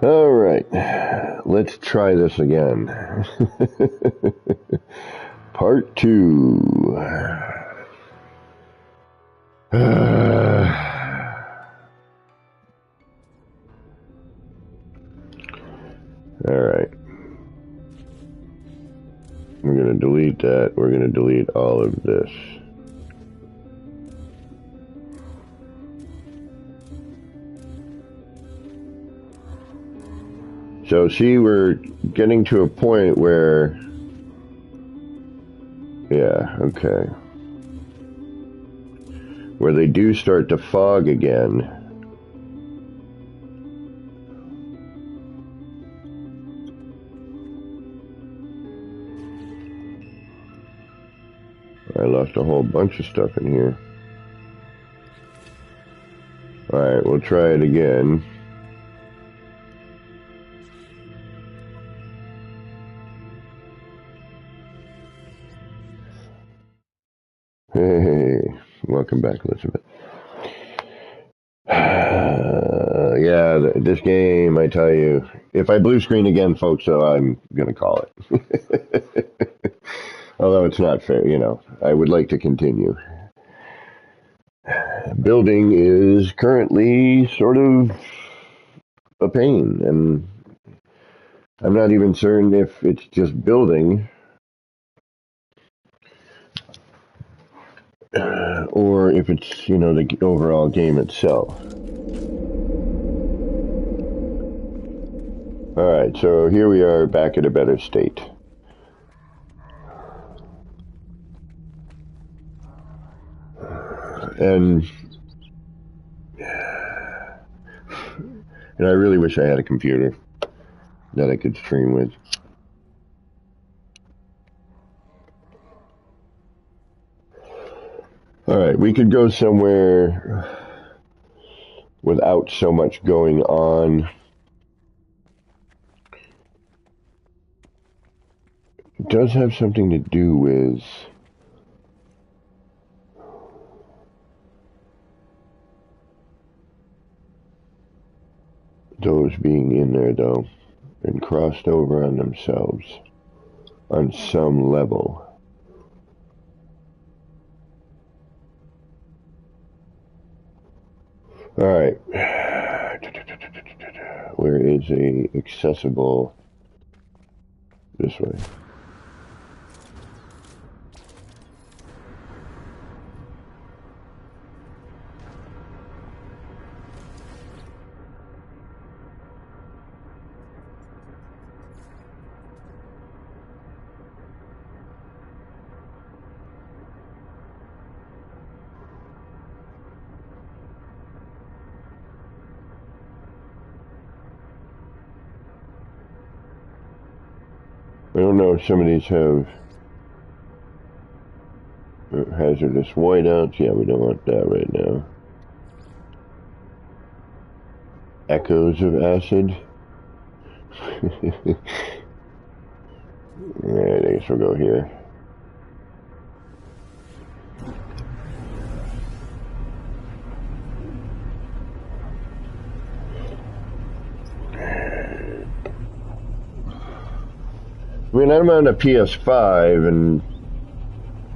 All right, let's try this again. Part 2. All right. We're going to delete that. We're going to delete all of this. So see, we're getting to a point where, yeah, okay, where they do start to fog again. I lost a whole bunch of stuff in here. All right, we'll try it again. Hey, welcome back, Elizabeth. Yeah, this game, I tell you, if I blue screen again, folks, so I'm going to call it. Although it's not fair, you know, I would like to continue. Building is currently sort of a pain, and I'm not even certain if it's just building or if it's, you know, the overall game itself. Alright, so here we are back at a better state. And I really wish I had a computer that I could stream with. Alright, we could go somewhere without so much going on. It does have something to do with those being in there, though, and crossed over on themselves on some level. All right, where is a accessible? This way. I don't know if some of these have hazardous whiteouts. Yeah, we don't want that right now. Echoes of acid. Alright, I guess we'll go here. I mean, I'm on a PS5, and,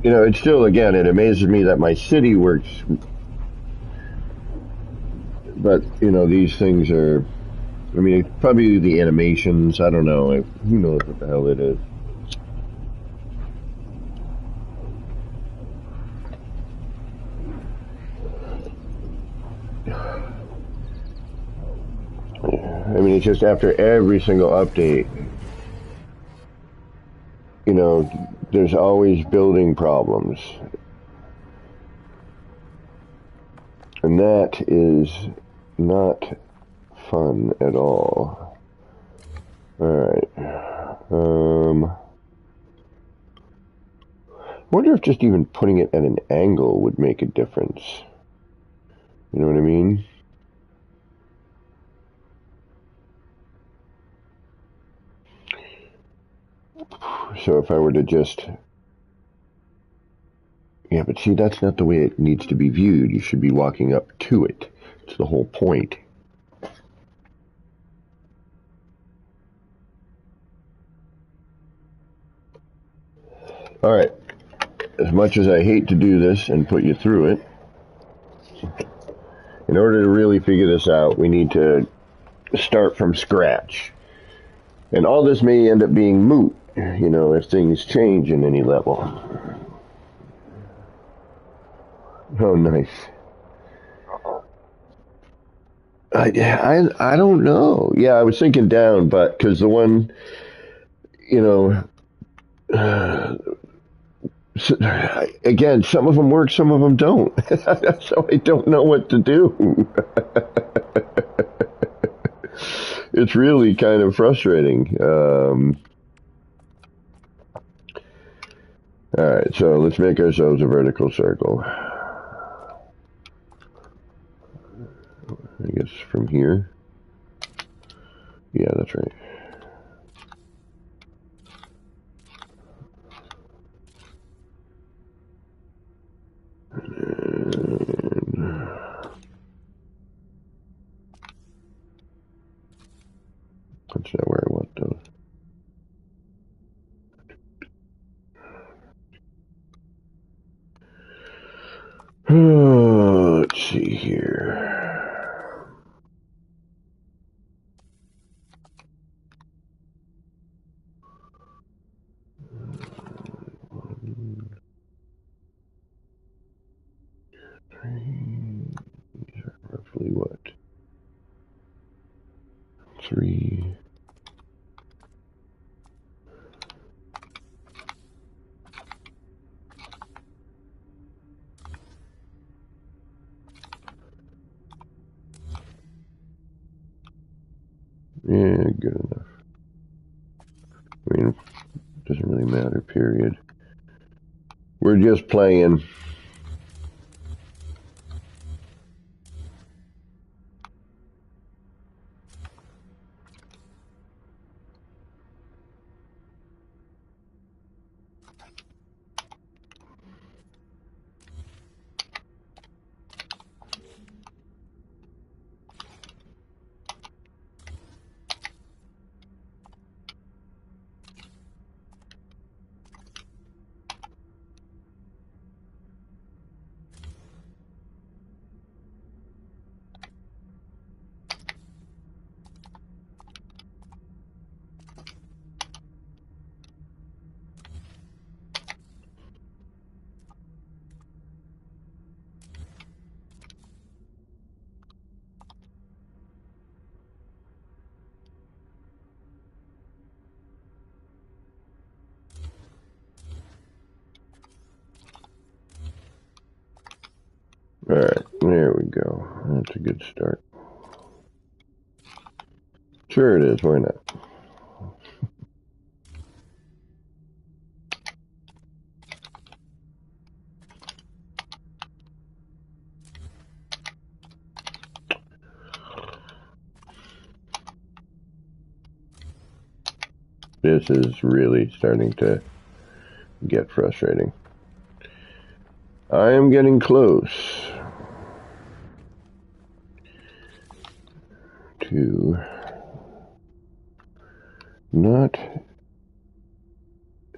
you know, it's still, again, it amazes me that my city works. But, you know, these things are, I mean, probably the animations, I don't know. Who knows what the hell it is. I mean, it's just after every single update, you know, there's always building problems. And that is not fun at all. Alright. I wonder if just even putting it at an angle would make a difference. You know what I mean? So if I were to just... Yeah, but see, that's not the way it needs to be viewed. You should be walking up to it. It's the whole point. All right. As much as I hate to do this and put you through it, in order to really figure this out, we need to start from scratch. And all this may end up being moot, you know, if things change in any level. Oh, nice. I don't know. Yeah, I was thinking down, but because the one, you know, again, some of them work, some of them don't. So I don't know what to do. It's really kind of frustrating. All right, so let's make ourselves a vertical circle. I guess from here. Yeah, that's right. And that's not where I want those. Let's see here. These are roughly what? 3. Yeah, good enough. I mean, it doesn't really matter, period. We're just playing. All right, there we go. That's a good start. Sure it is, why not? This is really starting to get frustrating. I am getting close to not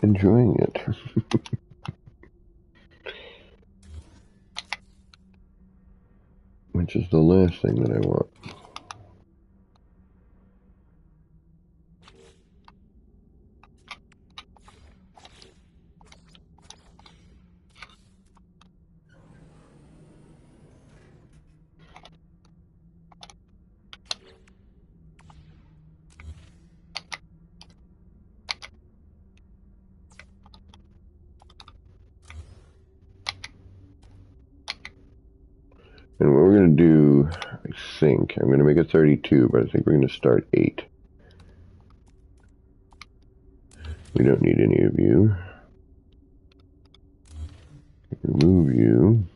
enjoying it. Which is the last thing that I want. And what we're going to do, I think, I'm going to make it 32, but I think we're going to start 8. We don't need any of you. Remove you.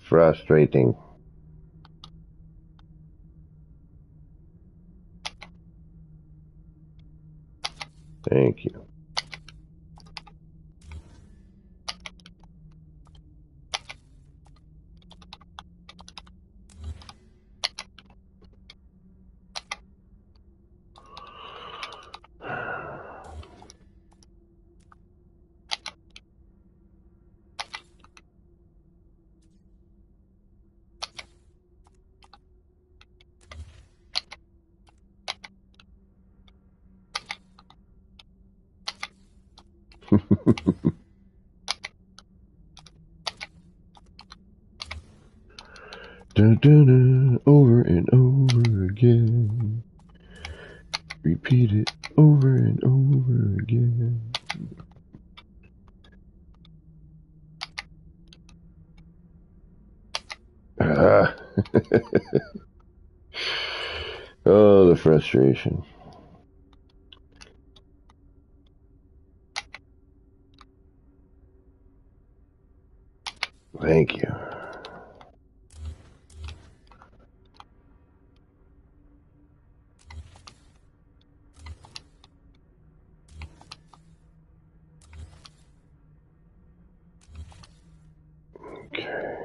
Frustrating. Thank you. Dun, dun, dun, over and over again. Repeat it over and over again. Oh, the frustration. Thank you. Okay.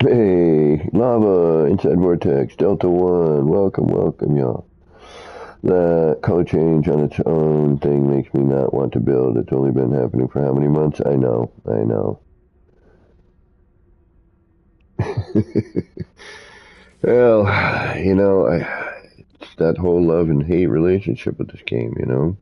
Hey, lava, inside vortex, Delta 1, welcome, welcome, y'all. That color change on its own thing makes me not want to build. It's only been happening for how many months? I know. Well, you know, it's that whole love and hate relationship with this game, you know?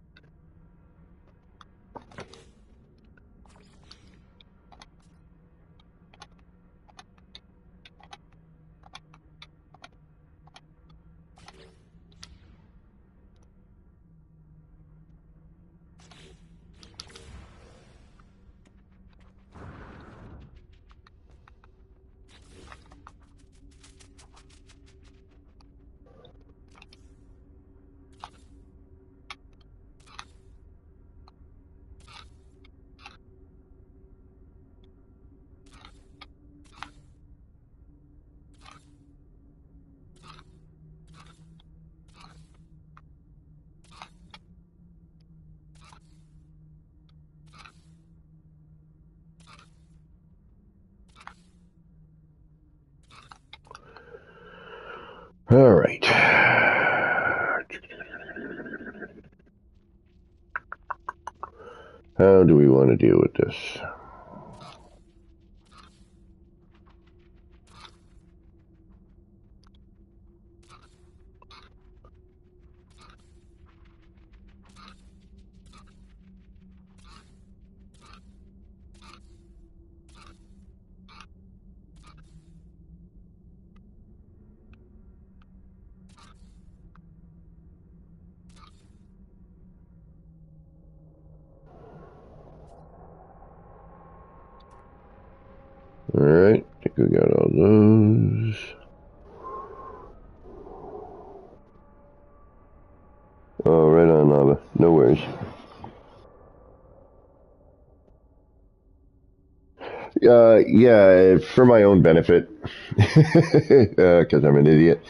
All right. How do we want to deal with this? All right, I think we got all those. Oh, right on, lava. No worries. Yeah, for my own benefit, because I'm an idiot.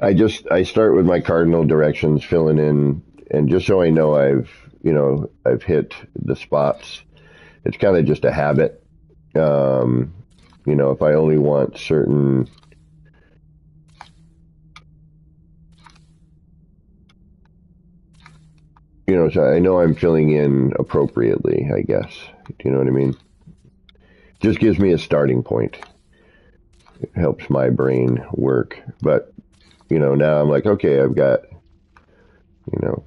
I start with my cardinal directions, filling in, and just so I know I've hit the spots. It's kind of just a habit. If I only want certain, so I know I'm filling in appropriately, I guess. Do you know what I mean? Just gives me a starting point. It helps my brain work. But, now I'm like, okay, I've got, you know,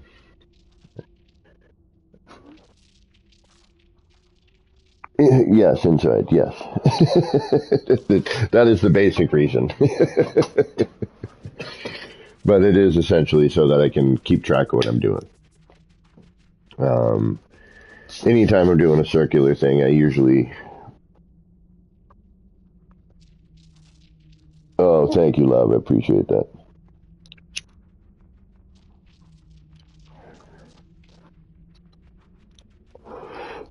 yes, inside, yes. That is the basic reason. But it is essentially so that I can keep track of what I'm doing. Anytime I'm doing a circular thing, I usually... Oh, thank you, love. I appreciate that.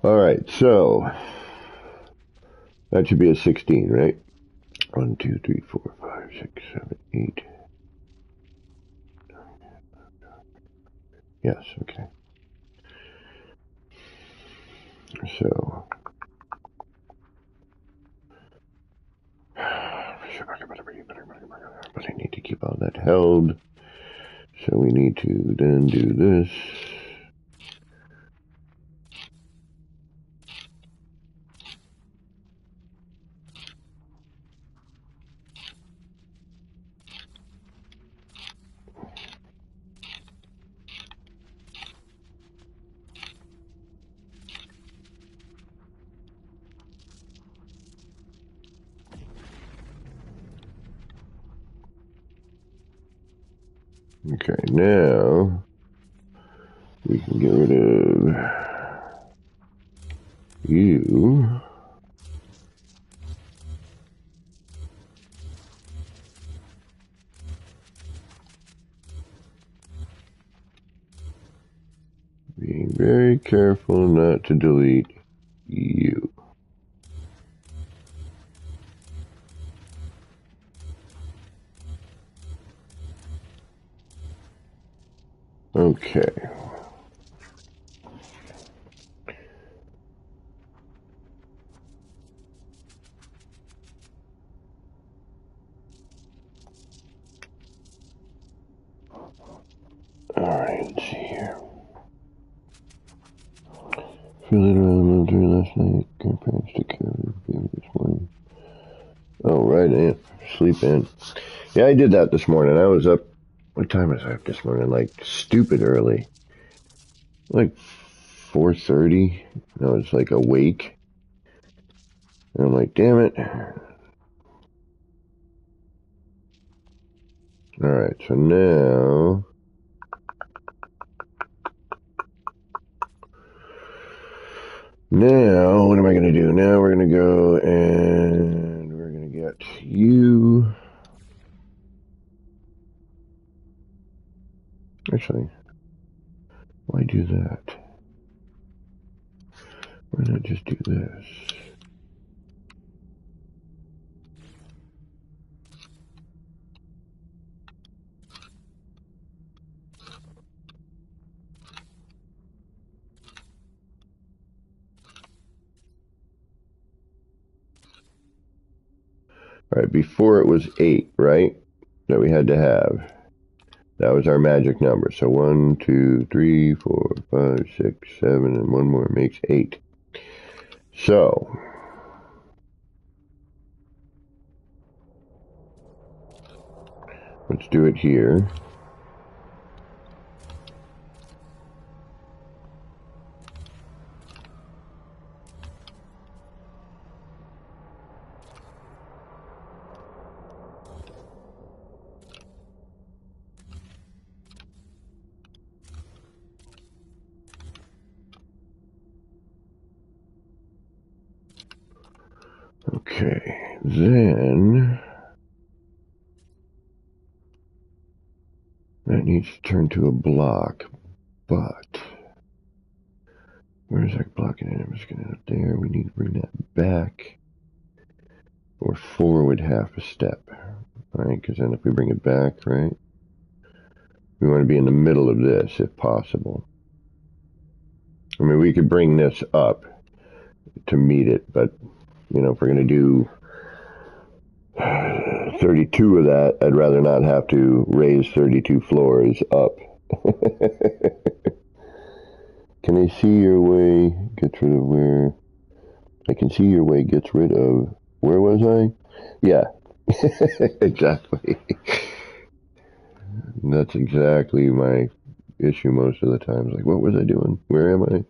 All right, so that should be a 16, right? 1, 2, 3, 4, 5, 6, 7, 8. Yes, okay. So, but I need to keep all that held. So we need to then do this. Okay, now we can get rid of you. Being very careful not to delete you. Okay. Alright, let's see here. Feel it around the military last night. Grandparents took care of the baby this morning. Oh, right in. Sleep in. Yeah, I did that this morning. I was up. What time was I up this morning? Like, stupid early. Like 4:30. I was like awake. And I'm like, damn it. Alright, so now... Now, what am I going to do? Now we're going to go and we're going to get you. Actually, why do that? Why not just do this? All right, before it was 8, right? That we had to have. That was our magic number. So 1, 2, 3, 4, 5, 6, 7, and one more makes 8. So let's do it here. Okay, then that needs to turn to a block, but where's that block? And I'm just going to there. We need to bring that back or forward half a step, right? Because then if we bring it back, right, we want to be in the middle of this if possible. I mean, we could bring this up to meet it, but if we're going to do 32 of that, I'd rather not have to raise 32 floors up. Can I see your way? Get rid of where I can see your way gets rid of... Where was I? Yeah. Exactly. That's exactly my issue most of the time. Like, what was I doing? Where am I?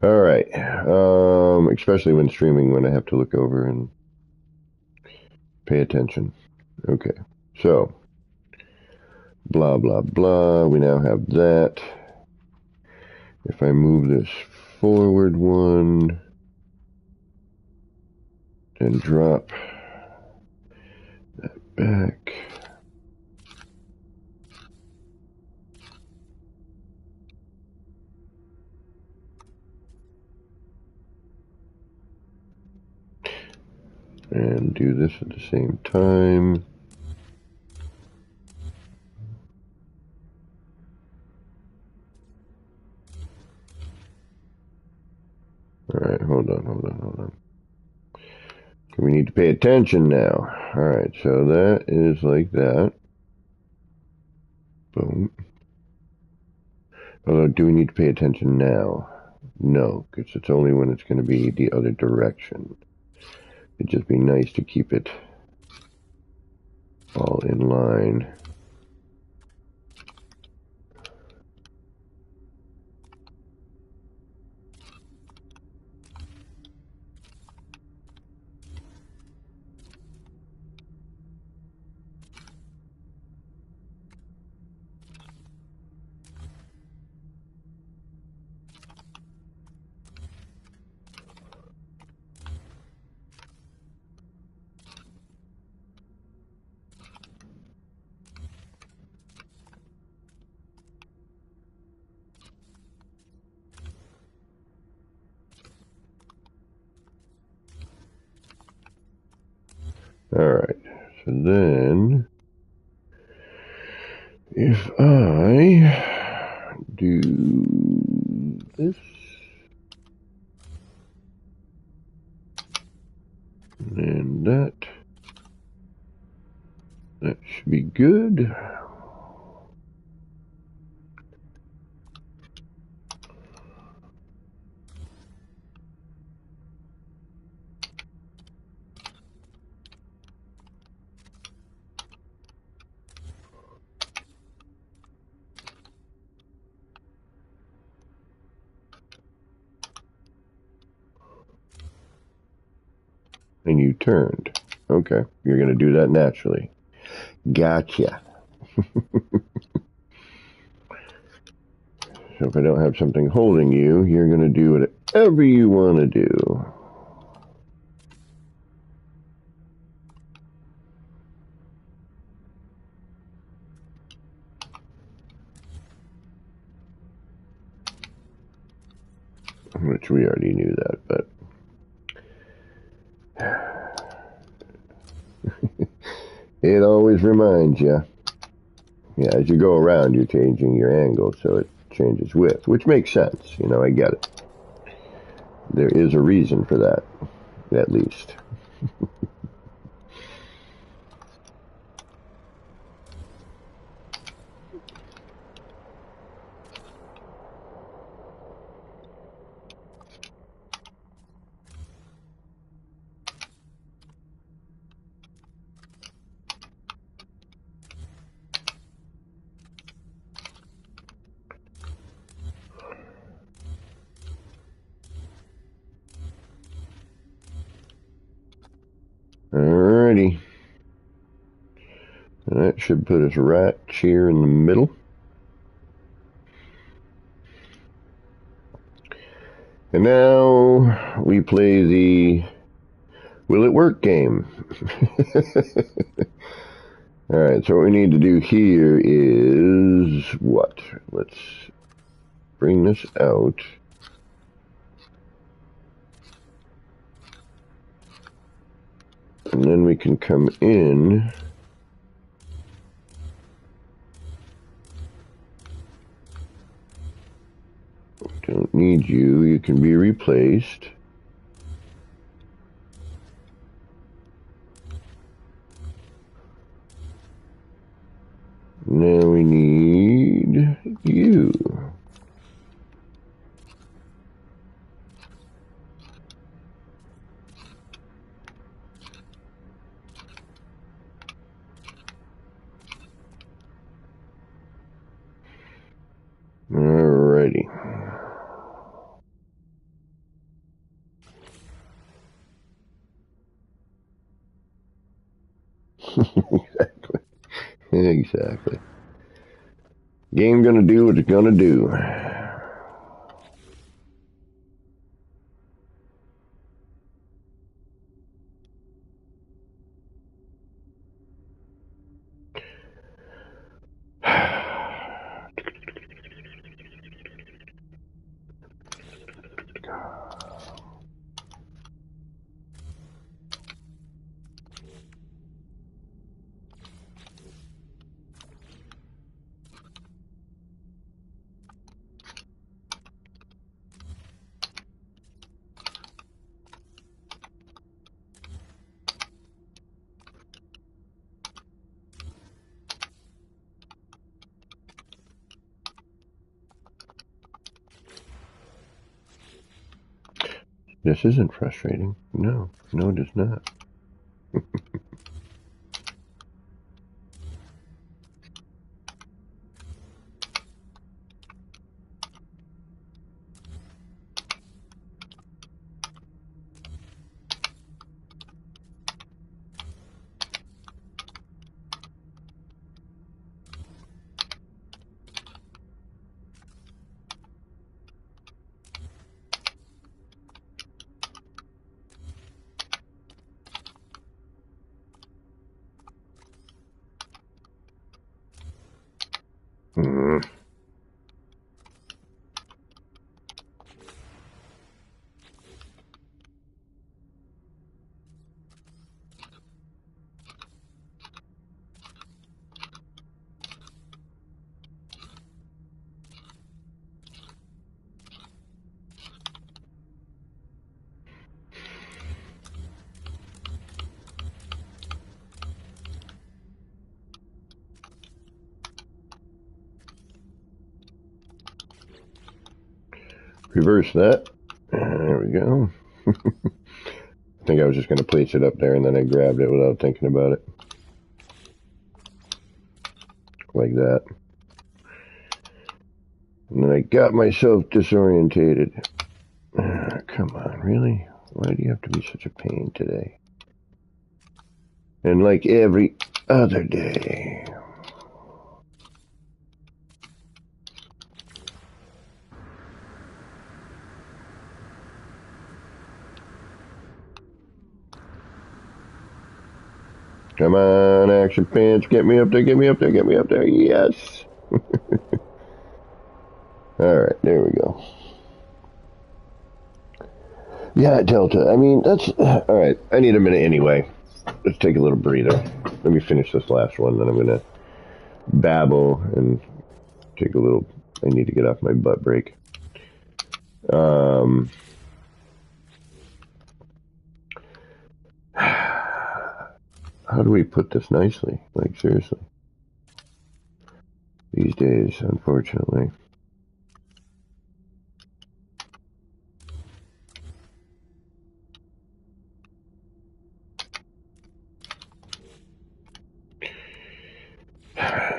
All right. Especially when streaming, when I have to look over and pay attention. Okay. So, blah, blah, blah. We now have that. If I move this forward one, then drop that back. And do this at the same time. All right, hold on. We need to pay attention now. All right, so that is like that. Boom. Although, do we need to pay attention now? No, because it's only when it's going to be the other direction. It'd just be nice to keep it all in line. All right, so then if I do this, and that should be good. And you turned. Okay, you're going to do that naturally. Gotcha. So if I don't have something holding you, you're going to do whatever you want to do. Which we already knew that, but... It always reminds you. Yeah, as you go around, you're changing your angle, so it changes width, which makes sense. You know, I get it. There is a reason for that, at least. Alrighty. And that should put us right here in the middle. And now we play the Will It Work game. Alright, so what we need to do here is what? Let's bring this out. And then we can come in. Don't need you. You can be replaced. Now we need you. Exactly. Exactly. Game gonna do what it's gonna do. This isn't frustrating. No, no, it is not. Mm. Reverse that. There we go. I think I was just going to place it up there, and then I grabbed it without thinking about it. Like that. And then I got myself disorientated. Come on, really? Why do you have to be such a pain today? And like every other day. Come on, action fans, get me up there, get me up there, get me up there. Yes. All right, there we go. Yeah, Delta. I mean, that's all right. I need a minute anyway. Let's take a little breather. Let me finish this last one, then I'm gonna babble and take a little. I need to get off my butt break. How do we put this nicely? Like, seriously. These days, unfortunately.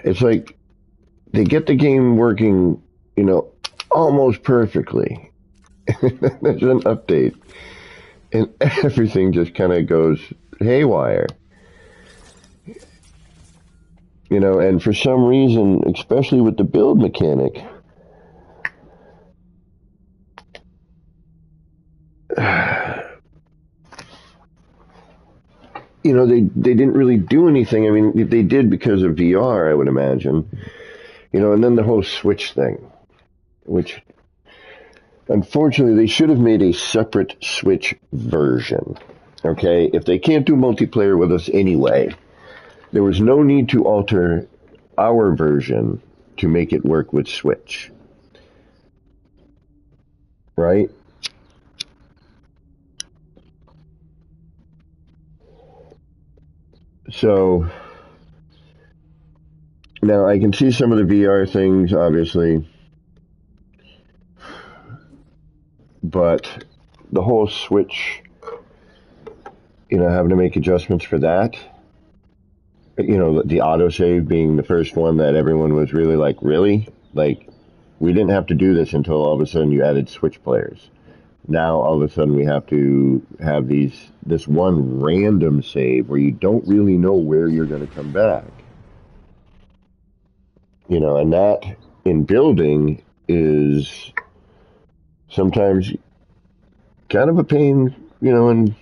It's like they get the game working, almost perfectly. There's an update, and everything just kind of goes haywire. And for some reason, especially with the build mechanic, they didn't really do anything. I mean, they did because of VR, I would imagine. And then the whole Switch thing, which, unfortunately, they should have made a separate Switch version. Okay? If they can't do multiplayer with us anyway, there was no need to alter our version to make it work with Switch. Right? So, now I can see some of the VR things, obviously, but the whole Switch, having to make adjustments for that, the autosave being the first one that everyone was really like, really? Like, we didn't have to do this until all of a sudden you added Switch players. Now all of a sudden we have to have this one random save where you don't really know where you're going to come back. And that in building is sometimes kind of a pain, and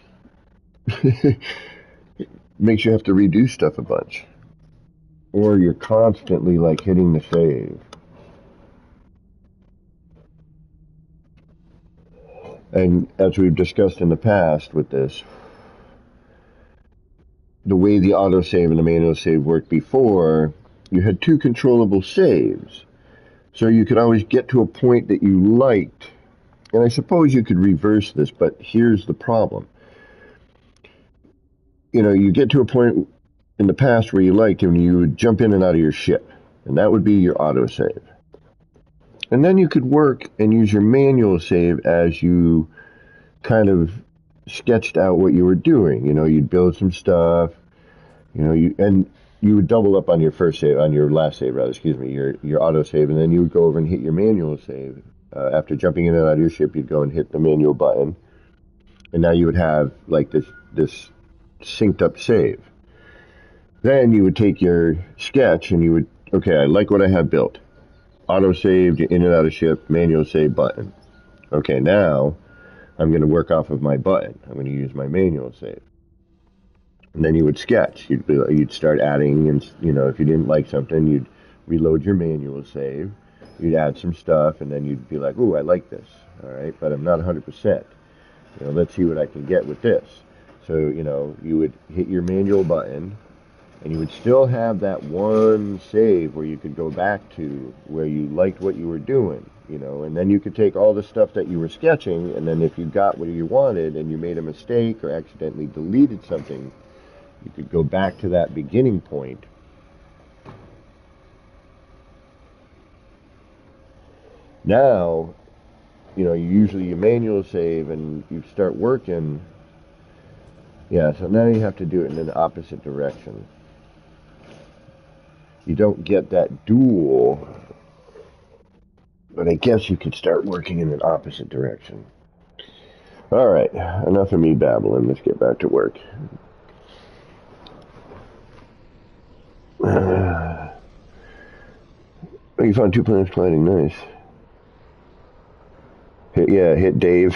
makes you have to redo stuff a bunch. Or you're constantly like hitting the save. And as we've discussed in the past with this, the way the autosave and the manual save worked before, you had two controllable saves. So you could always get to a point that you liked. And I suppose you could reverse this, but here's the problem. You get to a point in the past where you liked and you would jump in and out of your ship. And that would be your autosave. And then you could work and use your manual save as you kind of sketched out what you were doing. You'd build some stuff, you would double up on your first save, on your last save, rather, excuse me, your auto save, and then you would go over and hit your manual save. After jumping in and out of your ship, you'd go and hit the manual button, and now you would have like this synced up save. Then you would take your sketch and you would, okay, I like what I have built. Auto saved, in and out of ship, manual save button. Okay, now I'm going to work off of my button. I'm going to use my manual save. And then you would sketch. You'd start adding, and if you didn't like something, you'd reload your manual save. You'd add some stuff, and then you'd be like, "Ooh, I like this, all right, but I'm not 100%. Let's see what I can get with this." So you would hit your manual button, and you would still have that one save where you could go back to where you liked what you were doing, and then you could take all the stuff that you were sketching, and then if you got what you wanted and you made a mistake or accidentally deleted something, you could go back to that beginning point. Now, you usually manual save and you start working. Yeah, so now you have to do it in an opposite direction. You don't get that dual, but I guess you could start working in an opposite direction. All right, enough of me babbling. Let's get back to work. You found two planets colliding. Nice. Hit Dave.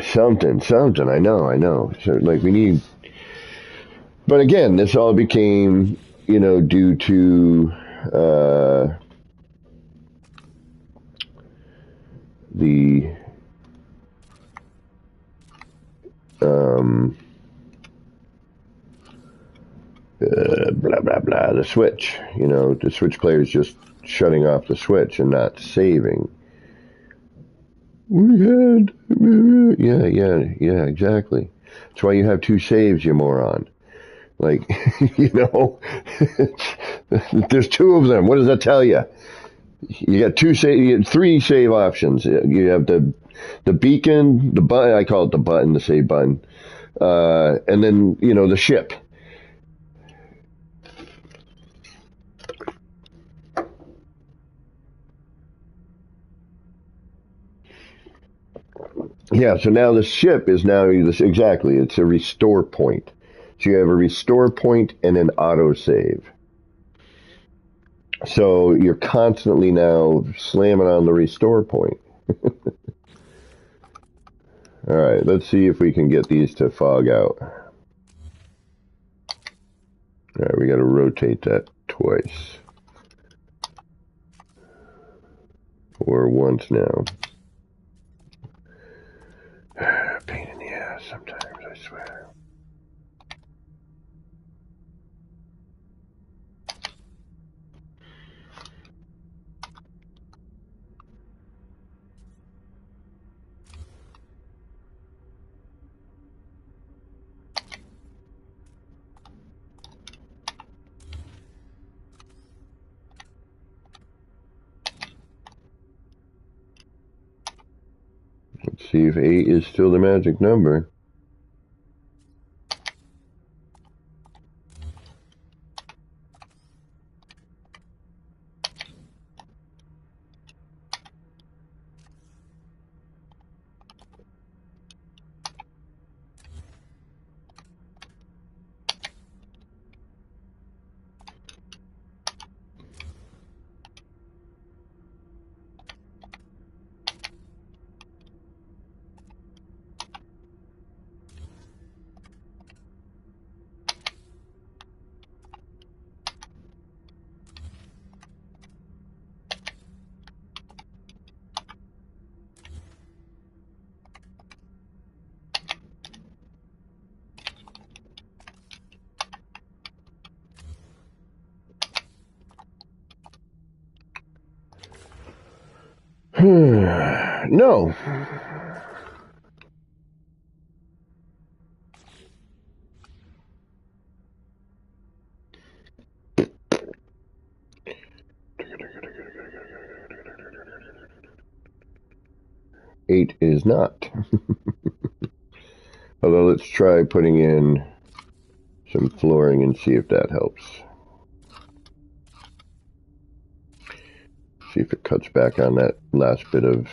Something. I know. So, like, we need. But again, this all became, due to the blah blah blah, the switch. The switch player is just shutting off the switch and not saving. Yeah, exactly. That's why you have two saves, you moron. Like, there's two of them. What does that tell you? You got three save options. You have the beacon, the button. I call it the button, the save button, and then the ship. Yeah. So now the ship is now this exactly. It's a restore point. So you have a restore point and an auto save. So you're constantly now slamming on the restore point. All right, let's see if we can get these to fog out. All right, we got to rotate that twice. Or once now. Pain in the ass sometimes, I swear. Let's see if 8 is still the magic number. No. Eight is not. Although let's try putting in some flooring and see if that helps. See if it cuts back on that last bit of...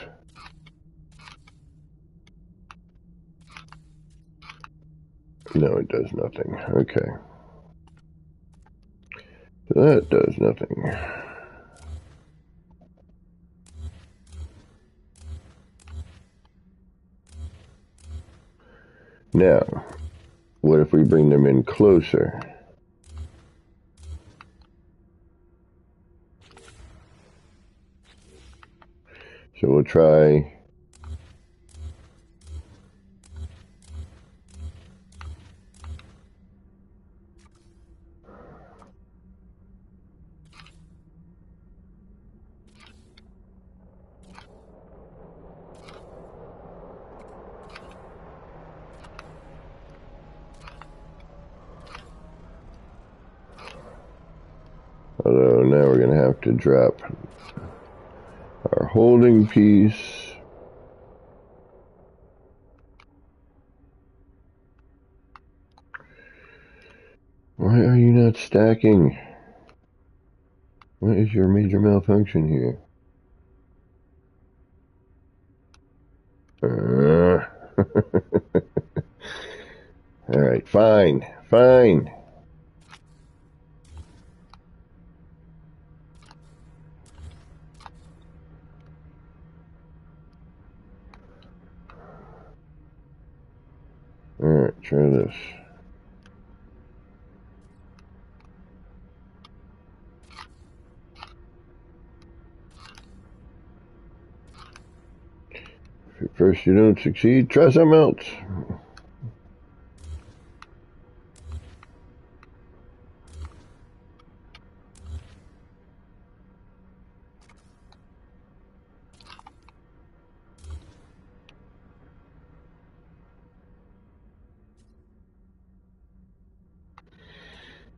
No, it does nothing. Okay. So that does nothing. Now, what if we bring them in closer? So we'll try... Although now we're going to have to drop our holding piece. Why are you not stacking? What is your major malfunction here? Alright, fine, fine. Alright, try this. If at first you don't succeed, try something else.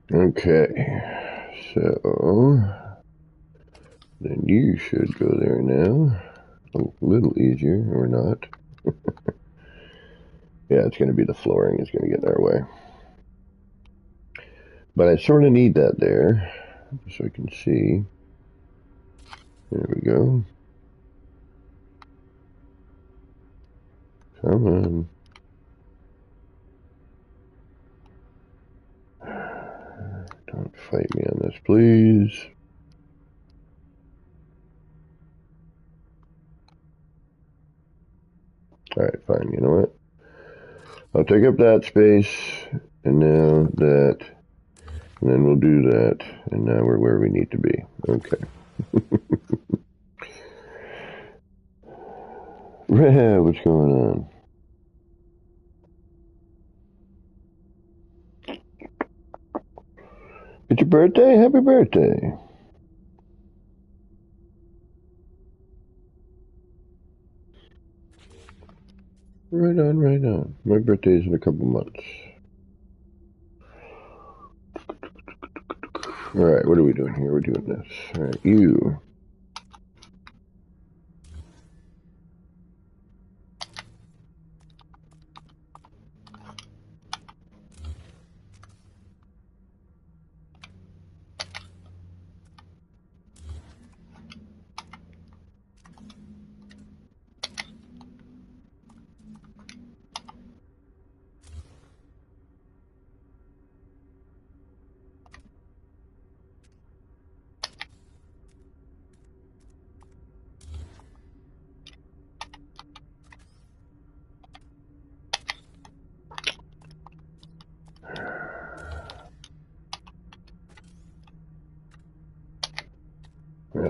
Okay, so then you should go there now. A little easier, or not. Yeah, it's going to be the flooring is going to get in our way. But I sort of need that there, so I can see. There we go. Come on. Don't fight me on this, please. Alright, fine. You know what? I'll take up that space, and now that, and then we'll do that, and now we're where we need to be. Okay. What's going on? It's your birthday? Happy birthday. Right on, right on. My birthday's in a couple months. Alright, what are we doing here? We're doing this. Alright, you.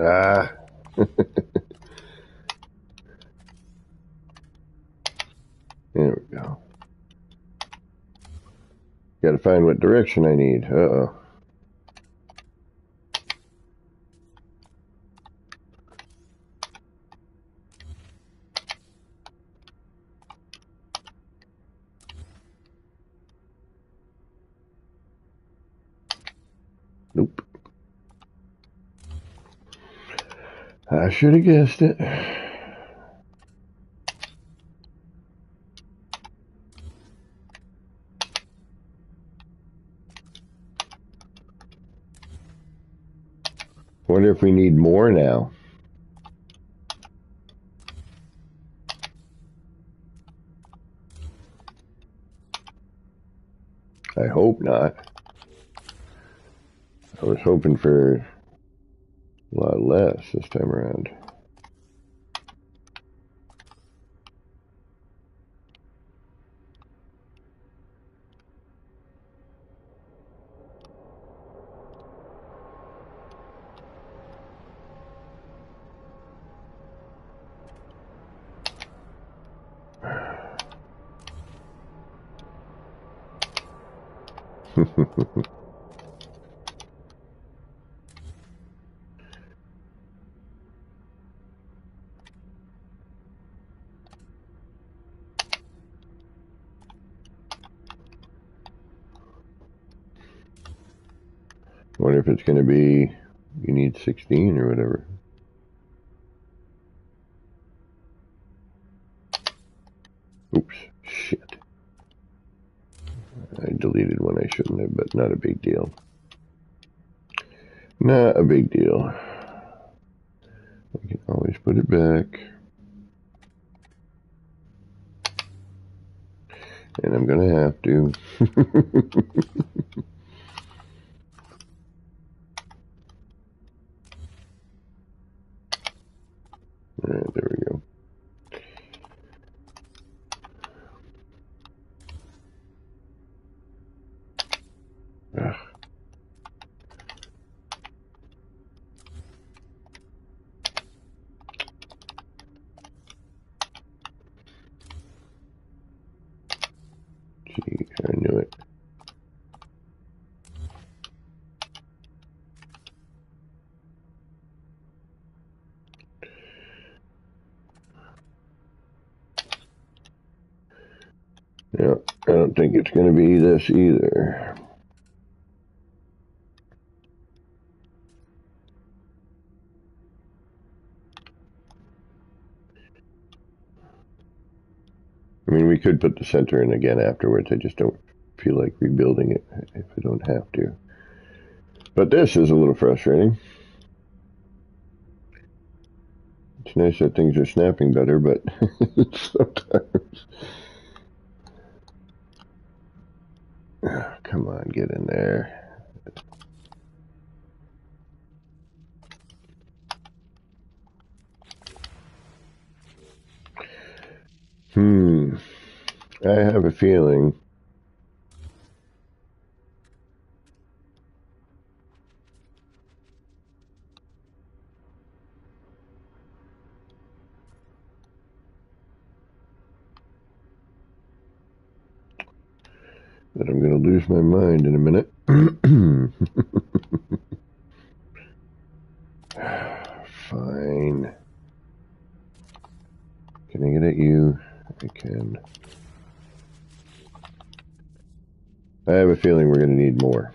Ah. There we go. Gotta find what direction I need. Uh-oh. Nope. I should have guessed it. Wonder if we need more now. I hope not. I was hoping for a lot less this time around. Wonder if it's going to be, you need 16 or whatever. Oops, shit. I deleted one I shouldn't have, but not a big deal. Not a big deal. We can always put it back. And I'm going to have to. All right, there we go. Ugh. Gee, I knew it. Yeah, I don't think it's going to be this either. I mean, we could put the center in again afterwards. I just don't feel like rebuilding it if I don't have to. But this is a little frustrating. It's nice that things are snapping better, but sometimes... Oh, come on, get in there. I have a feeling that I'm going to lose my mind in a minute. Fine. Can I get at you? I can. I have a feeling we're going to need more.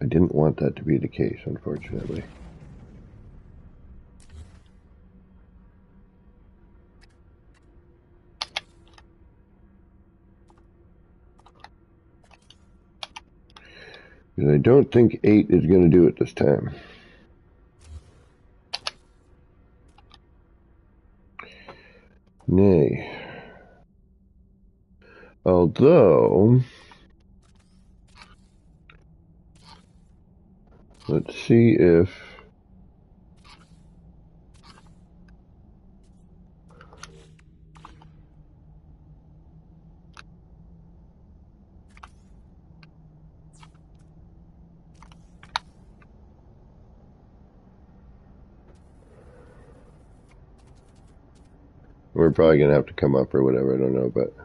I didn't want that to be the case, unfortunately. Because I don't think 8 is going to do it this time. Nay. Although, let's see if... We're probably going to have to come up or whatever, I don't know, but...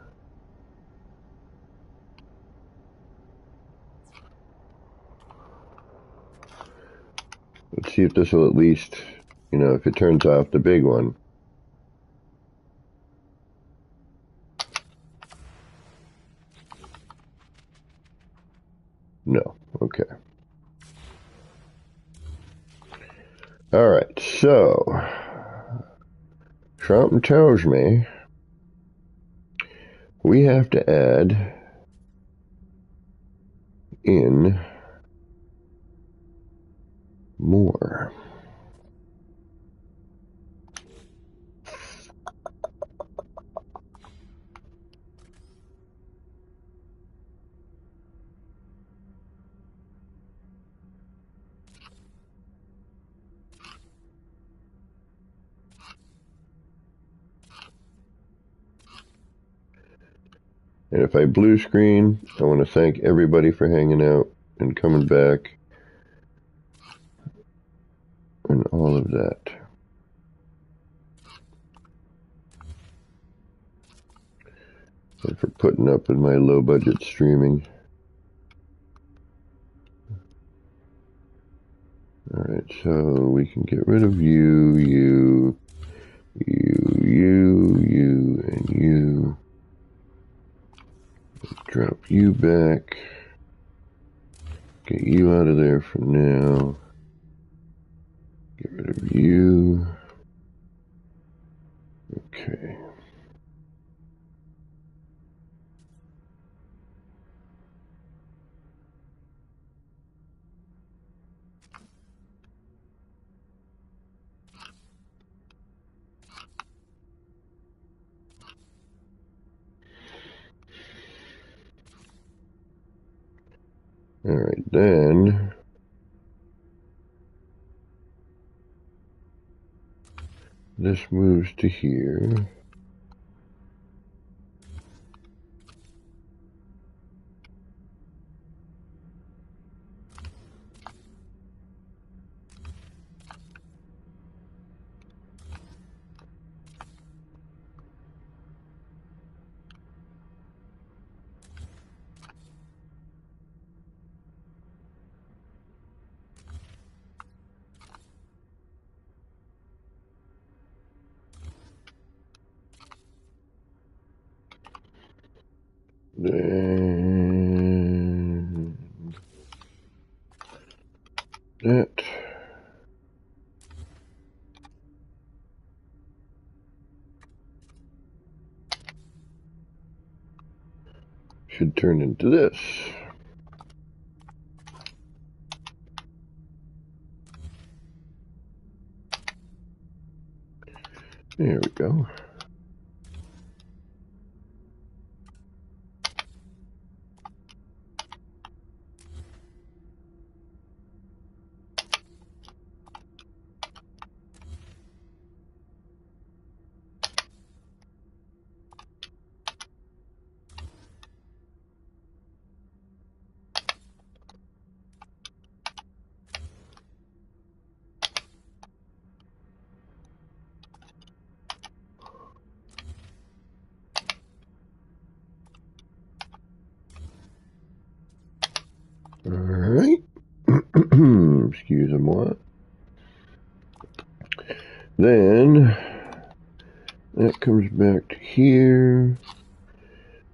Let's see if this will at least, you know, if it turns off the big one. No, okay. All right, so something tells me we have to add in more. And if I blue screen, I want to thank everybody for hanging out and coming back and all of that. And for putting up with my low budget streaming. Alright, so we can get rid of you, and you. Drop you back. Get you out of there for now. Get rid of you. Okay. Alright, then this moves to here. Then that should turn into this. There we go. Alright. Excusez-moi. Then that comes back to here.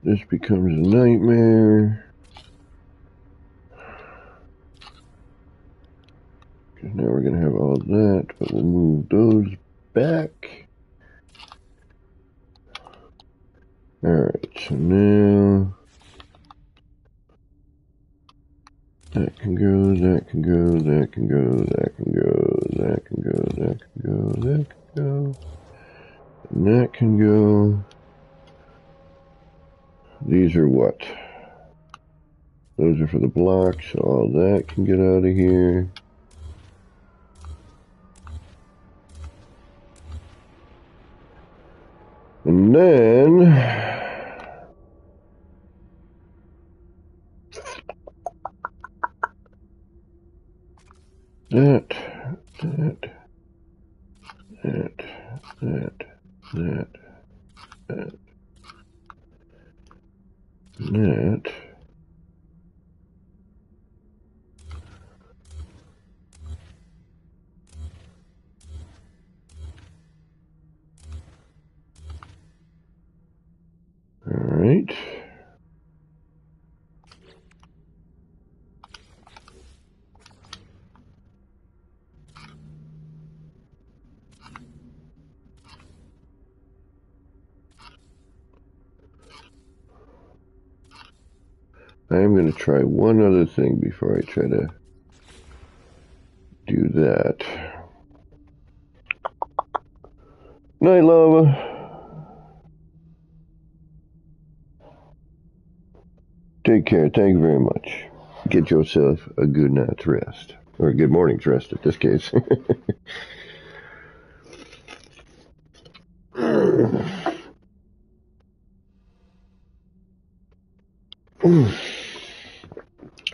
This becomes a nightmare. Because now we're going to have all that, but we'll move those back. Alright, so now that can go, that can go, that can go, that can go, that can go, that can go, that can go, and that can go. These are what? Those are for the blocks, so all that can get out of here. And then that, that, that. Alright. I'm going to try one other thing before I try to do that. Night, Lava. Take care. Thank you very much. Get yourself a good night's rest. Or a good morning's rest in this case.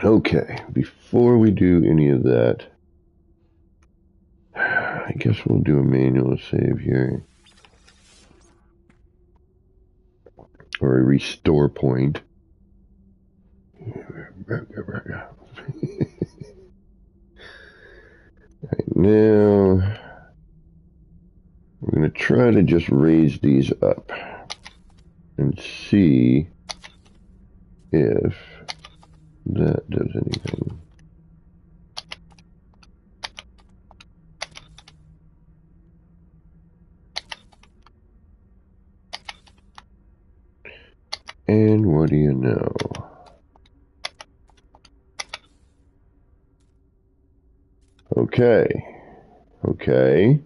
Okay, before we do any of that, I guess we'll do a manual save here. Or a restore point. Right now, we're going to try to just raise these up and see if that does anything. And what do you know? Okay. Okay.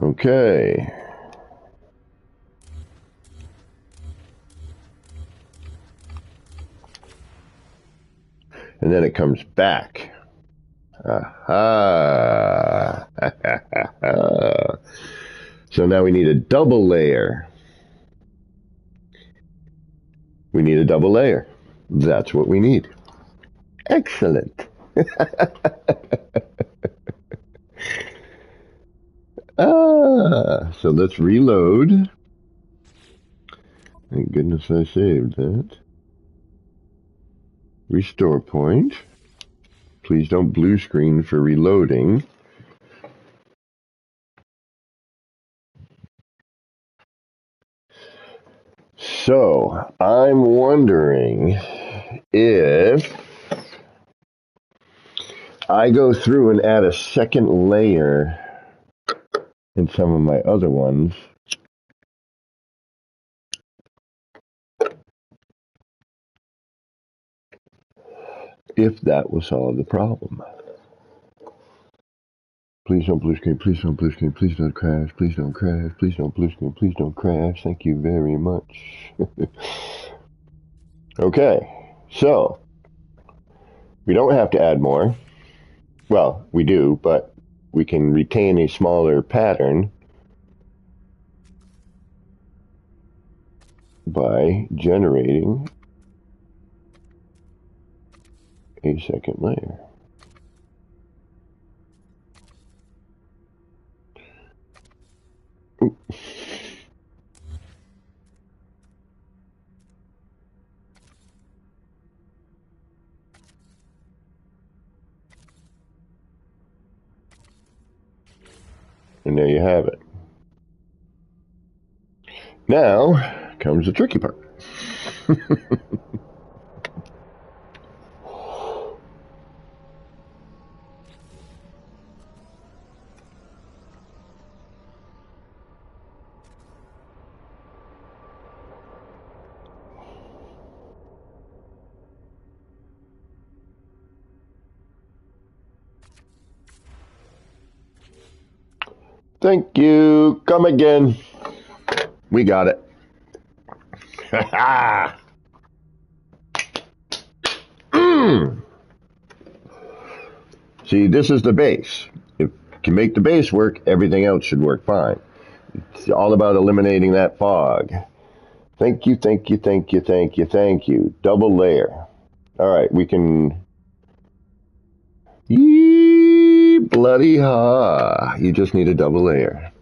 Okay. And then it comes back. Aha. So now we need a double layer. We need a double layer. That's what we need. Excellent. So let's reload. Thank goodness I saved that. Restore point. Please don't blue screen for reloading. So I'm wondering if I go through and add a second layer in some of my other ones. If that will solve the problem. Please don't blue screen, please don't blue screen, please don't crash, please don't crash, please don't blue screen, please don't crash. Thank you very much. Okay, so we don't have to add more. Well, we do, but we can retain a smaller pattern by generating a second layer. Ooh. And there you have it. Now comes the tricky part. Thank you. Come again. We got it. See, this is the base. If you can make the base work, everything else should work fine. It's all about eliminating that fog. Thank you, thank you, thank you, thank you, thank you. Double layer. All right, we can... Yee, bloody ha. You just need a double layer.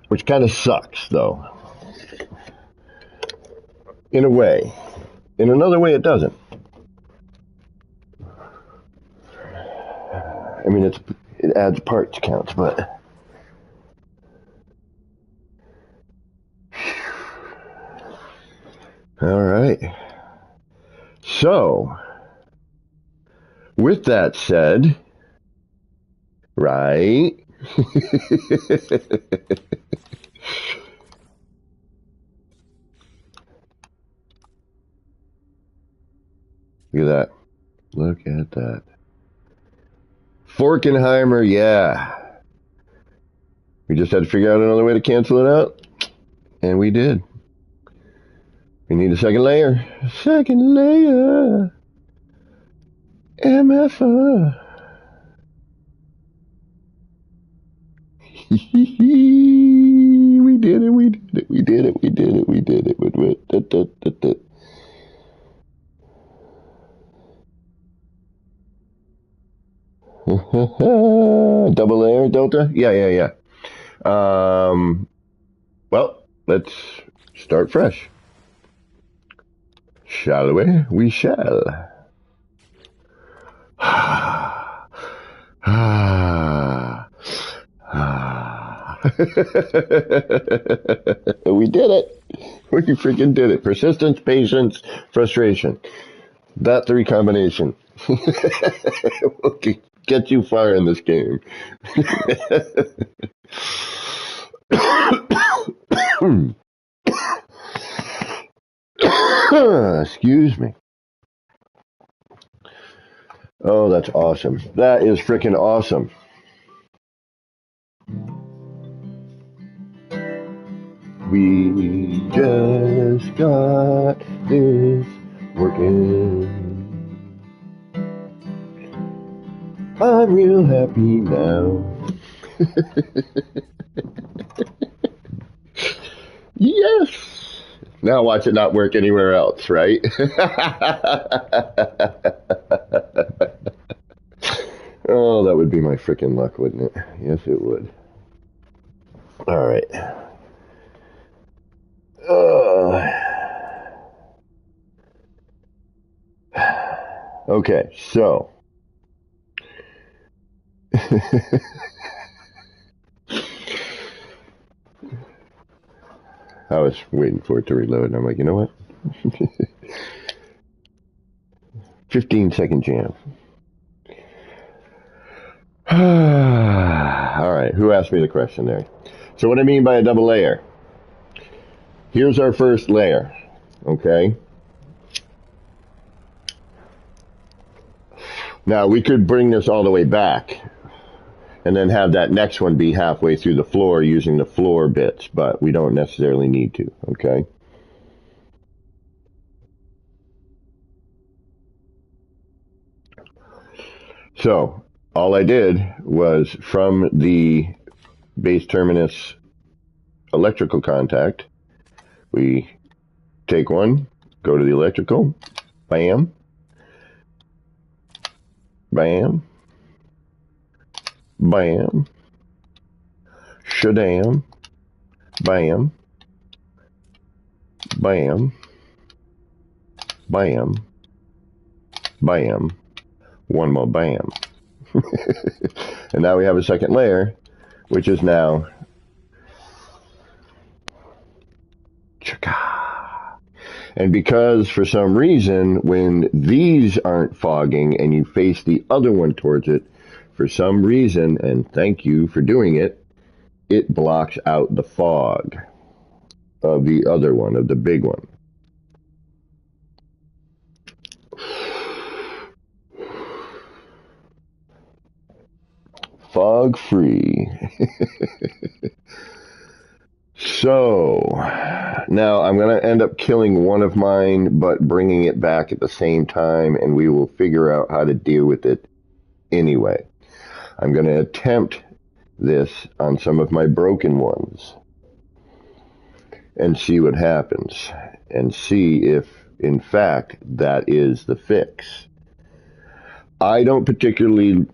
Which kind of sucks, though. In a way. In another way, it doesn't. I mean, it adds parts counts, but... All right. So, with that said, right? Look at that. Look at that. Forkenheimer, yeah. We just had to figure out another way to cancel it out. And we did. We need a second layer. Second layer. MFR. We did it, we did it, we did it, we did it, we did it. Double layer, Delta? Yeah. Well, let's start fresh. Shall we? We shall. We did it. We freaking did it. Persistence, patience, frustration. That three combination will get you far in this game. Excuse me. Oh, that's awesome. That is freaking awesome. We just got this working. I'm real happy now. Yes! Now watch it not work anywhere else, right? Oh, that would be my freaking luck, wouldn't it? Yes, it would. All right. Okay, so. I was waiting for it to reload, and I'm like, you know what? 15-second jam. All right, who asked me the question there? So what I mean by a double layer? Here's our first layer, okay? Now, we could bring this all the way back and then have that next one be halfway through the floor using the floor bits, but we don't necessarily need to, okay? So, all I did was from the base terminus electrical contact, we take one, go to the electrical, bam, bam, bam, shadam, bam, bam, bam, bam, one more bam. And now we have a second layer, which is now chaka. And because for some reason, when these aren't fogging and you face the other one towards it, for some reason, and thank you for doing it, it blocks out the fog of the other one, of the big one. Fog free. So, now I'm going to end up killing one of mine, but bringing it back at the same time, and we will figure out how to deal with it anyway. I'm going to attempt this on some of my broken ones and see what happens, and see if, in fact, that is the fix. I don't particularly...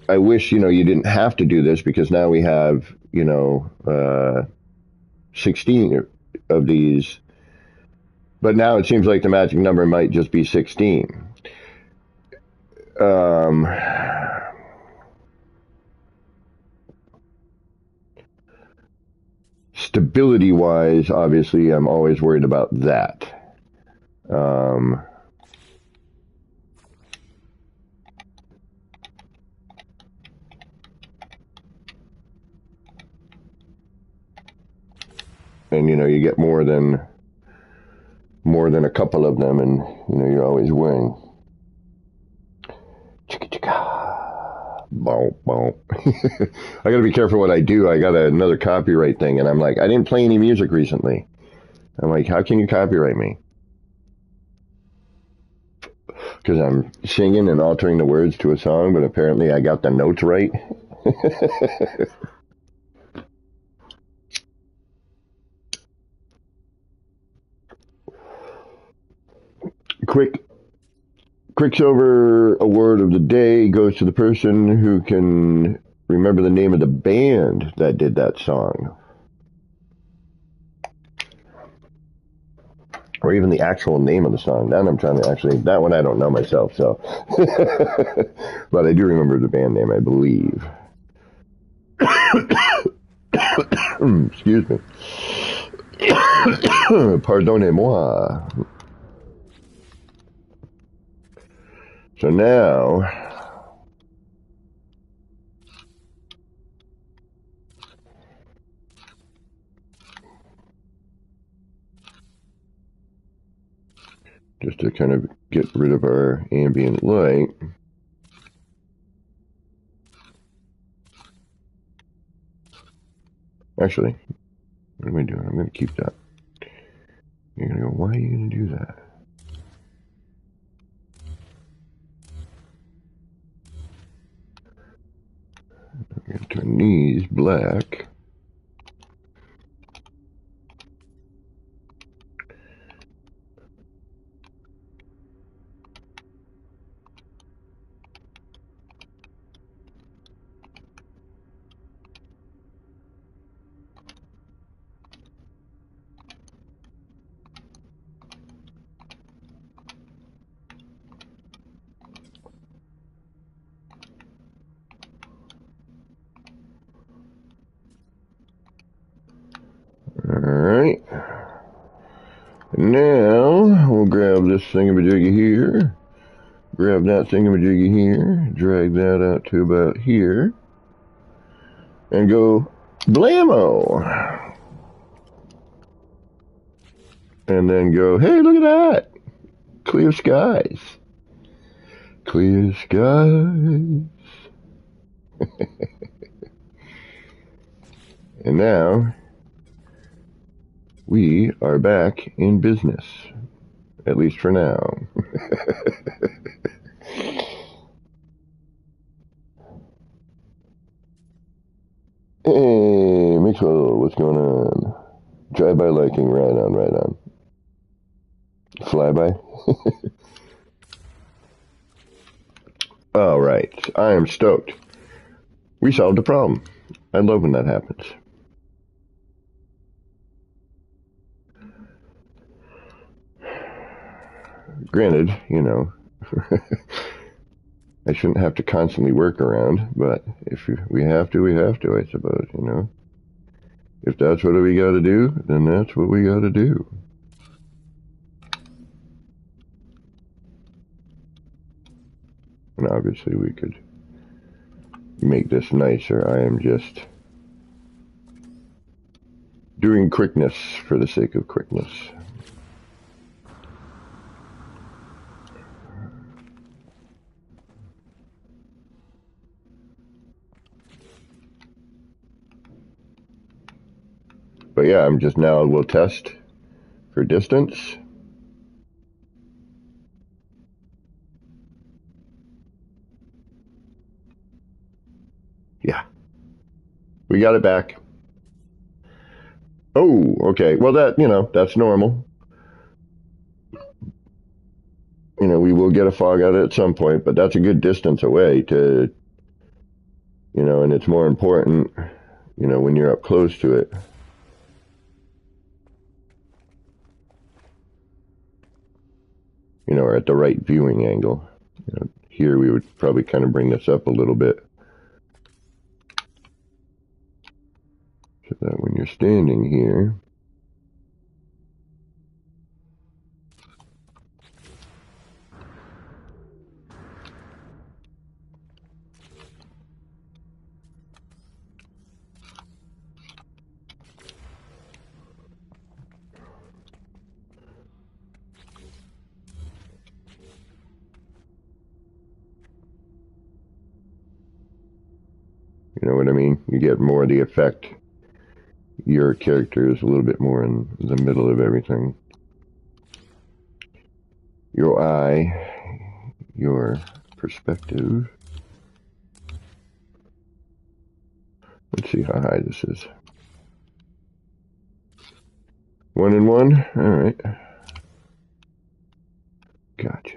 I wish, you didn't have to do this, because now we have, 16 of these. But now it seems like the magic number might just be 16. Stability-wise, obviously, I'm always worried about that. And, you get more than more than a couple of them, and you're always winning. Chicka chicka. Boom, boom. I gotta be careful what I do. I got another copyright thing, and I'm like, I didn't play any music recently. I'm like, how can you copyright me? Because I'm singing and altering the words to a song, but apparently I got the notes right. Quicksilver award of the day goes to the person who can remember the name of the band that did that song. Or even the actual name of the song. That I'm trying to that one I don't know myself, so. But I do remember the band name, I believe. Excuse me. Pardonnez-moi. So now, just to kind of get rid of our ambient light, actually, what am I doing? I'm going to keep that. You're going to go, why are you going to do that? I'm going to turn these black. Alright. Now, we'll grab this thingamajiggy here. Grab that thingamajiggy here. Drag that out to about here. And go blammo. And then go, hey, look at that. Clear skies. Clear skies. And now, we are back in business. At least for now. Hey, Maxwell, what's going on? Drive-by liking, right on, right on. Flyby? All right, I am stoked. We solved a problem. I love when that happens. Granted, I shouldn't have to constantly work around, but if we have to, we have to, I suppose, If that's what we got to do, then that's what we got to do. And obviously we could make this nicer. I am just doing quickness for the sake of quickness. But yeah, I'm just now, we'll test for distance. Yeah. We got it back. Oh, okay. Well, that's normal. We will get a fog out at some point, but that's a good distance away to, and it's more important, when you're up close to it. Or at the right viewing angle. Here we would probably kind of bring this up a little bit. So that when you're standing here, You know what I mean? You get more of the effect. Your character is a little bit more in the middle of everything. Your eye, your perspective. Let's see how high this is. 1 and 1? Alright. Gotcha.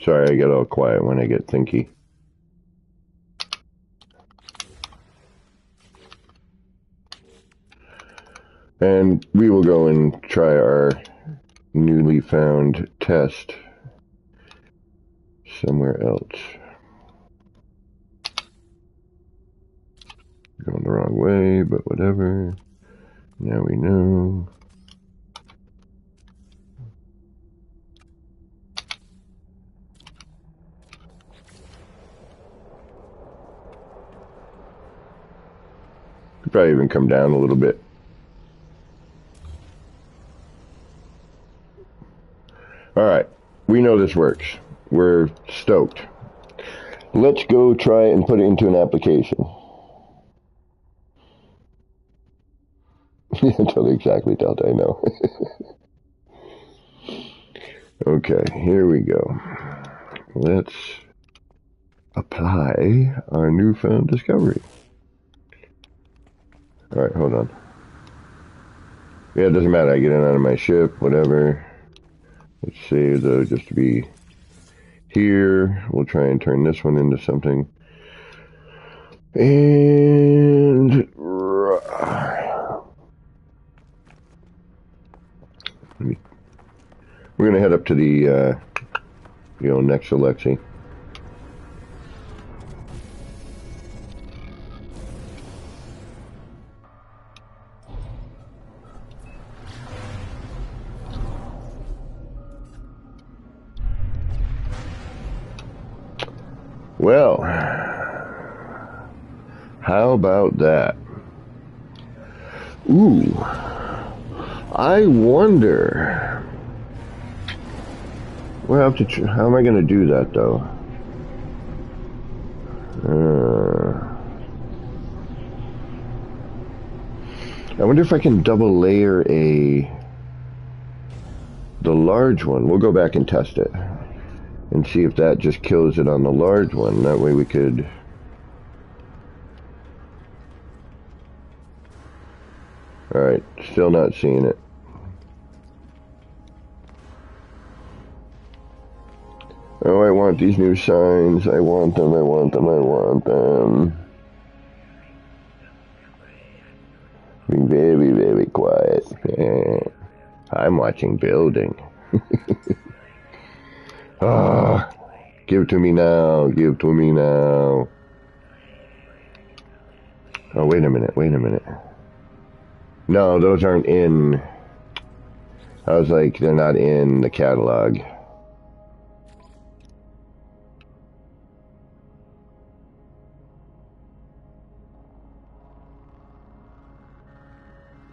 Sorry, I get all quiet when I get thinky. And we will go and try our newly found test somewhere else. Going the wrong way, but whatever. Now we know. Could probably even come down a little bit. Alright, we know this works. We're stoked. Let's go try and put it into an application. Totally exactly, Delta, I know. Okay, here we go. Let's apply our newfound discovery. Alright, hold on. Yeah, it doesn't matter. I get in out of my ship, whatever. Let's save though, just to be here. We'll try and turn this one into something. And we're gonna head up to the next to Lexi. Well, how about that? Ooh, I wonder. We'll have to. How am I going to do that, though? I wonder if I can double layer the large one. We'll go back and test it and see if that just kills it on the large one. That way we could. Alright, still not seeing it. Oh, I want these new signs. I want them, I want them, I want them. Being very, very quiet. I'm watching building. Ah, give it to me now. Give it to me now. Oh, wait a minute. Wait a minute. No, those aren't in. I was like, they're not in the catalog.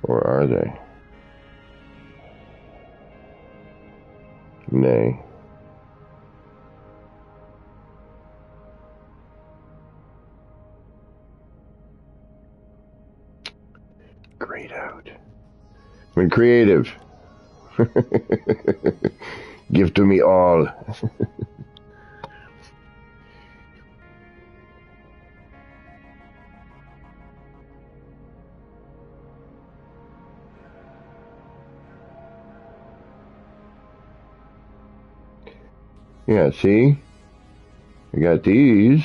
Or are they? Nay. Grayed out. I'm creative. Give to me all. Yeah, see? I got these.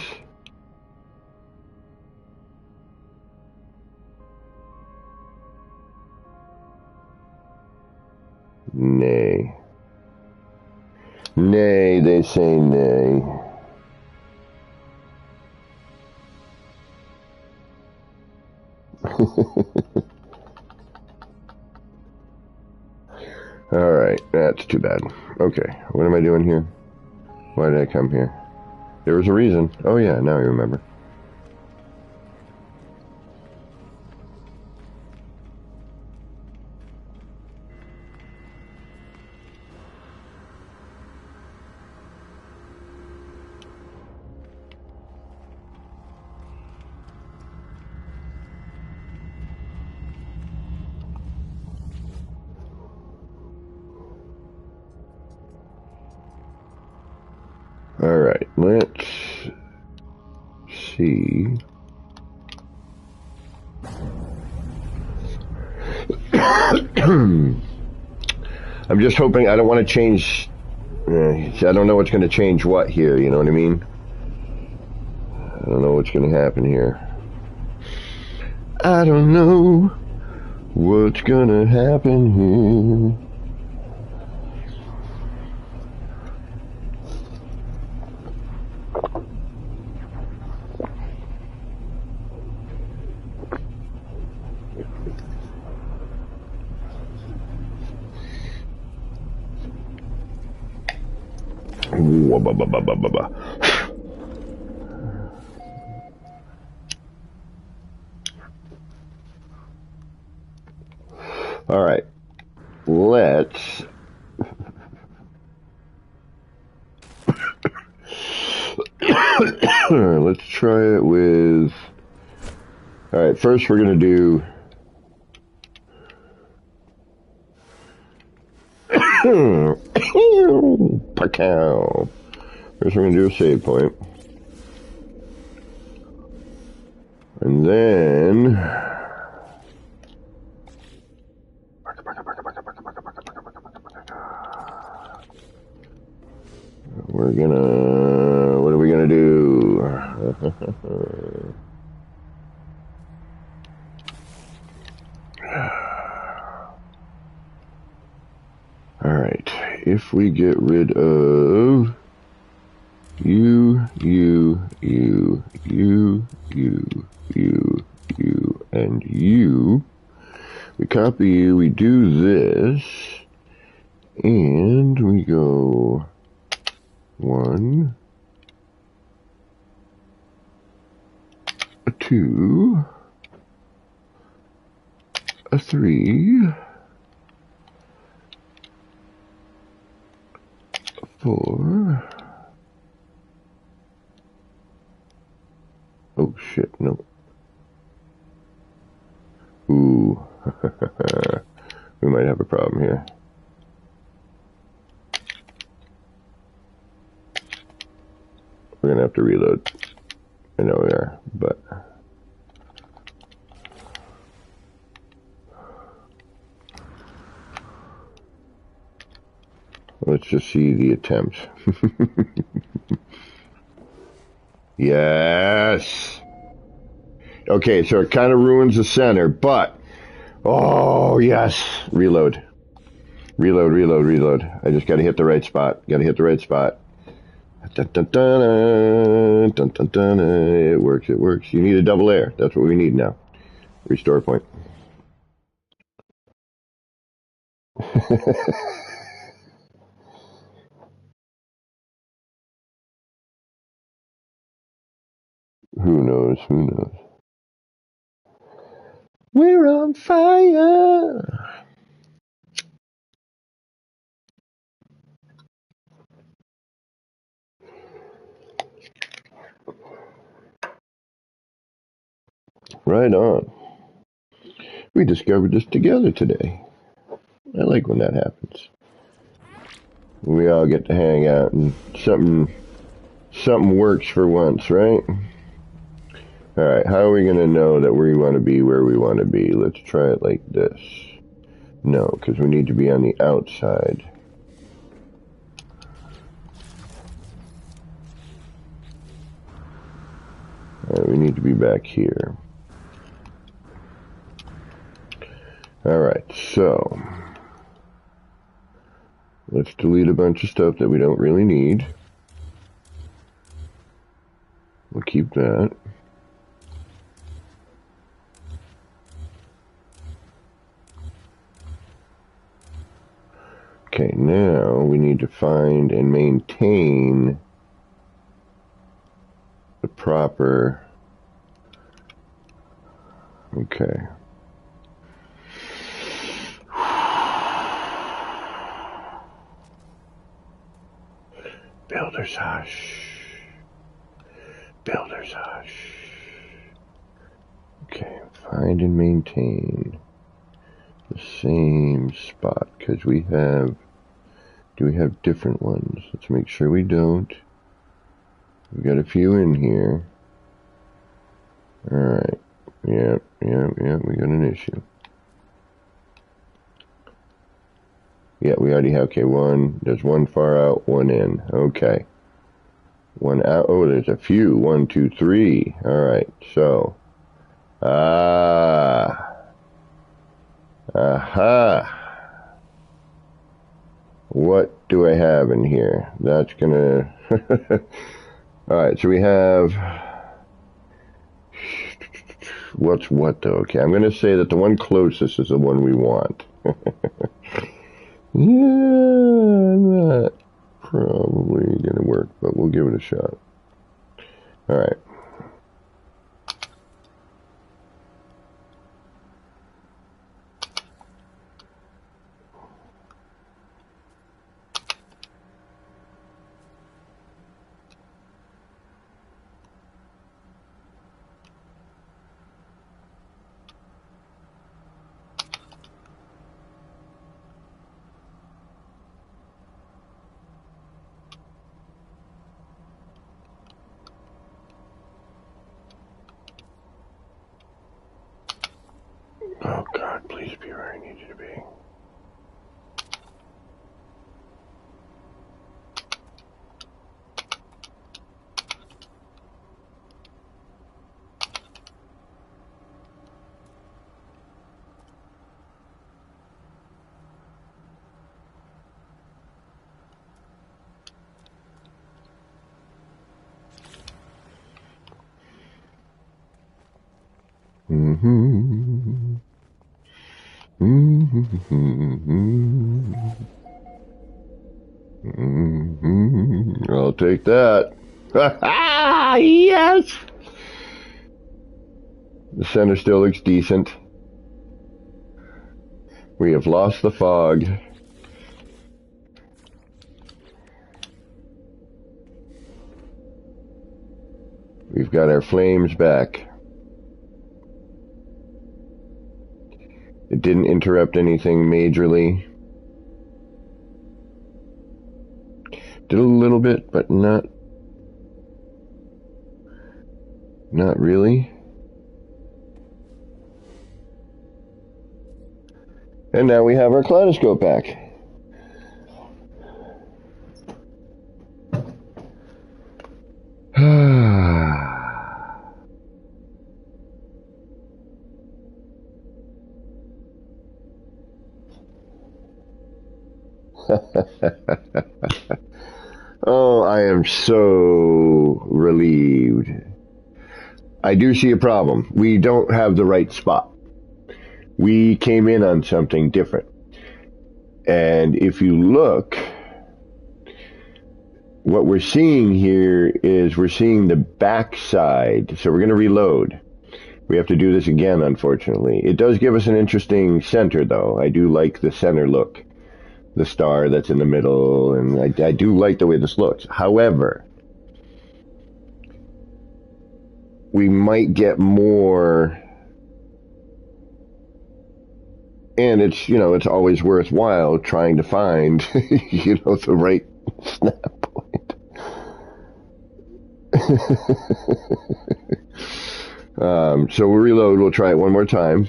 Nay. Nay, they say nay. Alright, that's too bad. Okay, what am I doing here? Why did I come here? There was a reason. Oh yeah, now I remember. Alright, let's see. I'm just hoping, I don't want to change, I don't know what's going to change what here, you know what I mean? I don't know what's going to happen here. I don't know what's going to happen here. All right, let's let's try it with. All right, first we're gonna do. Pacow. First we're gonna do a save point. And then we're gonna, what are we gonna do? All right, if we get rid of you, and you, we copy you, we do this, and we go 1, 2, 3, 4. Oh shit, no. Ooh. We might have a problem here. We're gonna have to reload. I know we are, but let's just see the attempt. Yes. Okay, so it kind of ruins the center, but oh yes, reload. Reload. I just got to hit the right spot. Got to hit the right spot. Dun, dun, dun, dun, dun, dun. It works. You need a double air. That's what we need now. Restore point. Who knows? We're on fire. Right on. We discovered this together today. I like when that happens. We all get to hang out and something works for once, right? Alright, how are we going to know that we want to be where we want to be? Let's try it like this. No, because we need to be on the outside. Alright, we need to be back here. Alright, so Let's delete a bunch of stuff that we don't really need. We'll keep that. Okay, now we need to find and maintain the proper... Okay. Builder's hush. Builder's hush. Okay, find and maintain the same spot, because we have... Do we have different ones? Let's make sure we don't. We've got a few in here. Alright. Yep, we got an issue. Yeah, we already have, okay, one. There's one far out, one in. Okay. One out. Oh, there's a few. 1, 2, 3. Alright, so. Aha. What do I have in here? That's gonna... Alright, so we have... What's what, though? Okay, I'm gonna say that the one closest is the one we want. Yeah, not probably gonna work, but we'll give it a shot. Alright. Oh God, please be where I need you to be. I'll take that. Yes! The center still looks decent. We have lost the fog. We've got our flames back. It didn't interrupt anything majorly. Did a little bit, but not really. And now we have our kaleidoscope back. Oh, I am so relieved. I do see a problem. We don't have the right spot. We came in on something different. And if you look, what we're seeing here is we're seeing the backside. So we're going to reload. We have to do this again, unfortunately. It does give us an interesting center, though. I do like the center look. The star that's in the middle, and I do like the way this looks. However, we might get more, and it's, you know, it's always worthwhile trying to find, you know, the right snap point. So we'll reload, we'll try it one more time.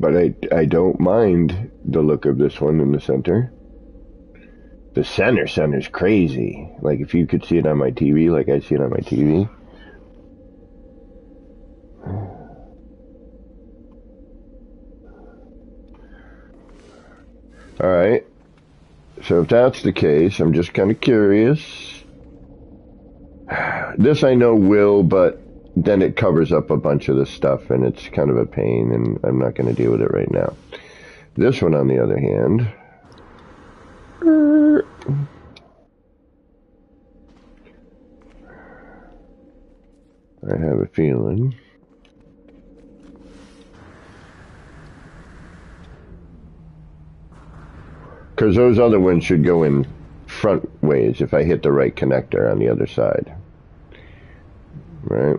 But I don't mind the look of this one in the center. The center's crazy. Like if you could see it on my TV, like I see it on my TV. All right. So if that's the case, I'm just kind of curious. This I know will, but then it covers up a bunch of this stuff, and it's kind of a pain, and I'm not going to deal with it right now. This one, on the other hand, I have a feeling. Because those other ones should go in front ways if I hit the right connector on the other side. Right?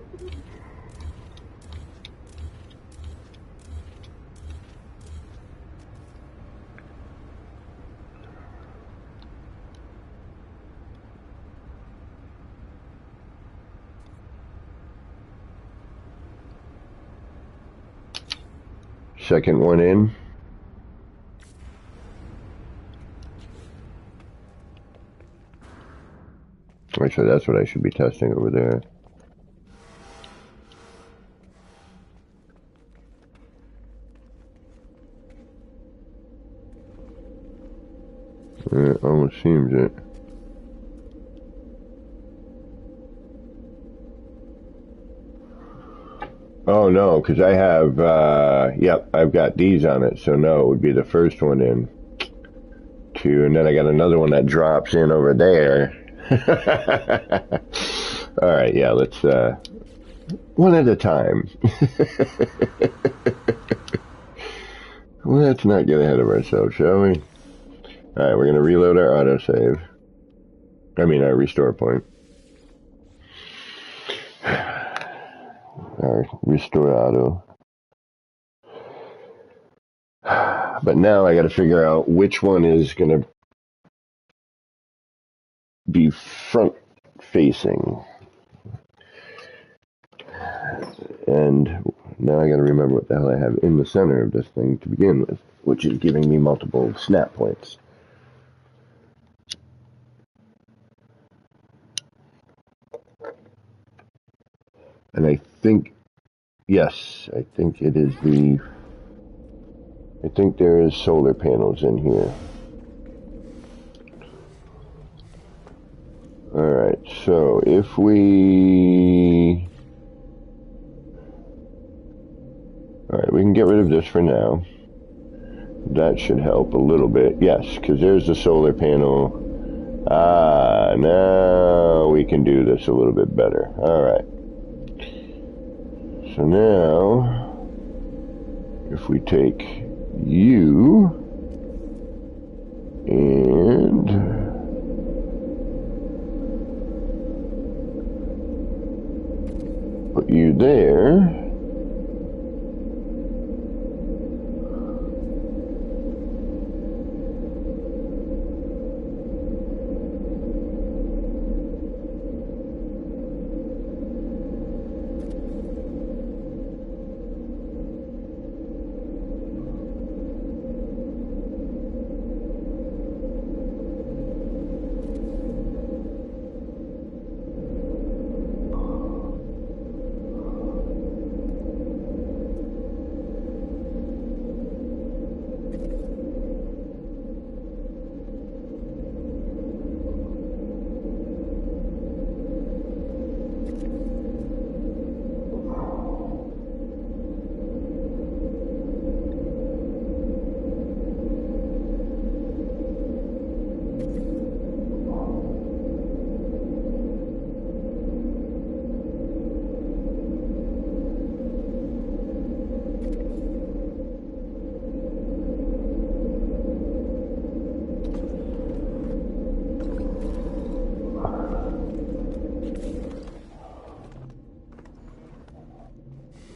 Second one in. Actually, that's what I should be testing over there. It almost seems it. Oh no, because I have, yep, I've got these on it, so no, it would be the first one in. Two, and then I got another one that drops in over there. All right, yeah, let's, one at a time. Let's not get ahead of ourselves, shall we? All right, we're going to reload our autosave. I mean, our restore point. Our restore auto. But now I got to figure out which one is going to be front facing. And now I got to remember what the hell I have in the center of this thing to begin with, which is giving me multiple snap points. And I think, yes, I think it is I think there is solar panels in here. Alright, so if we... Alright, we can get rid of this for now. That should help a little bit. Yes, because there's the solar panel. Ah, now we can do this a little bit better. Alright. So now, if we take you and put you there.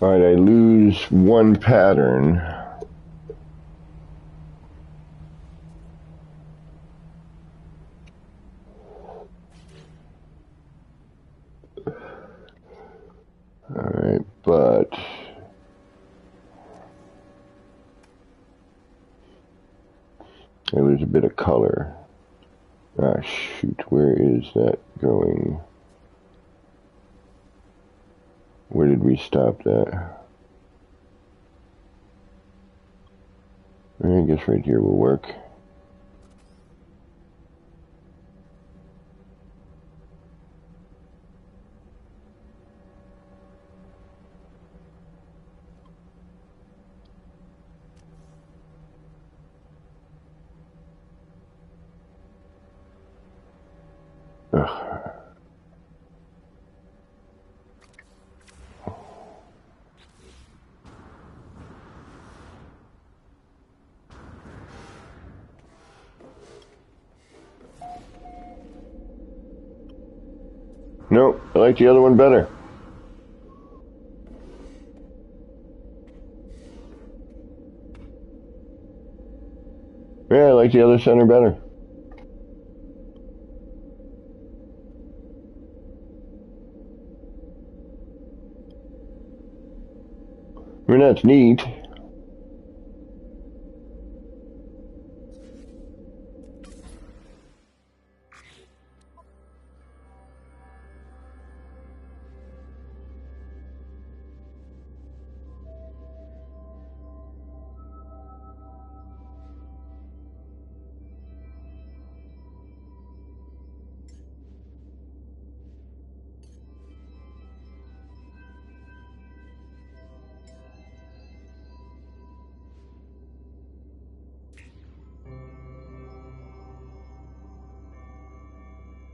Alright, I lose one pattern. Alright, but I lose a bit of color. where is that going? Where did we stop that? I guess right here will work. Ugh. Nope, I like the other one better. Yeah, I like the other center better. I mean, that's neat.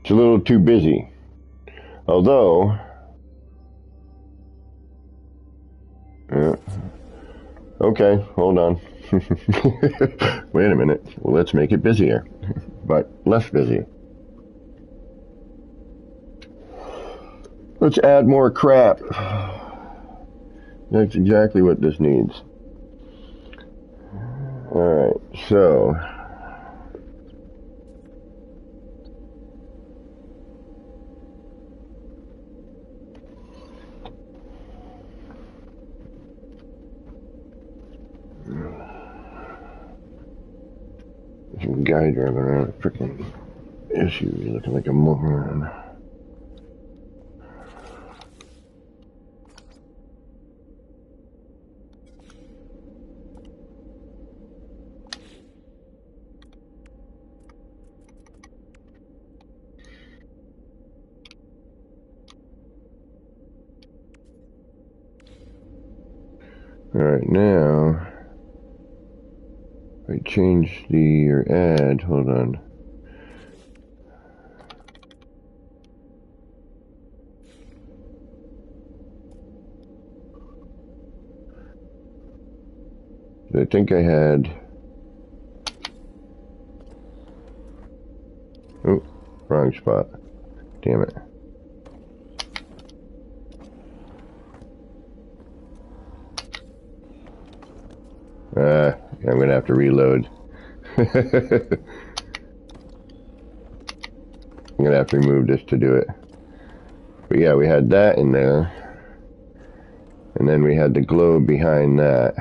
It's a little too busy. Although, okay, hold on. Wait a minute. Well, let's make it busier, but less busy. Let's add more crap. That's exactly what this needs. Alright, so some guy driving around a freaking SUV looking like a moron. Alright, now I change the add, hold on. I think I had, oh, wrong spot. Damn it. I'm gonna have to reload. I'm gonna have to remove this to do it. But yeah, we had that in there. And then we had the globe behind that.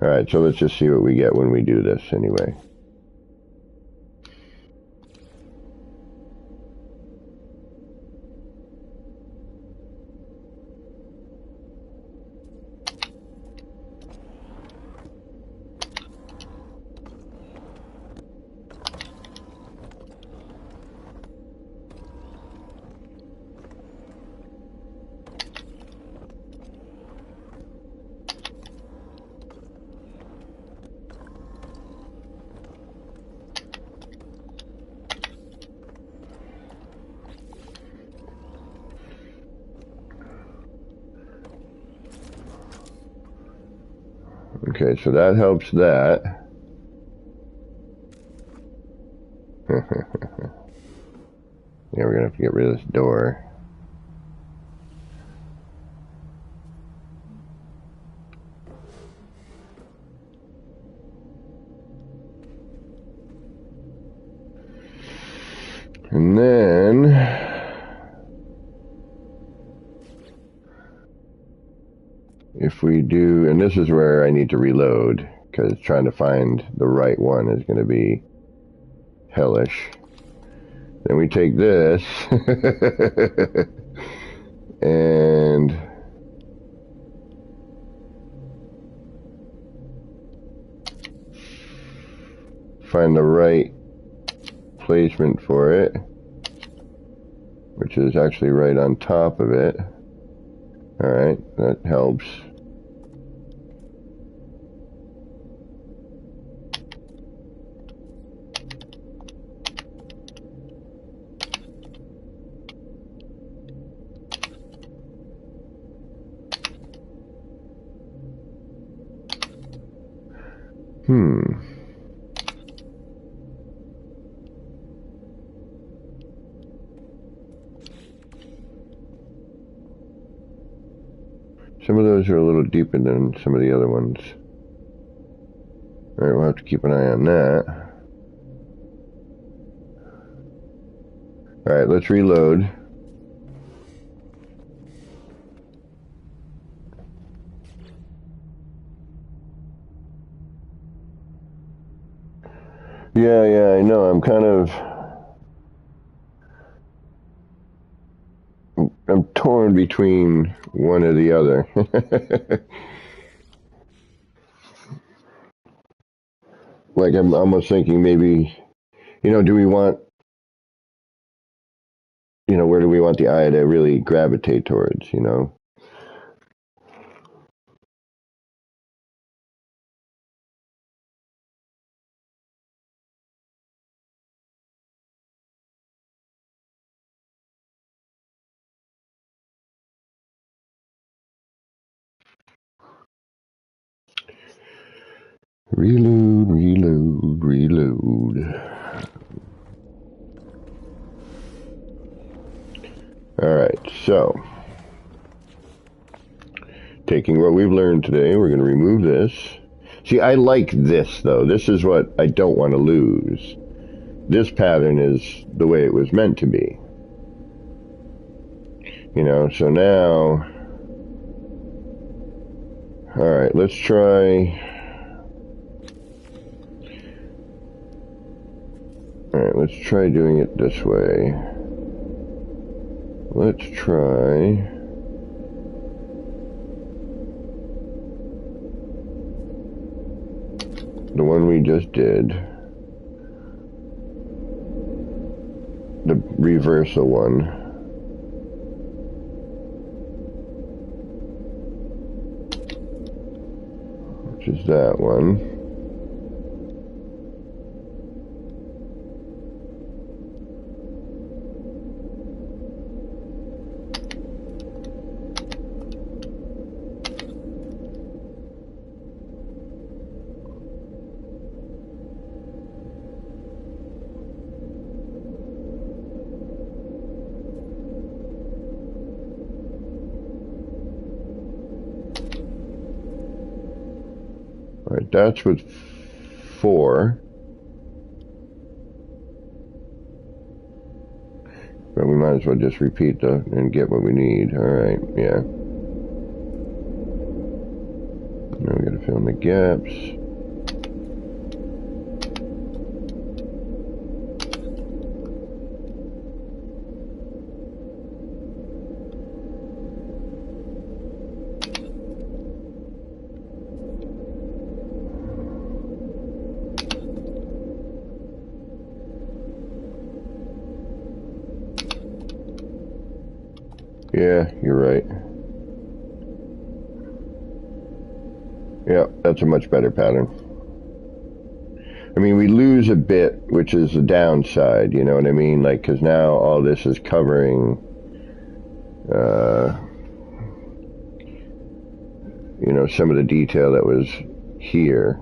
Alright, so let's just see what we get when we do this anyway. Okay, so that helps that. Yeah, we're gonna have to get rid of this door. And then if we do, and this is where I need to reload, because trying to find the right one is going to be hellish. Then we take this and find the right placement for it, which is actually right on top of it. Alright, that helps. Some of those are a little deeper than some of the other ones. Alright, we'll have to keep an eye on that. Alright, let's reload. Yeah, I know. I'm torn between one or the other. Like, I'm almost thinking maybe, do we want, where do we want the eye to really gravitate towards, Reload. Alright, so, taking what we've learned today, we're going to remove this. See, I like this, though. This is what I don't want to lose. This pattern is the way it was meant to be. So now... Alright, let's try... Alright, let's try doing it this way. Let's try... the one we just did. The reversal one. Which is that one. Alright, that's with 4. But we might as well just repeat and get what we need. Alright, yeah. Now we gotta fill in the gaps. Yeah, you're right. Yeah, that's a much better pattern. I mean, we lose a bit, which is the downside, you know what I mean? Like, because now all this is covering, some of the detail that was here.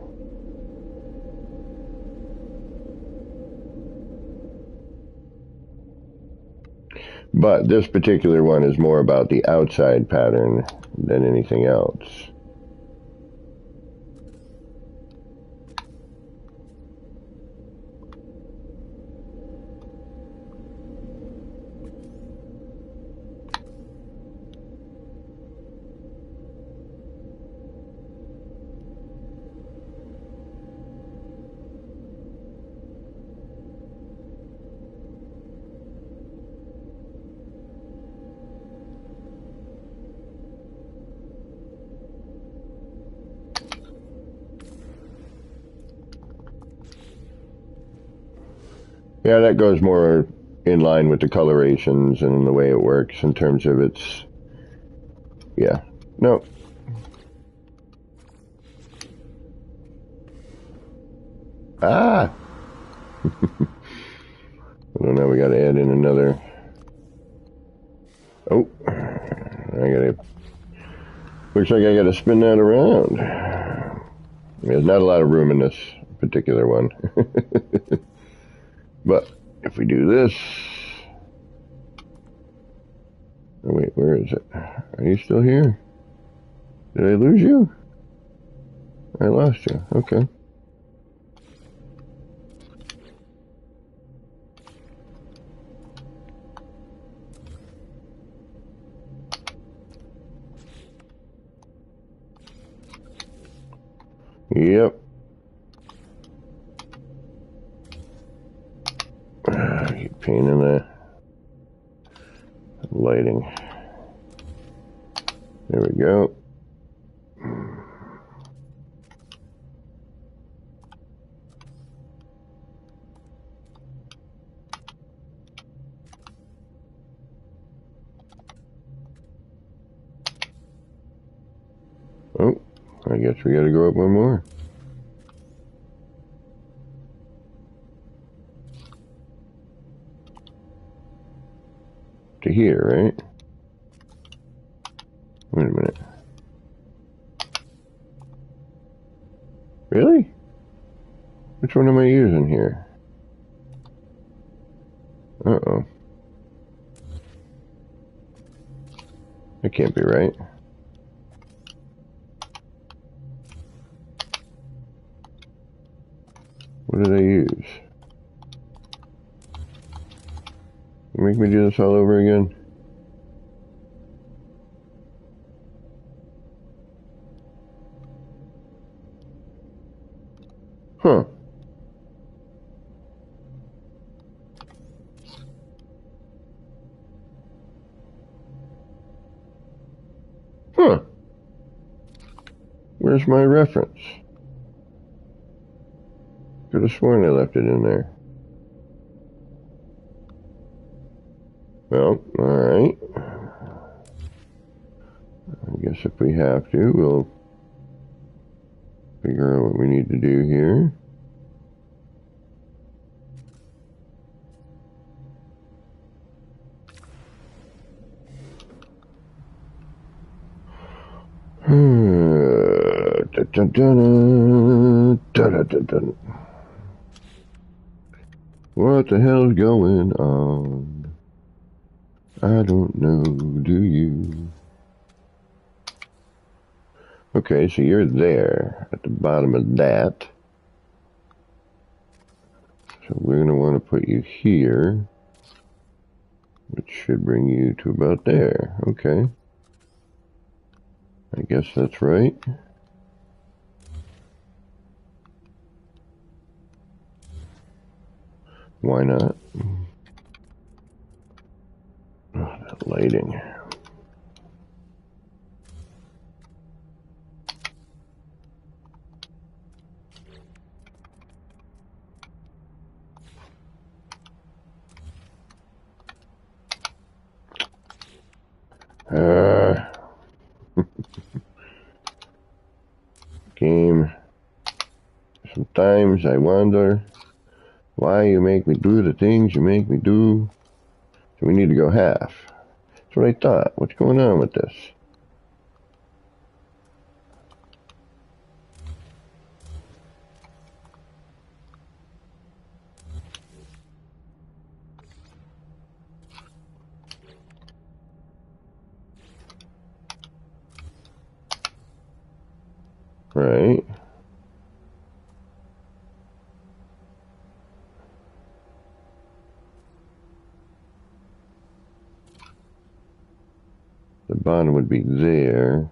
But this particular one is more about the outside pattern than anything else. Yeah, that goes more in line with the colorations and the way it works in terms of its... Yeah. No. Ah! I don't know, we gotta add in another... Oh. I gotta... Looks like I gotta spin that around. There's not a lot of room in this particular one. But if we do this... Oh, wait, where is it? Are you still here? Did I lose you? I lost you. Okay. Yep. Keep pain in the lighting. There we go. Oh, I guess we gotta go up one more. To here, right? Wait a minute. Really? Which one am I using here? Uh-oh. That can't be right. What did I use? You make me do this all over again? Huh. Huh. Where's my reference? Could have sworn I left it in there. Well, alright. I guess if we have to, we'll figure out what we need to do here. What the hell's going on? I don't know, do you? Okay, so you're there at the bottom of that. So we're going to want to put you here, which should bring you to about there. Okay. I guess that's right. Why not? Oh, that lighting. Game. Sometimes I wonder why you make me do the things you make me do. So we need to go half. That's what I thought. What's going on with this? Right. The bottom would be there.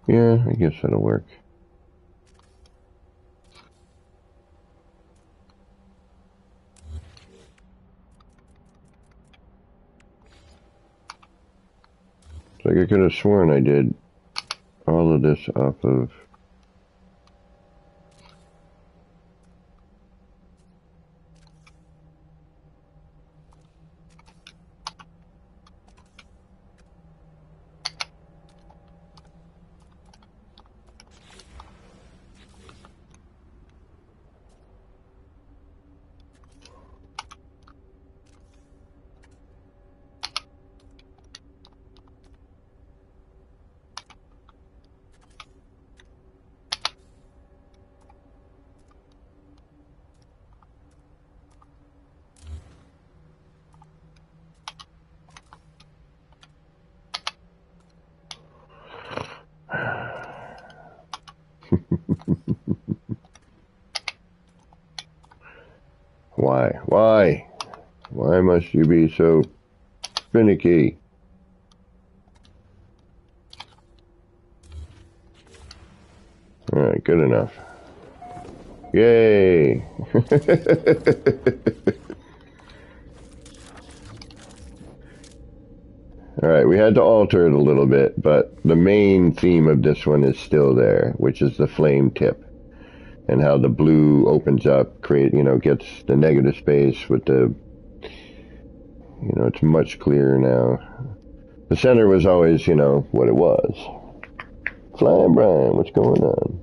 Yeah, I guess that'll work. It's like I could have sworn I did all of this off of... Why? Why? Why must you be so finicky? Alright, good enough. Yay! Alright, we had to alter it a little bit, but the main theme of this one is still there, which is the flame tip. And how the blue opens up, gets the negative space with the, it's much clearer now. The center was always, what it was. Flying Brian, what's going on?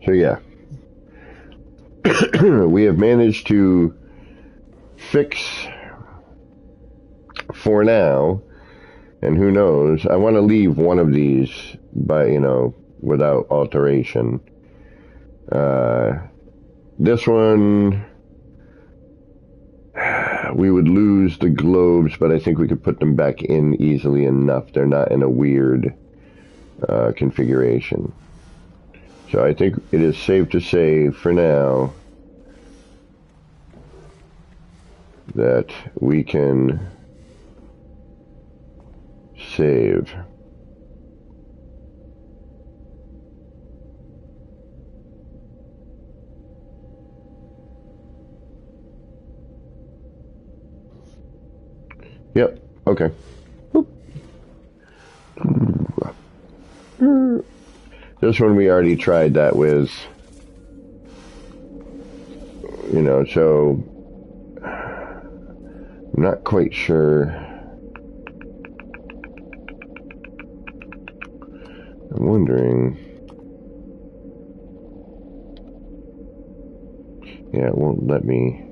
So yeah, we have managed to fix, for now, and who knows, I want to leave one of these without alteration. This one, we would lose the globes, but I think we could put them back in easily enough. They're not in a weird configuration. So I think it is safe to say, for now, that we can save. Yep, okay. This one we already tried that with, so I'm not quite sure. I'm wondering. Yeah, it won't let me.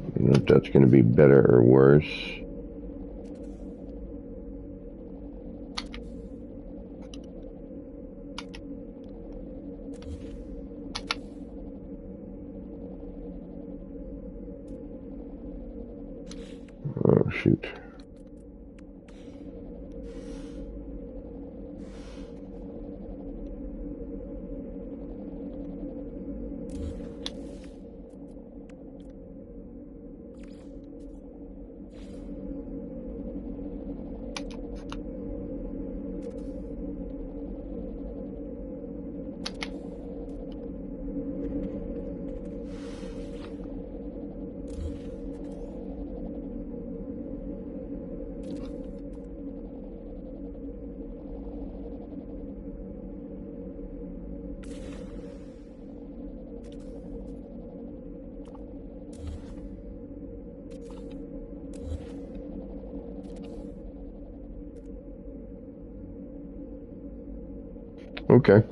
I don't know if that's going to be better or worse. Oh, shoot. Okay.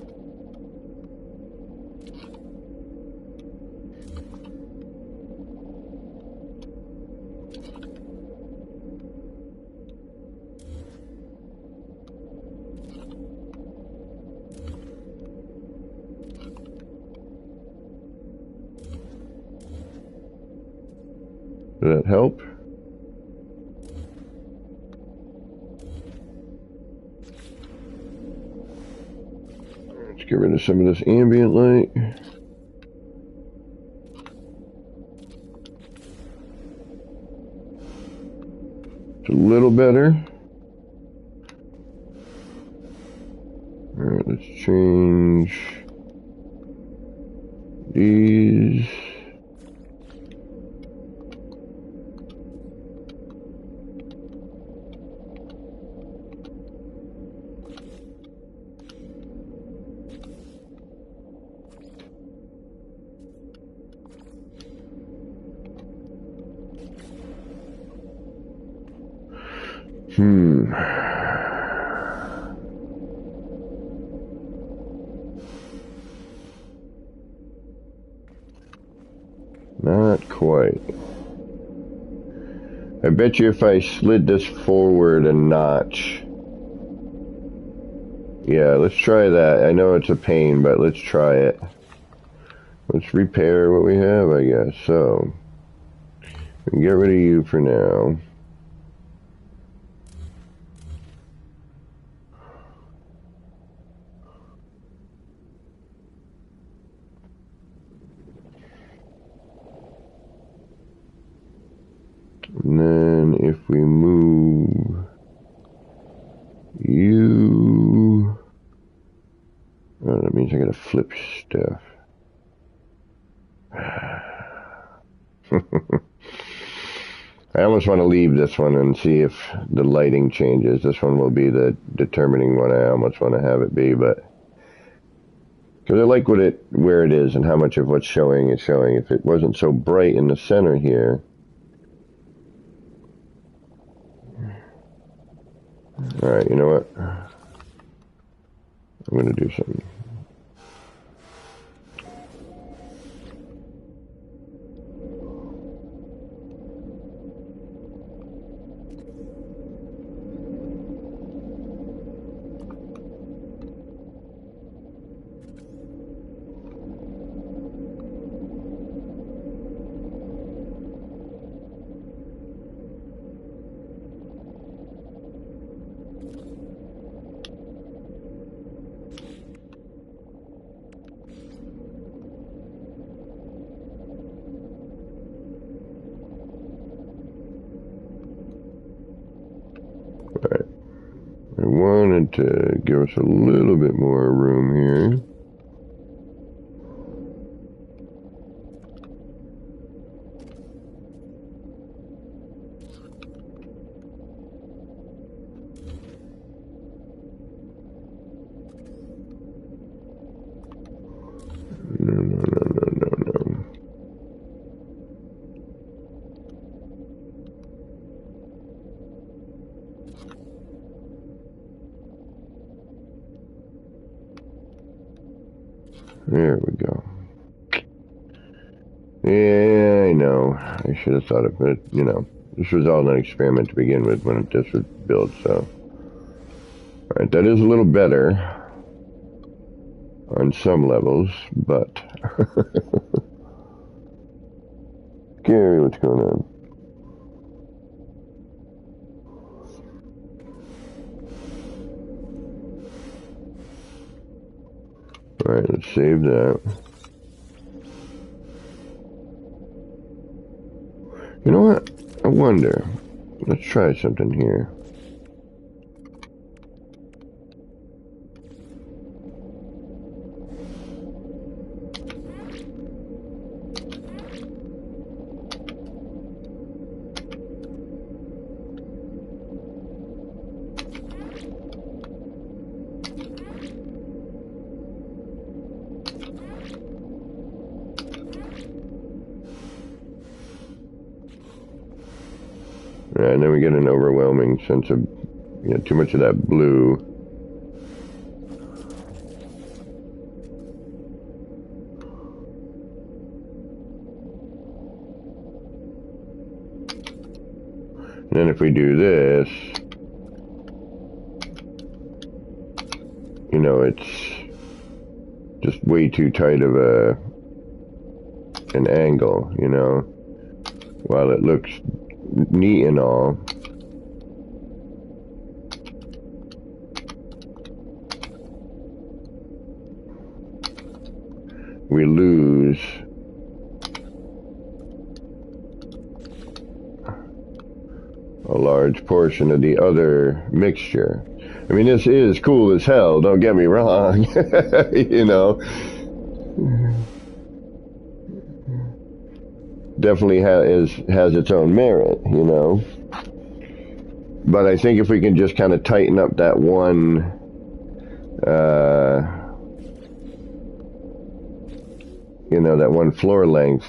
Did that help? Let's get rid of some of this ambient light. It's a little better. Alright, let's change these. Not quite. I bet you if I slid this forward a notch, Yeah, let's try that. I know it's a pain, but let's try it. Let's repair what we have, I guess. So, we can get rid of you for now. And then if we move you, oh, that means I gotta flip stuff. I almost want to leave this one and see if the lighting changes. This one will be the determining one I almost want to have it be, but because I like where it is and how much of what's showing is showing. If it wasn't so bright in the center here. All right, you know what? I'm going to do something. Right. I wanted to give us a little bit more room here. No. There we go. Yeah, I know. I should have thought of it. You know, this was all an experiment to begin with when this was built, so. Alright, that is a little better on some levels, but. Gary, what's going on? Alright, let's save that. You know what? I wonder. Let's try something here. And then we get an overwhelming sense of, you know, too much of that blue. And then if we do this, you know, it's just way too tight of an angle, you know, while it looks neat and all. We lose a large portion of the other mixture. I mean, this is cool as hell, don't get me wrong, you know. Definitely has its own merit, you know. But I think if we can just kind of tighten up that one, you know, that one floor length.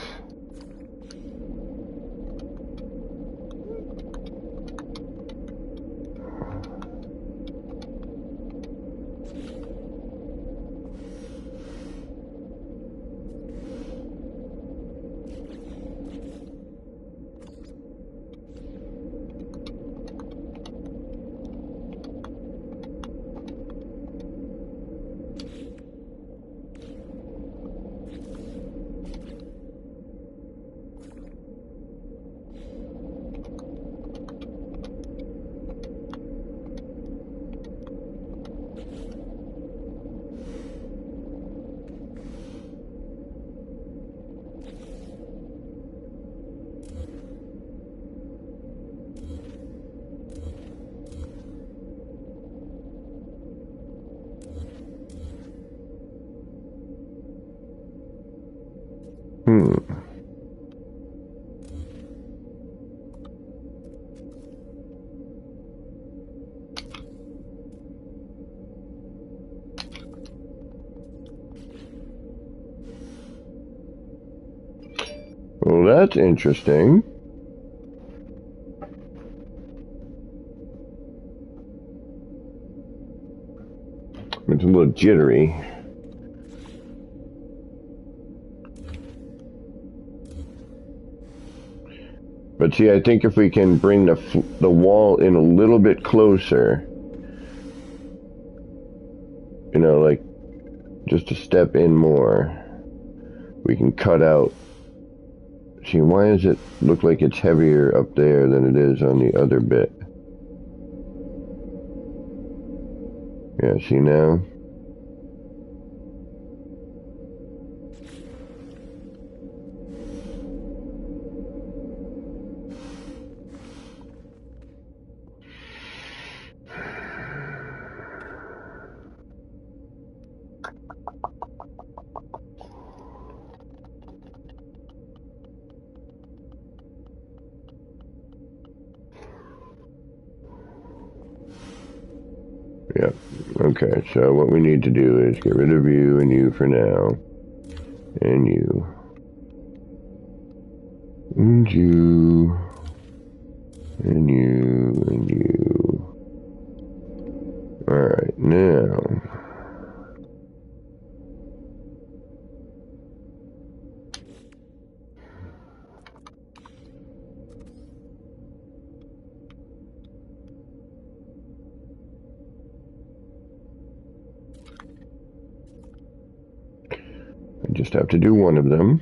Hmm. Well, that's interesting. It's a little jittery. But see, I think if we can bring the wall in a little bit closer, you know, like just a step in more, we can cut out. See, why does it look like it's heavier up there than it is on the other bit? Yeah, see now? Yep. Okay, so what we need to do is get rid of you and you for now. And you. And you. And you. And you. Alright, now. I just have to do one of them.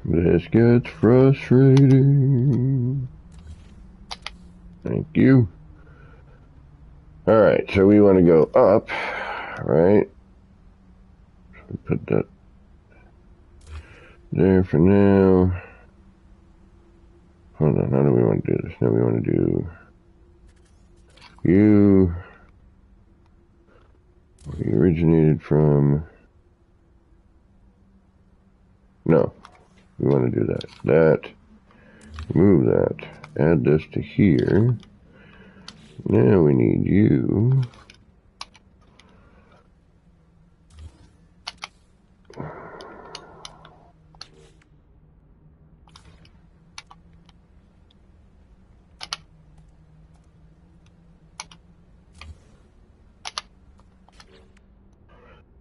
This gets frustrating. Thank you. Alright, so we want to go up, right? So we put that there for now. Hold on, how do we want to do this? Now we want to do you. Where you originated from. No, we want to do that. That. Move that. Add this to here. Now we need you.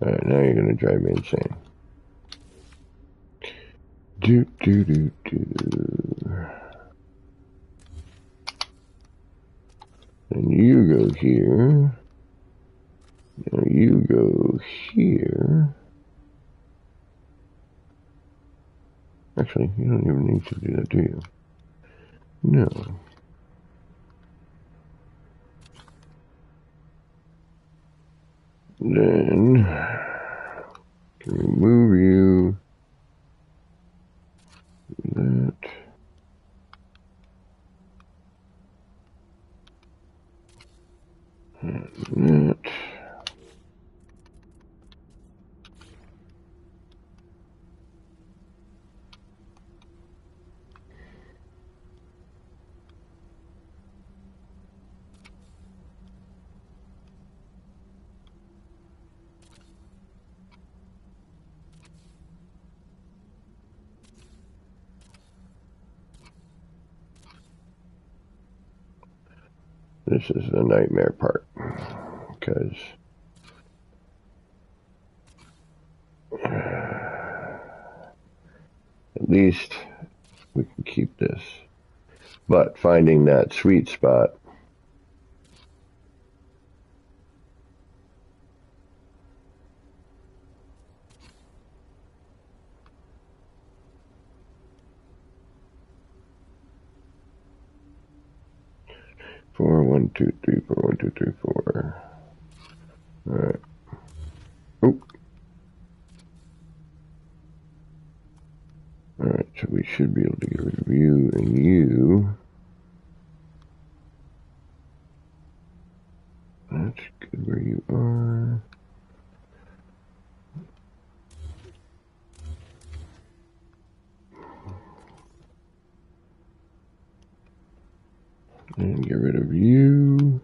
Alright, now you're going to drive me insane. Do. Then you go here. Now you go here. Actually, you don't even need to do that, do you? No. Then, can we move you? That. That. This is the nightmare part, because at least we can keep this. But finding that sweet spot, four, 1, 2, 3, 4, 1, 2, 3, 4. All right. Oop. All right, so we should be able to get rid of you and you. That's good where you are. And get rid of you.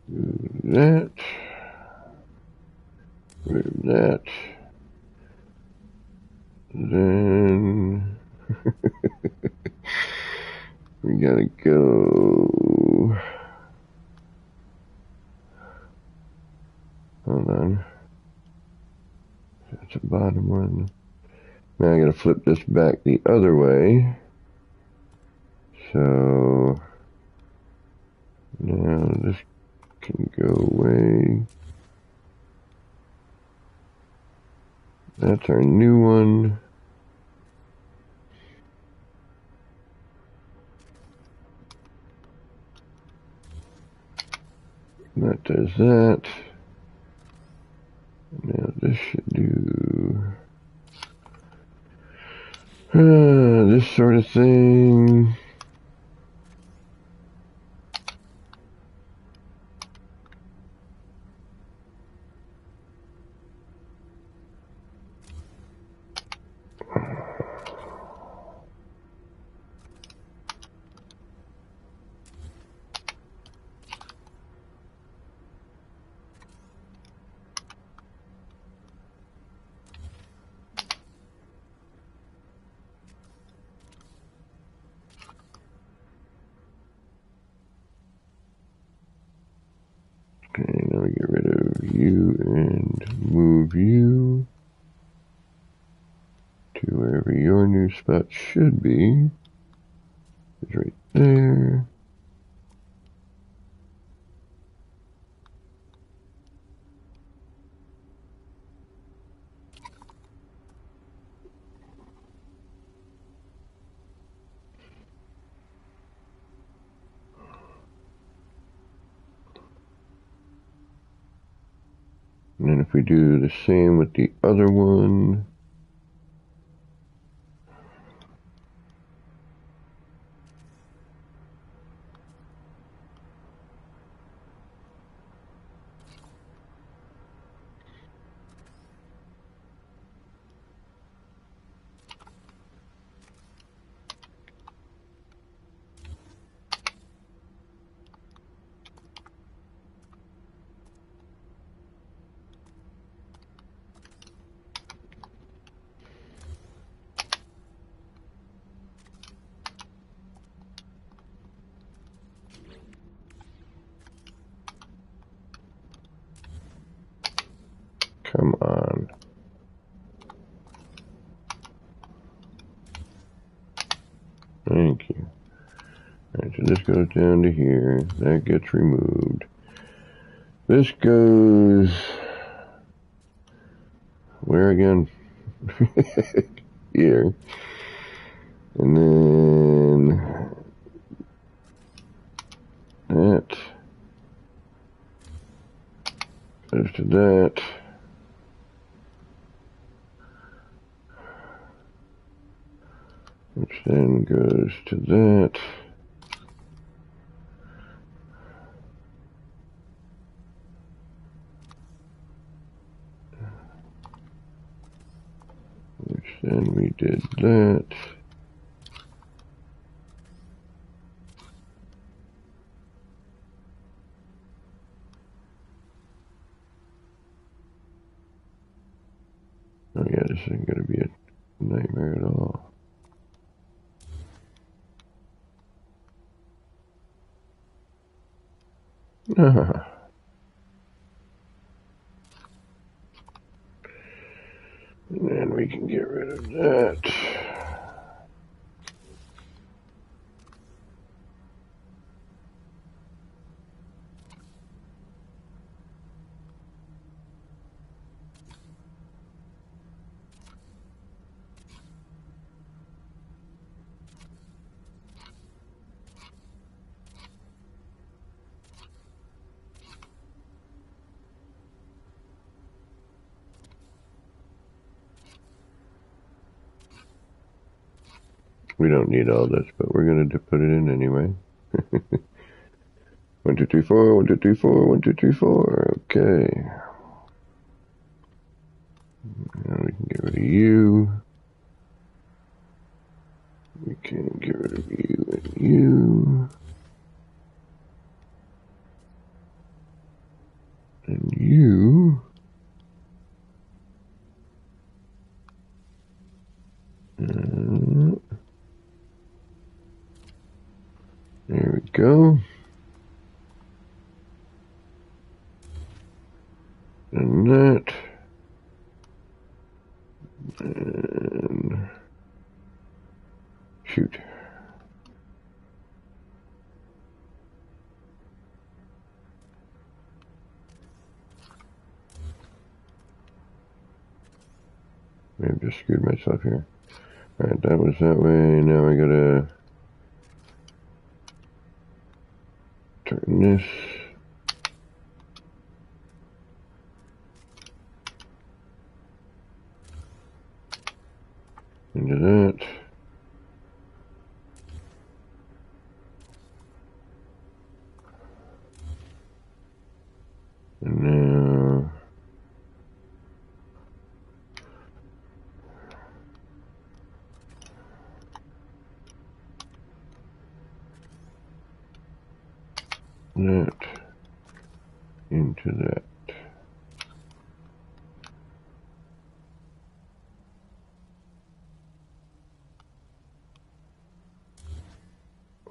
Do that. Rid of that. Then we gotta go. Hold on. That's the bottom one. Now I gotta flip this back the other way. So now this can go away. That's our new one. That does that. Now this should do this sort of thing. Okay, now we get rid of you and move you to wherever your new spot should be. It's right there. And then if we do the same with the other one, come on. Thank you. Alright, so this goes down to here. That gets removed. This goes where again? Here. And then that goes to that. Which then goes to that. Which then we did that. Oh yeah, this isn't going to be a nightmare at all. And then we can get rid of that. We don't need all this, but we're going to put it in anyway. 1, 2, 3, 4, 1, 2, 3, 4, 1, 2, 3, 4. Okay. Now we can get rid of you. We can get rid of you and you. And you. There we go. And that. And shoot. I've just screwed myself here. Alright, that was that way. Now I gotta turn this. Into that. And now that into that.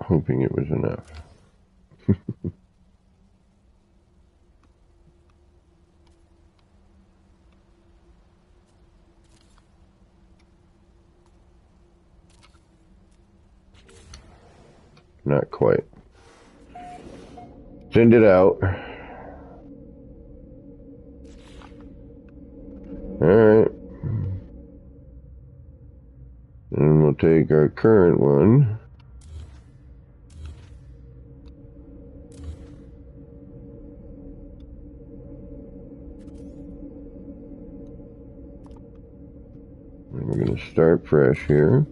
Hoping it was enough. Not quite. Send it out. Alright. And we'll take our current one. And we're going to start fresh here.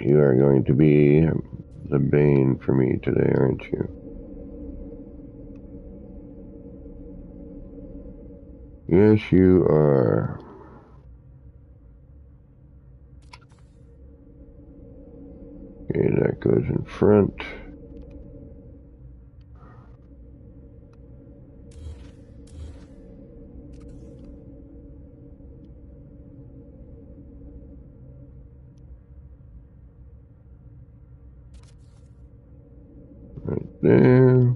You are going to be the bane for me today, aren't you? Yes, you are. Okay, that goes in front. Right there.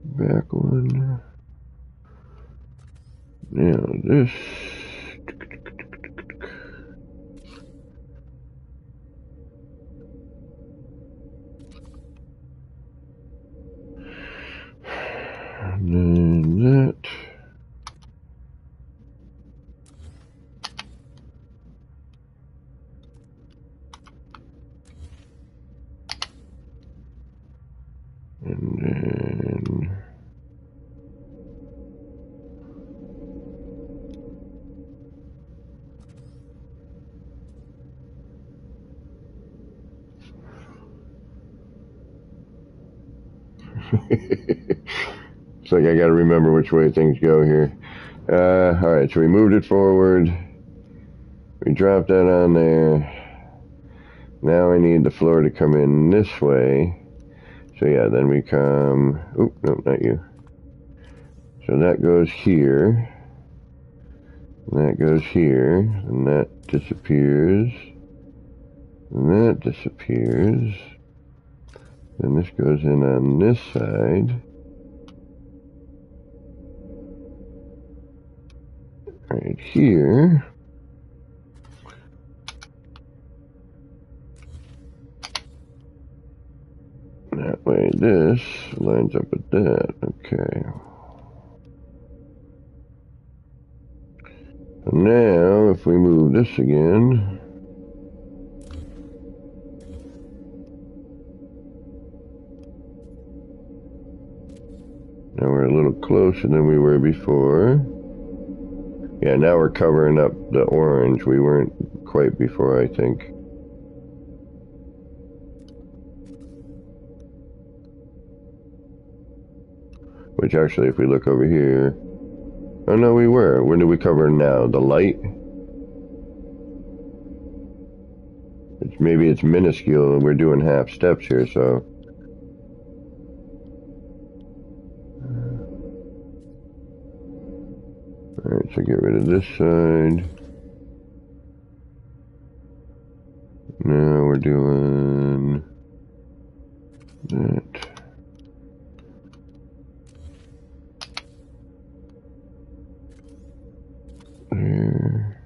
Back one. Now this. And then that. And then Looks like I got to remember which way things go here. Alright, so we moved it forward. We dropped that on there. Now I need the floor to come in this way. So yeah, then we come... Oh, no, not you. So that goes here. And that goes here. And that disappears. And that disappears. Then this goes in on this side. Right here. That way this lines up with that. Okay. So now if we move this again. Now we're a little closer than we were before. Yeah, now we're covering up the orange. We weren't quite before, I think. Which actually, if we look over here... Oh no, we were. When do we cover now? The light? Maybe it's minuscule and we're doing half steps here, so... Alright, so get rid of this side. Now we're doing that. There.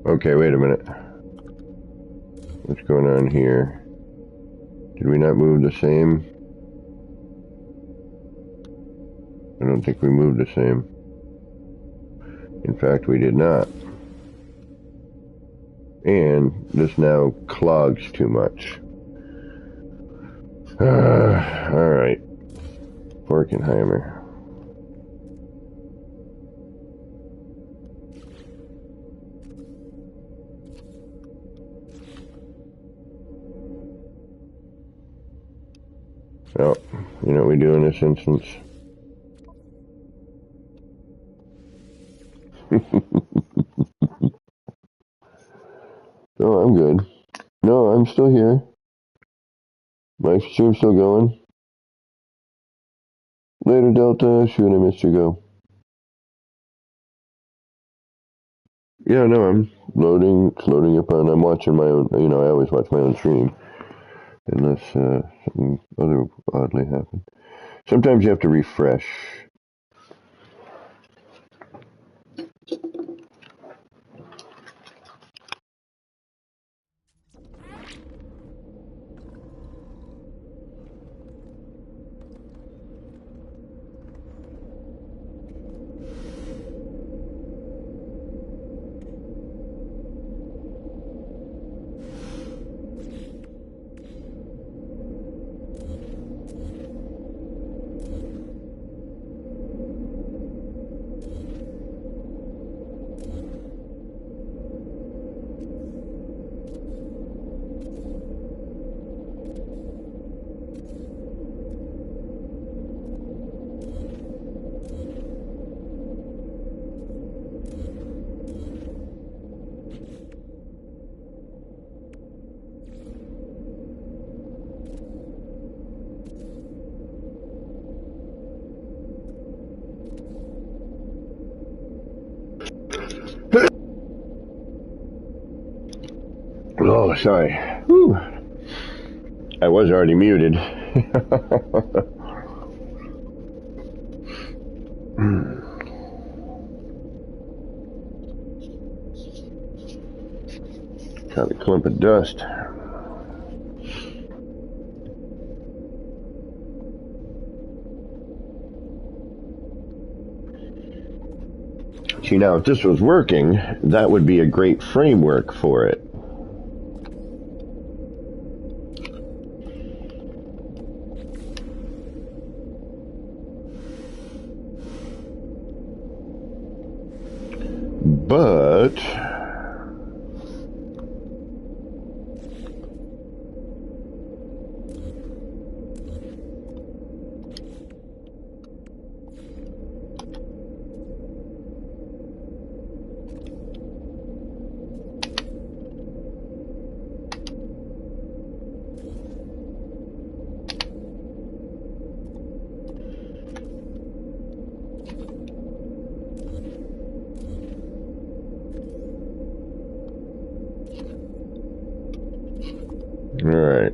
Okay, wait a minute. What's going on here? Did we not move the same? I don't think we moved the same. In fact, we did not. And this now clogs too much. Alright. Forkenheimer. Well, you know what we do in this instance? Oh, I'm good. No, I'm still here. My stream's still going. Later, Delta. Shoot, I missed you. Go. Yeah, no, I'm loading. It's loading up on. I'm watching my own. You know, I always watch my own stream. Unless something other oddly happened. Sometimes you have to refresh. Oh, sorry. Whew. I was already muted. Got a clump of dust. See, now if this was working, that would be a great framework for it. But all right.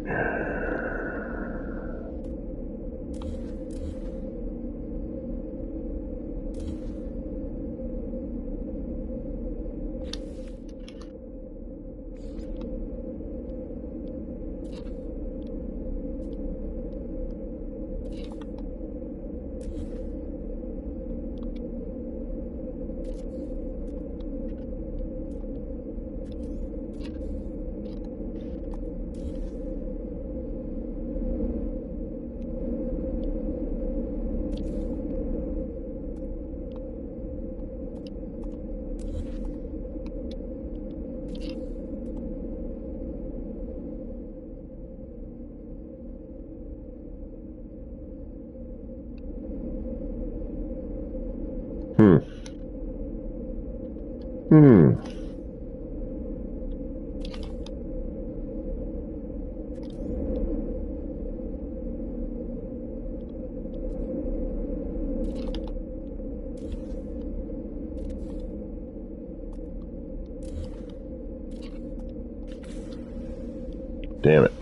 Damn it.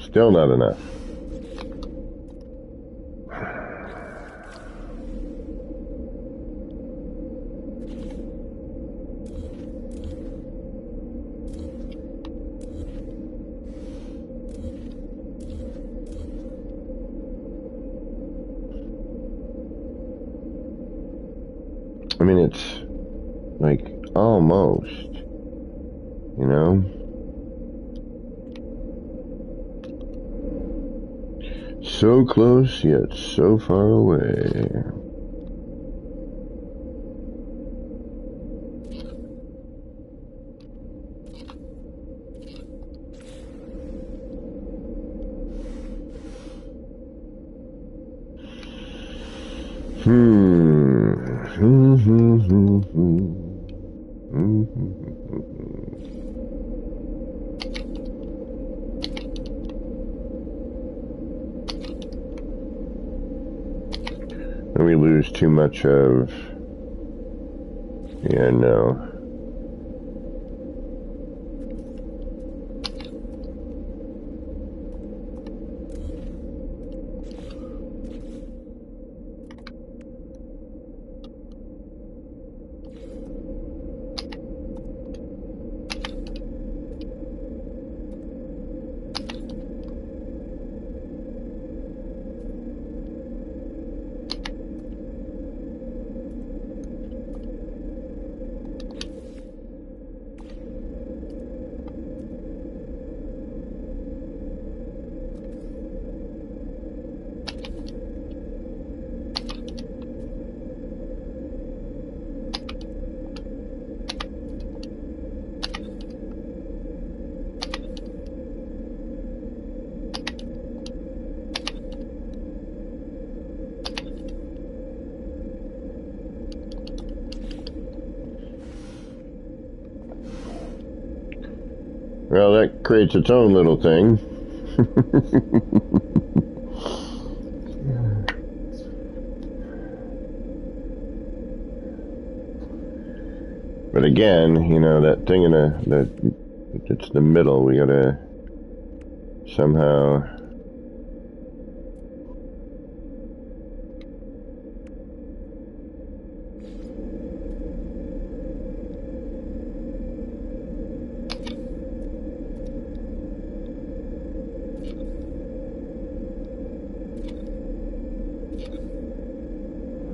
Still not enough. I mean, it's like almost, you know? So close, yet so far away. And we lose too much of, yeah, no. Well, that creates its own little thing. But again, you know, that thing it's the middle. We gotta somehow.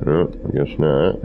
Oh, I guess not.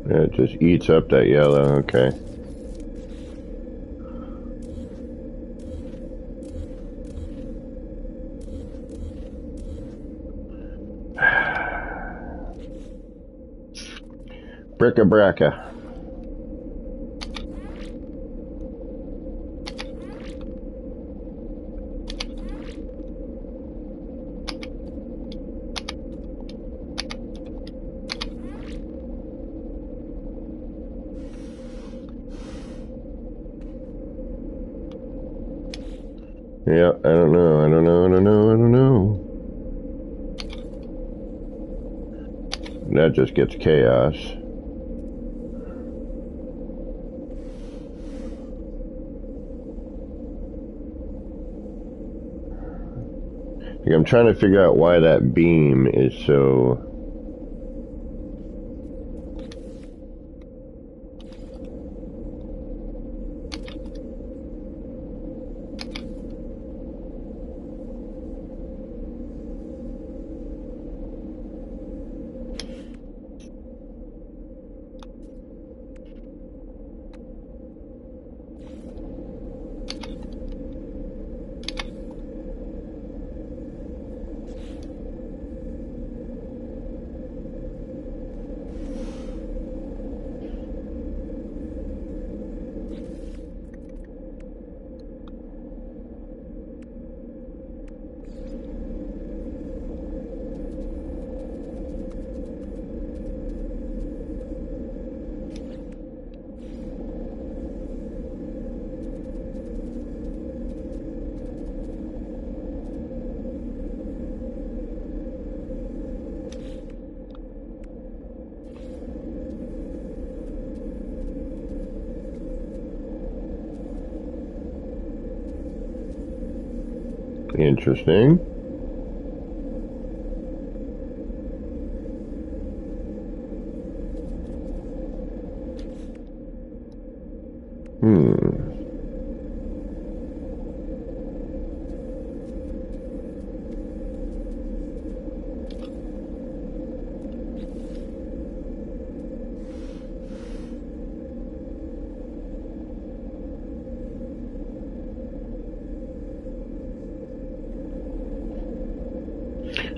Yeah, it just eats up that yellow, okay. Bric-a-braca. Yeah, I don't know. That just gets chaos. I'm trying to figure out why that beam is so... Interesting.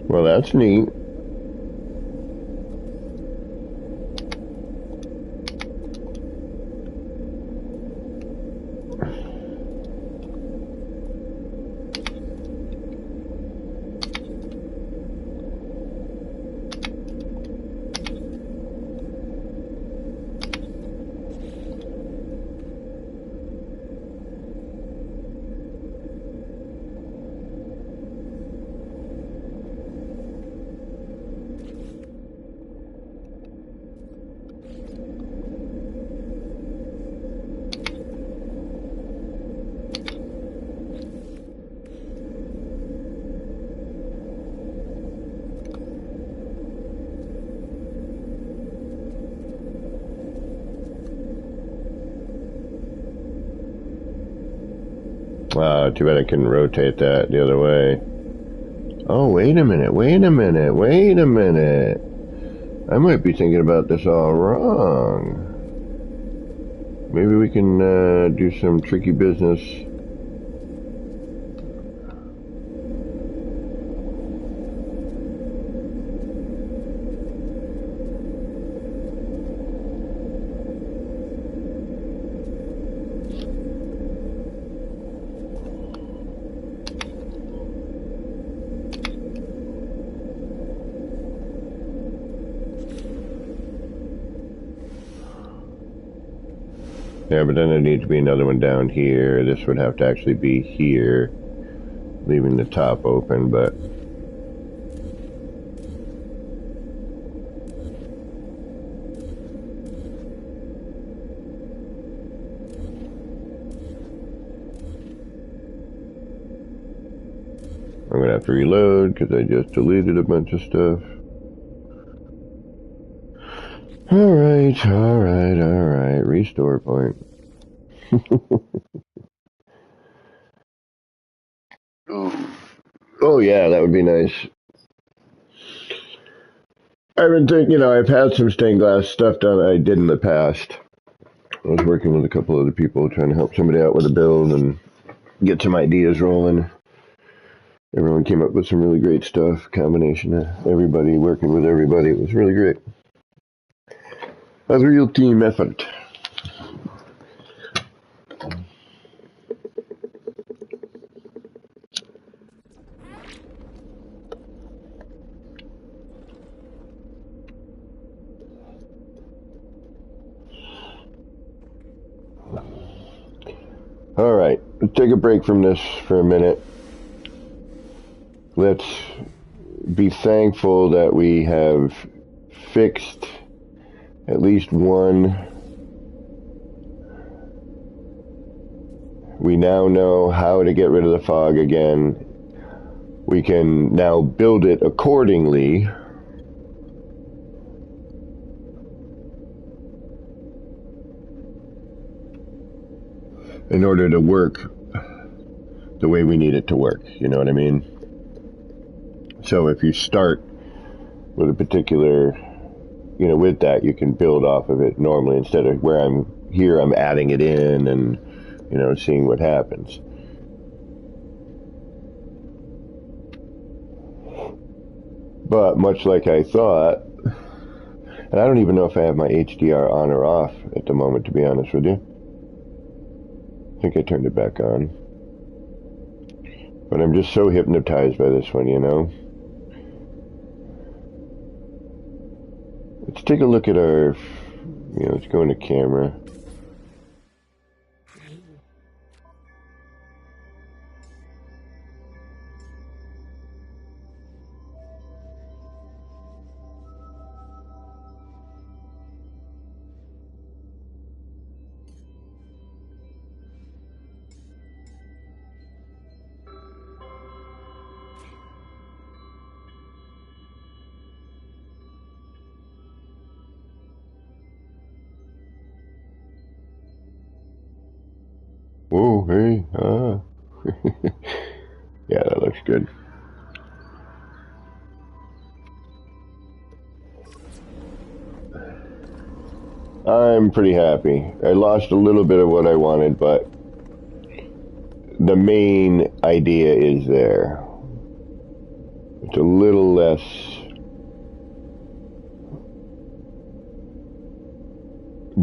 Well, that's neat. Too bad I couldn't rotate that the other way. Oh, wait a minute. I might be thinking about this all wrong. Maybe we can do some tricky business. Yeah, but then there needs to be another one down here. This would have to actually be here, leaving the top open, but... I'm going to have to reload because I just deleted a bunch of stuff. Alright. Restore point. Oh, yeah, that would be nice. I've been thinking, I've had some stained glass stuff done I did in the past. I was working with a couple other people trying to help somebody out with a build and get some ideas rolling. Everyone came up with some really great stuff. Combination of everybody working with everybody. It was really great. A real team effort. All right, let's take a break from this for a minute. Let's be thankful that we have fixed at least one. We now know how to get rid of the fog again. We can now build it accordingly. In order to work the way we need it to work, you know what I mean? So if you start with a particular, with that, you can build off of it normally instead of where I'm adding it in and, seeing what happens. But much like I thought, and I don't even know if I have my HDR on or off at the moment, to be honest with you. I think I turned it back on. But I'm just so hypnotized by this one, Let's take a look at our, let's go into camera. Whoa, hey, yeah, that looks good. I'm pretty happy. I lost a little bit of what I wanted, but the main idea is there. It's a little less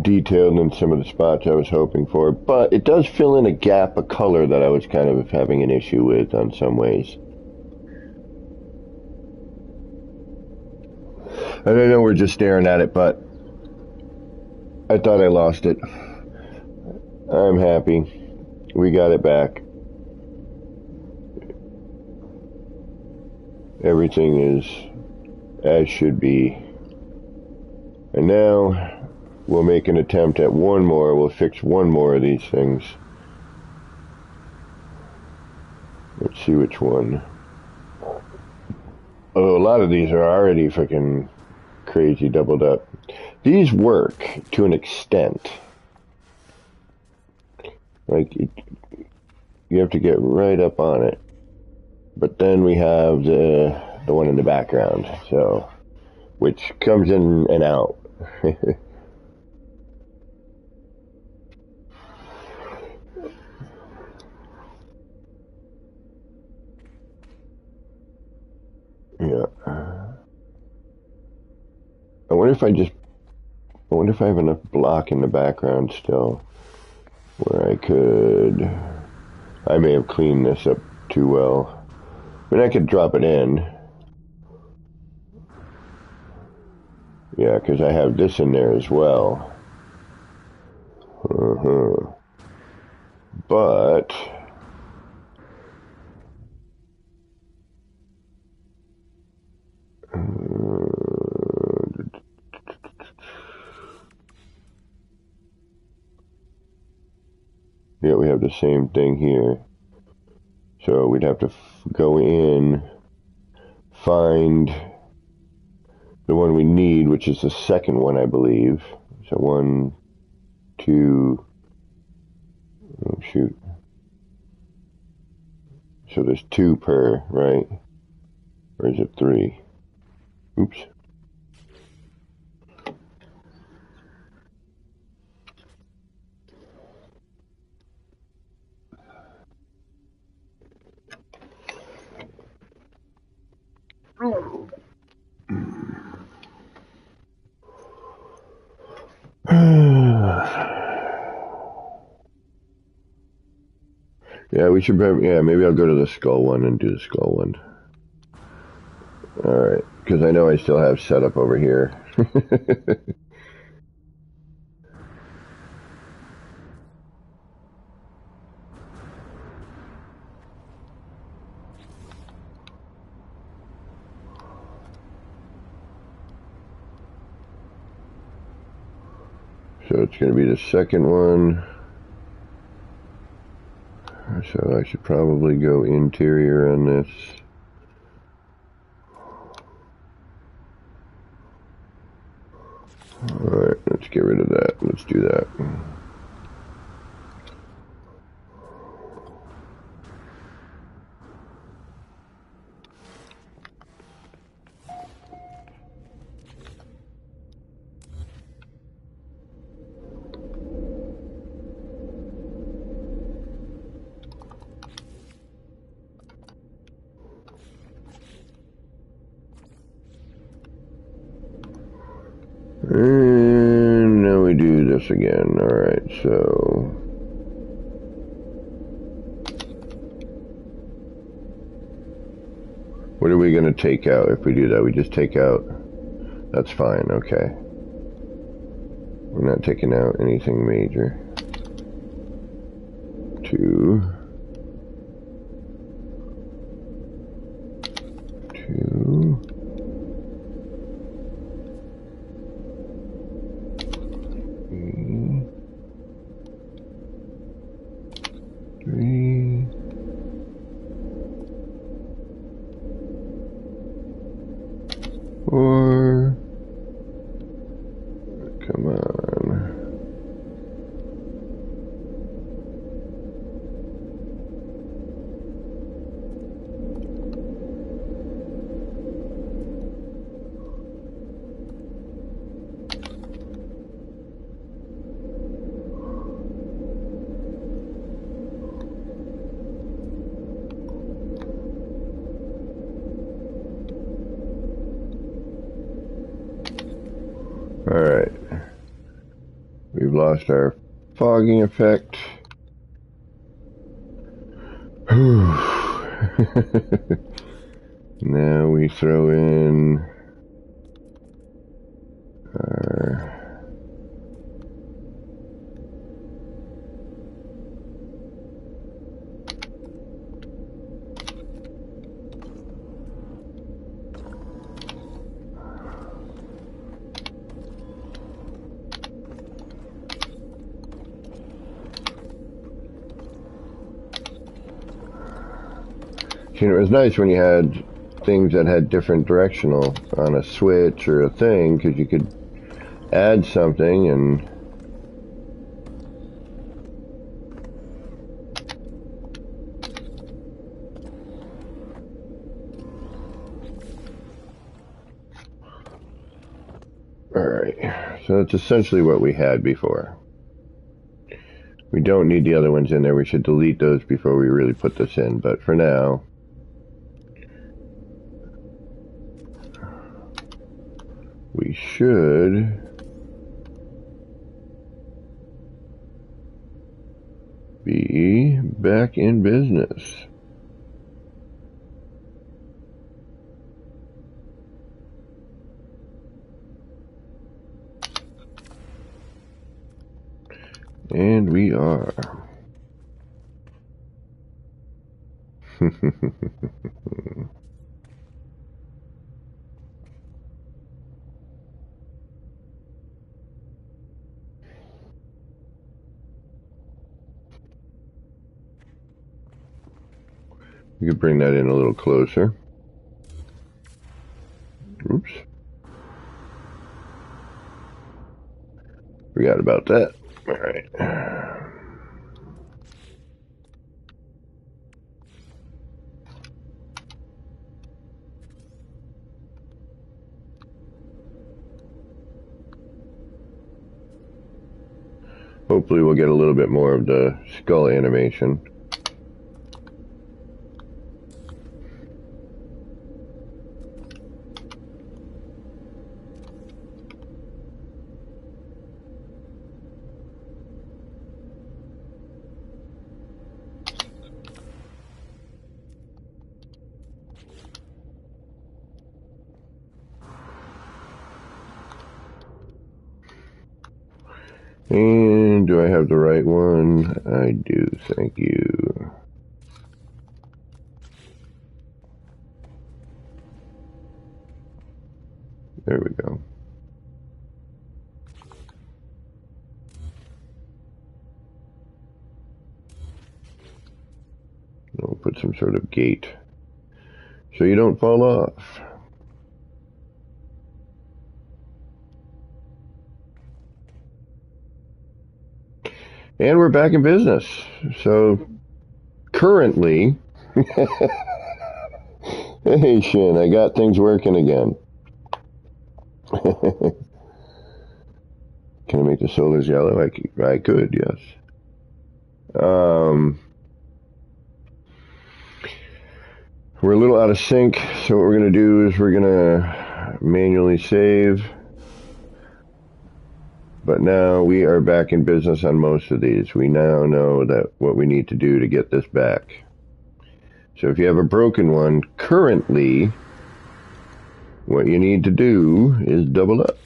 detailed than some of the spots I was hoping for, but it does fill in a gap of color that I was kind of having an issue with on some ways. And I know we're just staring at it, but I thought I lost it. I'm happy. We got it back. Everything is as should be. And now we'll make an attempt at one more. We'll fix one more of these things. Let's see which one. Oh, a lot of these are already freaking crazy doubled up. These work to an extent. Like, you have to get right up on it. But then we have the one in the background, so, which comes in and out. Yeah. I wonder if I have enough block in the background still where I may have cleaned this up too well. I mean, I could drop it in. Yeah, because I have this in there as well. But yeah, we have the same thing here. So we'd have to go in, find the one we need, which is the second one, I believe. So 1, 2, oh shoot. So there's 2 per, right? Or is it 3? Oops. Yeah, we should. Yeah, maybe I'll go to the skull one and do the skull one. All right, because I know I still have setup over here. So it's going to be the second one. So I should probably go interior on this. Alright, let's get rid of that. Let's do that. And now we do this again. Alright, so what are we going to take out if we do that? We just take out, that's fine, okay. We're not taking out anything major. 2. 2. 3. 4. Come on. Alright. We've lost our fogging effect. Now we throw in our you know, it was nice when you had things that had different directional on a switch or a thing, because you could add something and alright, so that's essentially what we had before. We don't need the other ones in there. We should delete those before we really put this in, but for now we should be back in business. And we are. You could bring that in a little closer. Oops. Forgot about that. All right. Hopefully we'll get a little bit more of the skull animation. And do I have the right one? I do, thank you. There we go. We'll put some sort of gate so you don't fall off. And we're back in business. So currently, hey Shin, I got things working again. Can I make the solars yellow? I could, yes. We're a little out of sync, so what we're going to do is we're going to manually save. But now we are back in business on most of these. We now know that what we need to do to get this back. So if you have a broken one, currently, what you need to do is double up.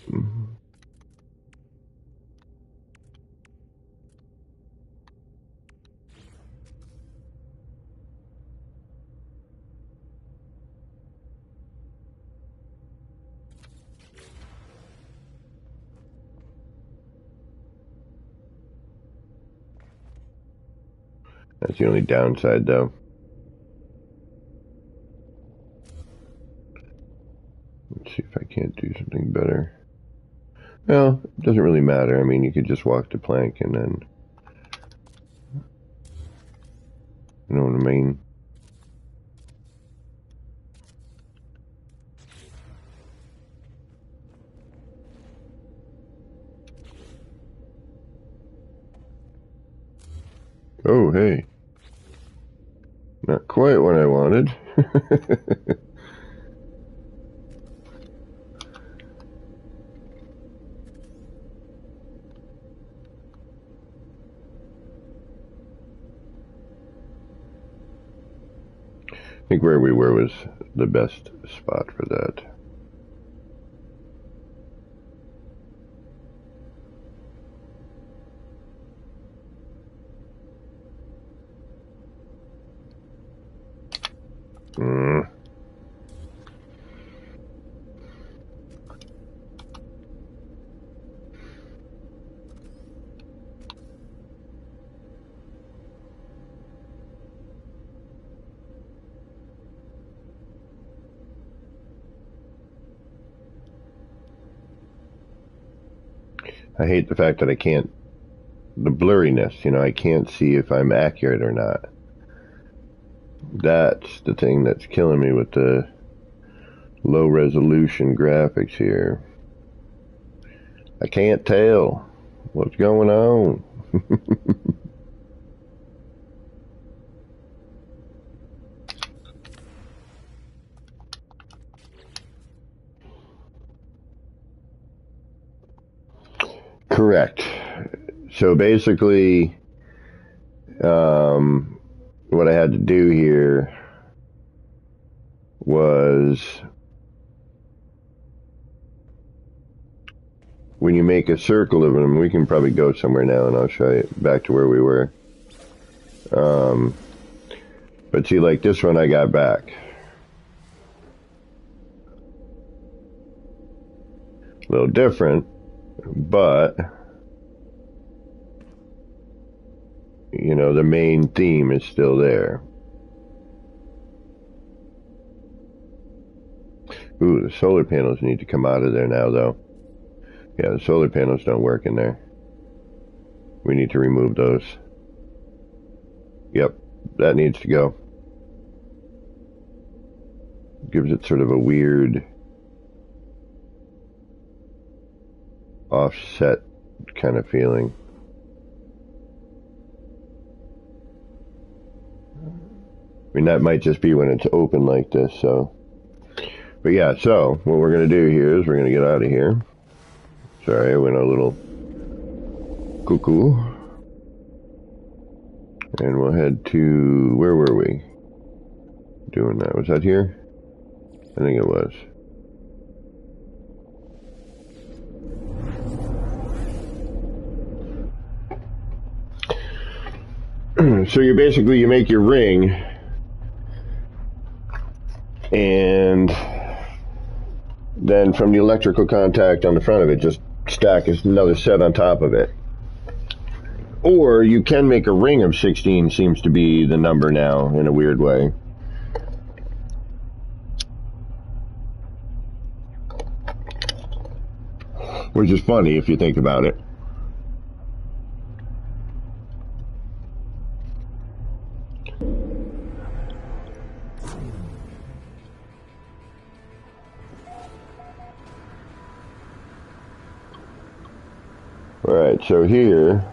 That's the only downside, though. Let's see if I can't do something better. Well, it doesn't really matter. I mean, you could just walk the plank and then... You know what I mean? Oh, hey. Not quite what I wanted. I think where we were was the best spot for that. I hate the fact that I can't, the blurriness, you know, I can't see if I'm accurate or not. That's the thing that's killing me with the low resolution graphics here. I can't tell what's going on. Correct. So basically, what I had to do here was when you make a circle of them, we can probably go somewhere now and I'll show you back to where we were. But see, like this one I got back. A little different, but you know, the main theme is still there. Ooh, the solar panels need to come out of there now, though. Yeah, the solar panels don't work in there. We need to remove those. Yep, that needs to go. Gives it sort of a weird offset kind of feeling. I mean, that might just be when it's open like this, so. But yeah, so what we're going to do here is we're going to get out of here. Sorry, I went a little cuckoo. And we'll head to, where were we doing that? Was that here? I think it was. So you make your ring, and then from the electrical contact on the front of it, just stack another set on top of it. Or you can make a ring of 16, seems to be the number now in a weird way. Which is funny if you think about it. Alright, so here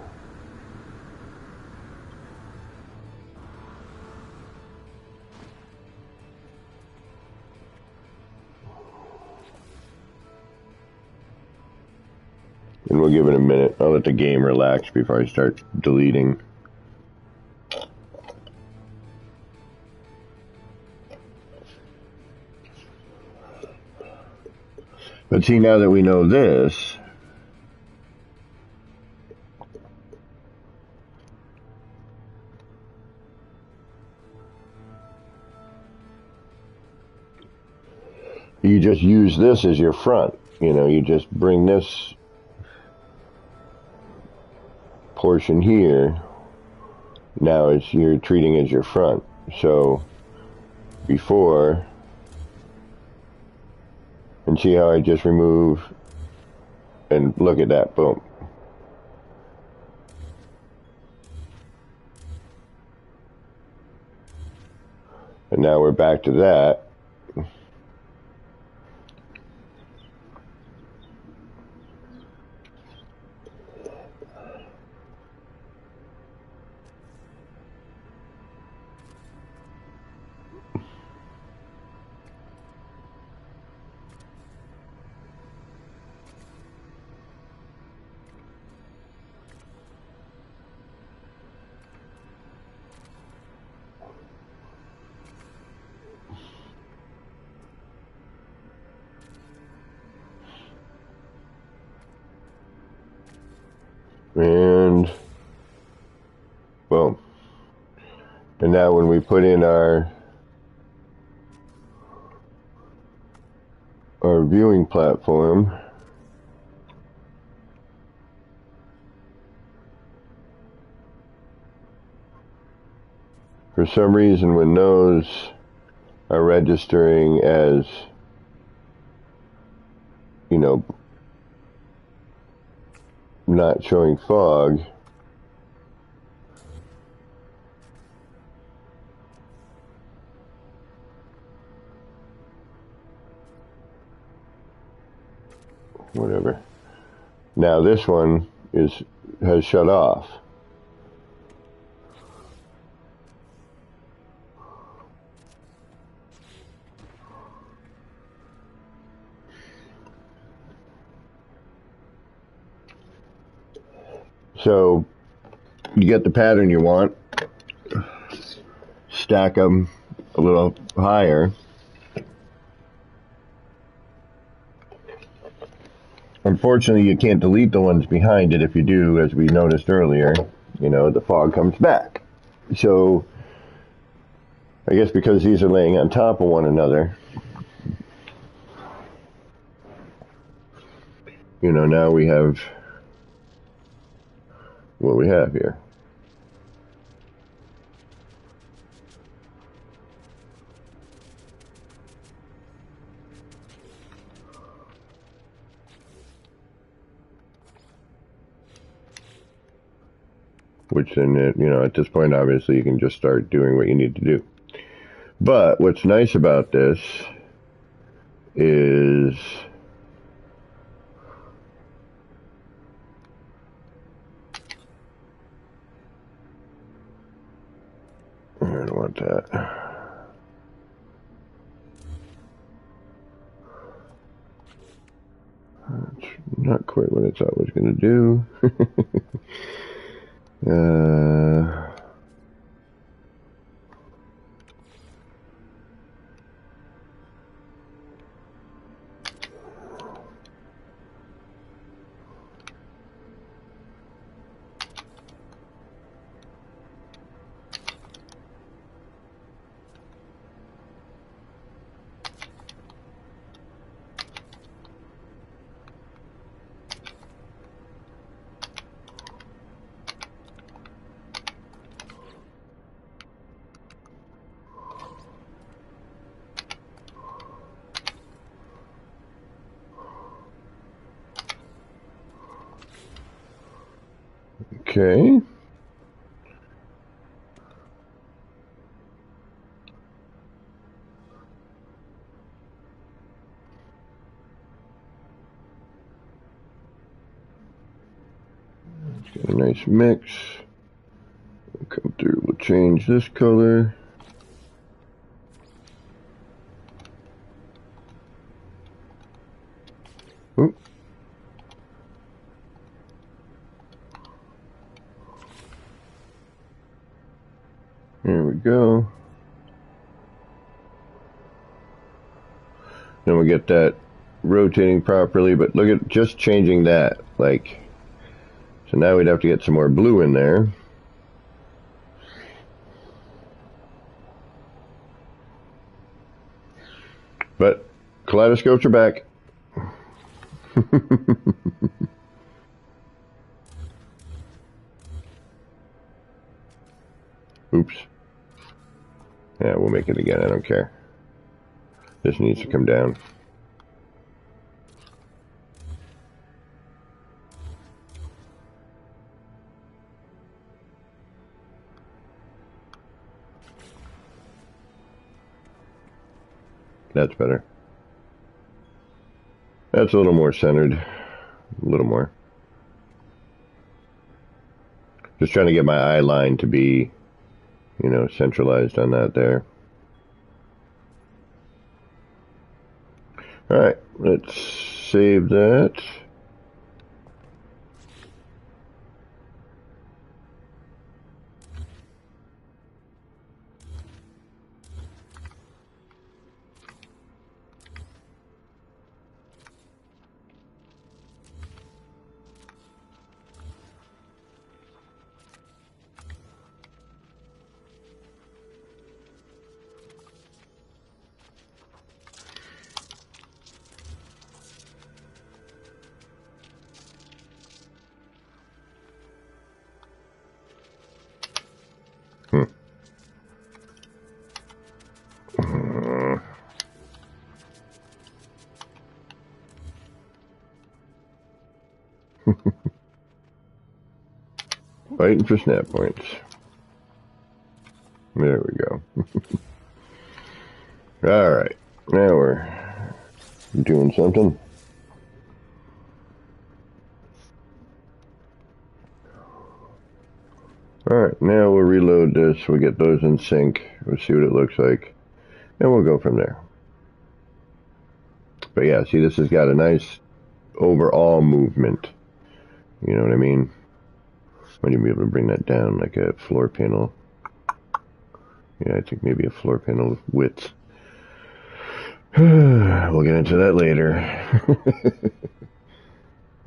and we'll give it a minute. I'll let the game relax before I start deleting. But see, now that we know this, you just use this as your front. You know, you just bring this portion here, now you're treating as your front. So before, and see how I just remove, and look at that, boom. And now we're back to that. And boom. And now when we put in our viewing platform, for some reason when those are registering as, you know, not showing fog, whatever. Now this one has shut off. So you get the pattern you want, stack them a little higher. Unfortunately, you can't delete the ones behind it. If you do, as we noticed earlier, you know, the fog comes back. So I guess because these are laying on top of one another, you know, now we have what we have here. Which then, you know, at this point, obviously, you can just start doing what you need to do. But what's nice about this is I don't want that. That's not quite what I thought it was going to do. Okay. It's got a nice mix. We'll come through, we'll change this color. Oop. There we go. Then we'll get that rotating properly, but look at just changing that, like, so now we'd have to get some more blue in there. But kaleidoscopes are back. Oops. Yeah, we'll make it again, I don't care. This needs to come down. That's better. That's a little more centered. A little more. Just trying to get my eye line to be, you know, centralized on that there. Alright, let's save that. Fighting for snap points. There we go. Alright, now we're doing something. Alright, now we'll reload this, we'll get those in sync, we'll see what it looks like, and we'll go from there. But yeah, see, this has got a nice overall movement. You know what I mean? Might even be able to bring that down like a floor panel. Yeah, I think maybe a floor panel width. We'll get into that later.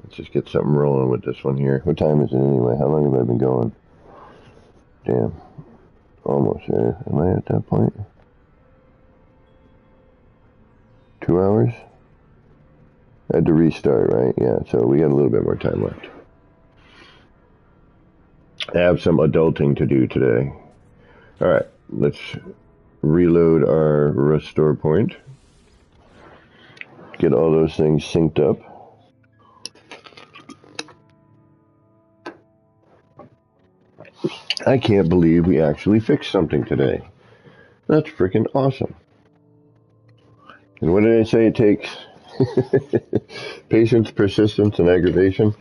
Let's just get something rolling with this one here. What time is it anyway? How long have I been going? Damn. Almost there. Am I at that point? 2 hours? I had to restart, right? Yeah, so we got a little bit more time left. I have some adulting to do today. Alright, let's reload our restore point. Get all those things synced up. I can't believe we actually fixed something today. That's freaking awesome. And what did I say it takes? Patience, persistence, and aggravation.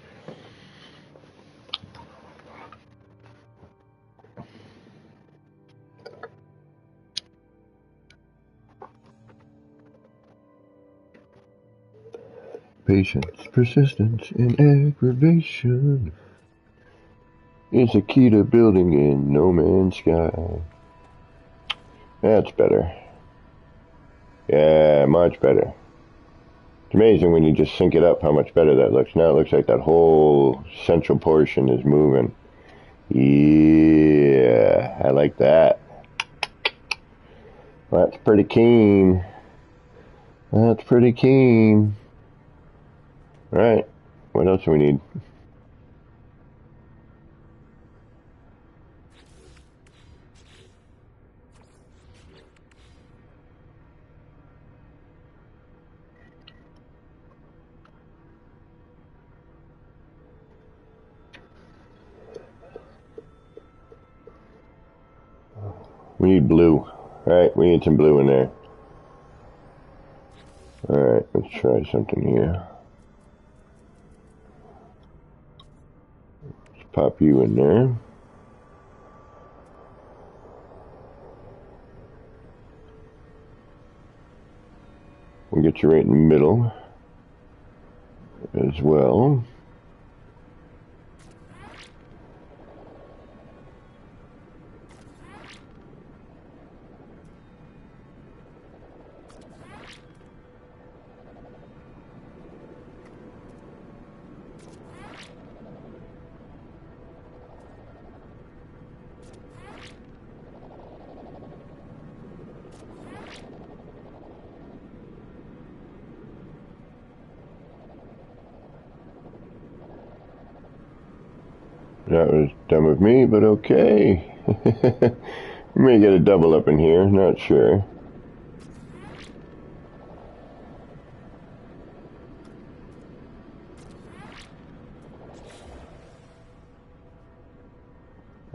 Patience, persistence, and aggravation is the key to building in No Man's Sky. That's better. Yeah, much better. It's amazing when you just sync it up how much better that looks. Now it looks like that whole central portion is moving. Yeah, I like that. That's pretty keen. That's pretty keen. Alright, what else do we need? We need blue. Alright, we need some blue in there. Alright, let's try something here. Let's pop you in there. We'll get you right in the middle as well. That was dumb of me, but okay. We may get a double up in here, not sure.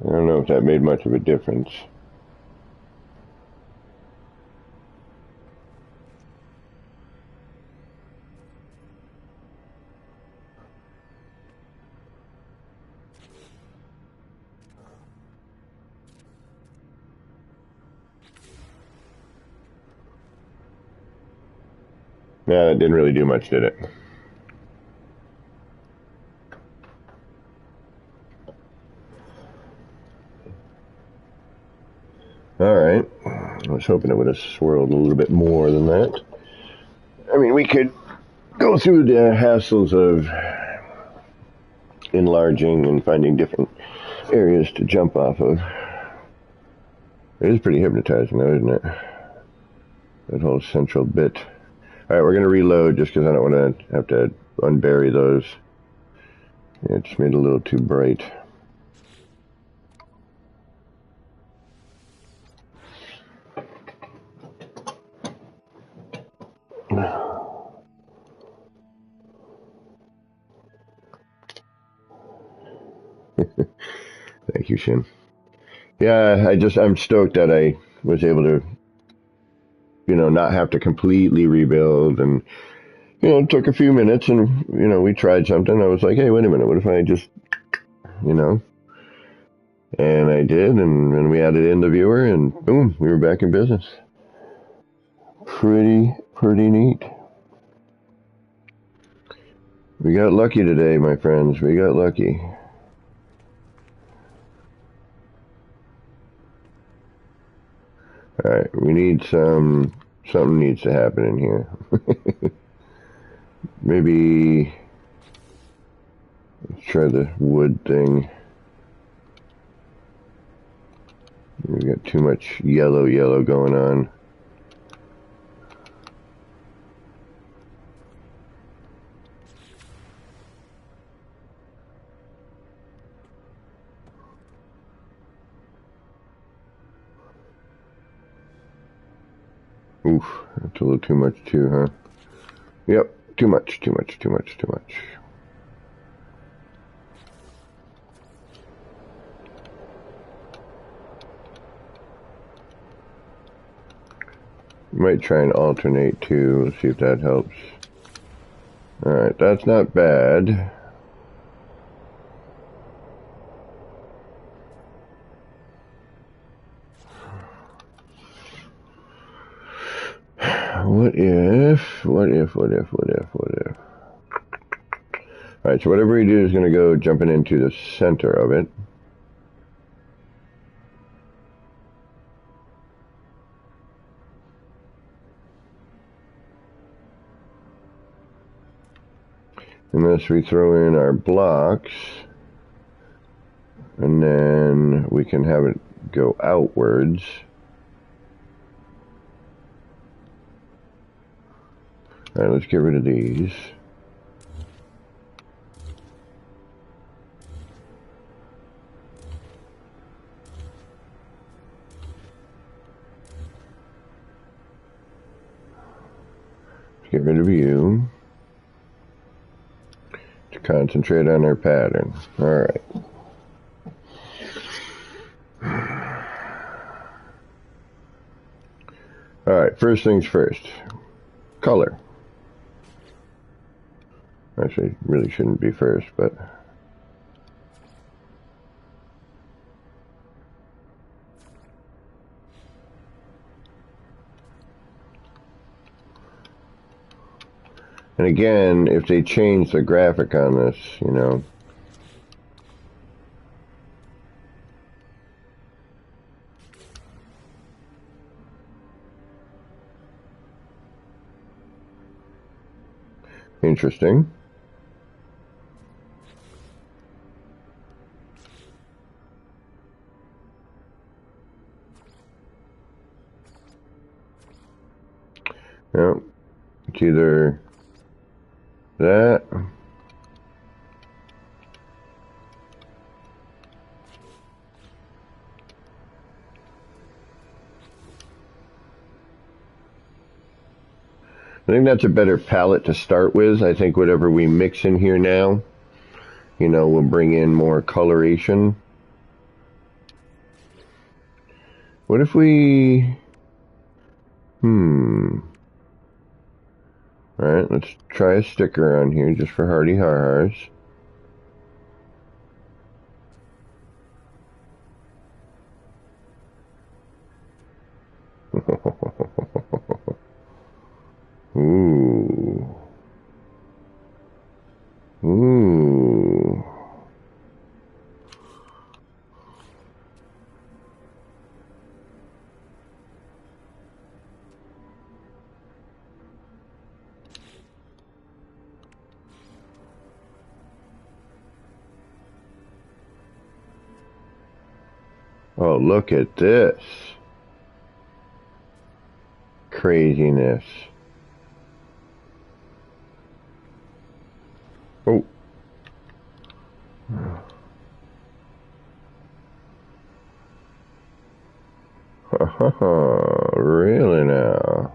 I don't know if that made much of a difference. Yeah, that didn't really do much, did it? Alright. I was hoping it would have swirled a little bit more than that. I mean, we could go through the hassles of enlarging and finding different areas to jump off of. It is pretty hypnotizing, though, isn't it? That whole central bit. Alright, we're going to reload just because I don't want to have to unbury those. Yeah, it just made it a little too bright. Thank you, Shin. Yeah, I'm stoked that I was able to, not have to completely rebuild. And, it took a few minutes and, we tried something. I was like, hey, wait a minute, what if I just, and I did. And then we added in the viewer and boom, we were back in business. Pretty neat. We got lucky today, my friends. We got lucky. Alright, we need something needs to happen in here. Maybe let's try the wood thing. We got too much yellow going on. Oof, that's a little too much too, huh? Yep, too much. Might try and alternate too. Let's see if that helps. Alright, that's not bad. What if? Alright, so whatever we do is going to go jumping into the center of it. Unless we throw in our blocks, and then we can have it go outwards. Alright, let's get rid of these. Let's get rid of you. To concentrate on our pattern. Alright. Alright, first things first. Color. Actually, really shouldn't be first, but... And again, if they change the graphic on this, you know... Interesting. Yeah, it's either that. I think that's a better palette to start with. I think whatever we mix in here now, you know, will bring in more coloration. What if we... Alright, let's try a sticker on here just for Hardy Har-Hars. Ooh. Ooh. Oh, look at this. Craziness. Oh. Really now?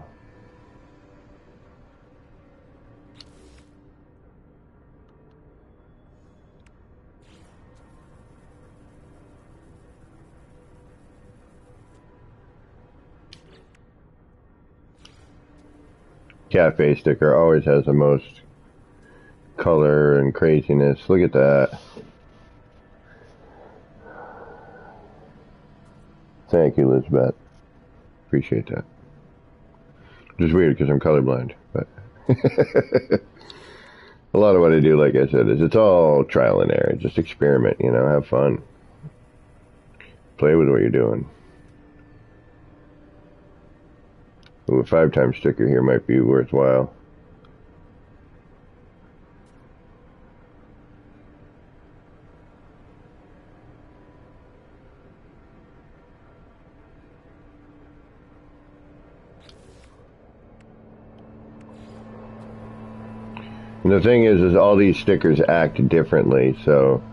Cafe sticker always has the most color and craziness. Look at that. Thank you, Elizabeth. Appreciate that. Just weird because I'm colorblind, but a lot of what I do, like I said, is it's all trial and error. Just experiment, you know, have fun. Play with what you're doing. Ooh, a 5-time sticker here might be worthwhile. And the thing is all these stickers act differently, so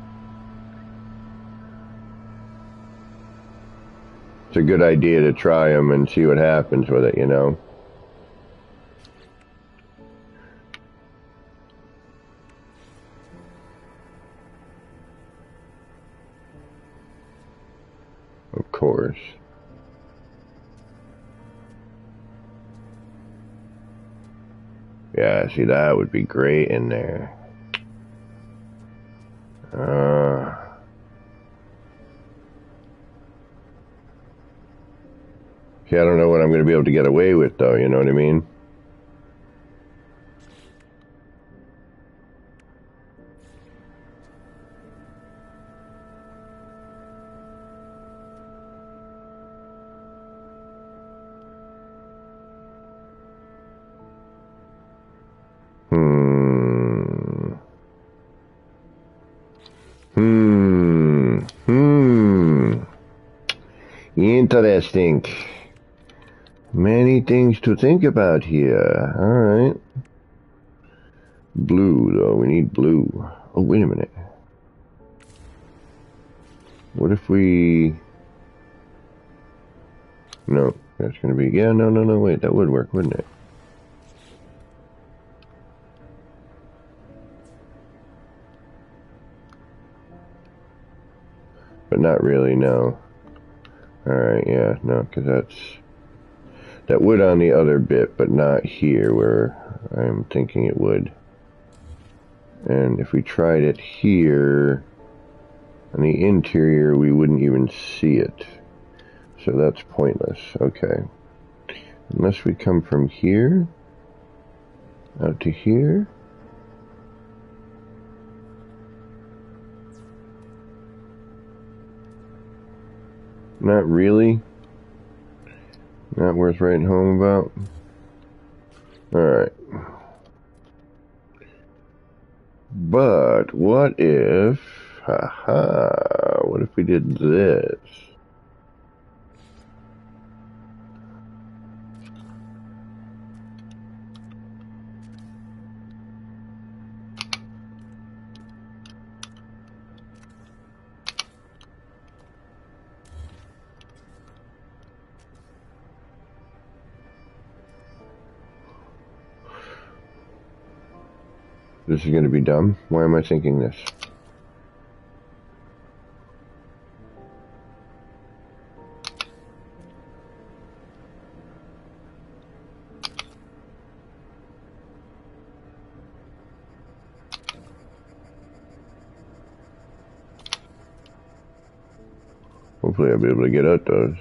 it's a good idea to try them and see what happens with it, you know. Of course. Yeah, see, that would be great in there. See, I don't know what I'm going to be able to get away with, though, you know what I mean? Interesting. Many things to think about here. Alright. Blue, though. We need blue. Oh, wait a minute. What if we... No, that's going to be... Yeah, no, wait. That would work, wouldn't it? But not really, no. Alright, yeah, no, because That would on the other bit, but not here where I'm thinking it would. And if we tried it here, on the interior, we wouldn't even see it. So that's pointless. Okay. Unless we come from here out to here. Not really. Not worth writing home about. Alright. But what if... Haha. What if we did this? This is going to be dumb. Why am I thinking this? Hopefully I'll be able to get out those.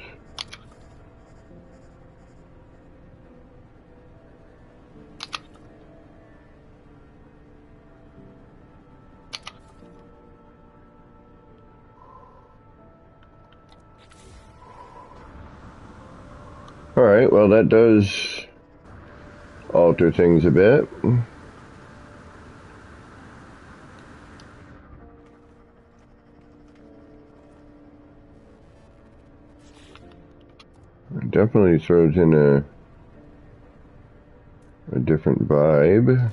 Alright, well that does alter things a bit. It definitely throws in a different vibe.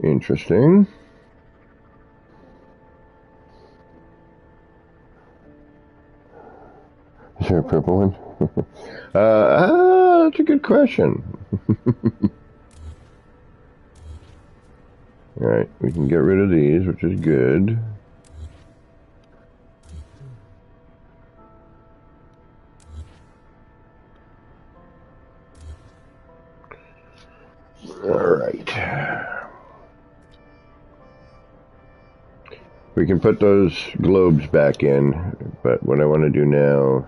Interesting. Is there a purple one? That's a good question. Alright, we can get rid of these, which is good. Alright. We can put those globes back in, but what I want to do now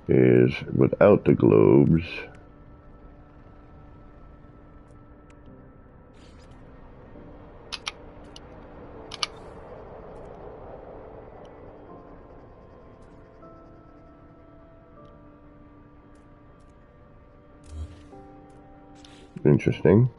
is without the globes. Interesting.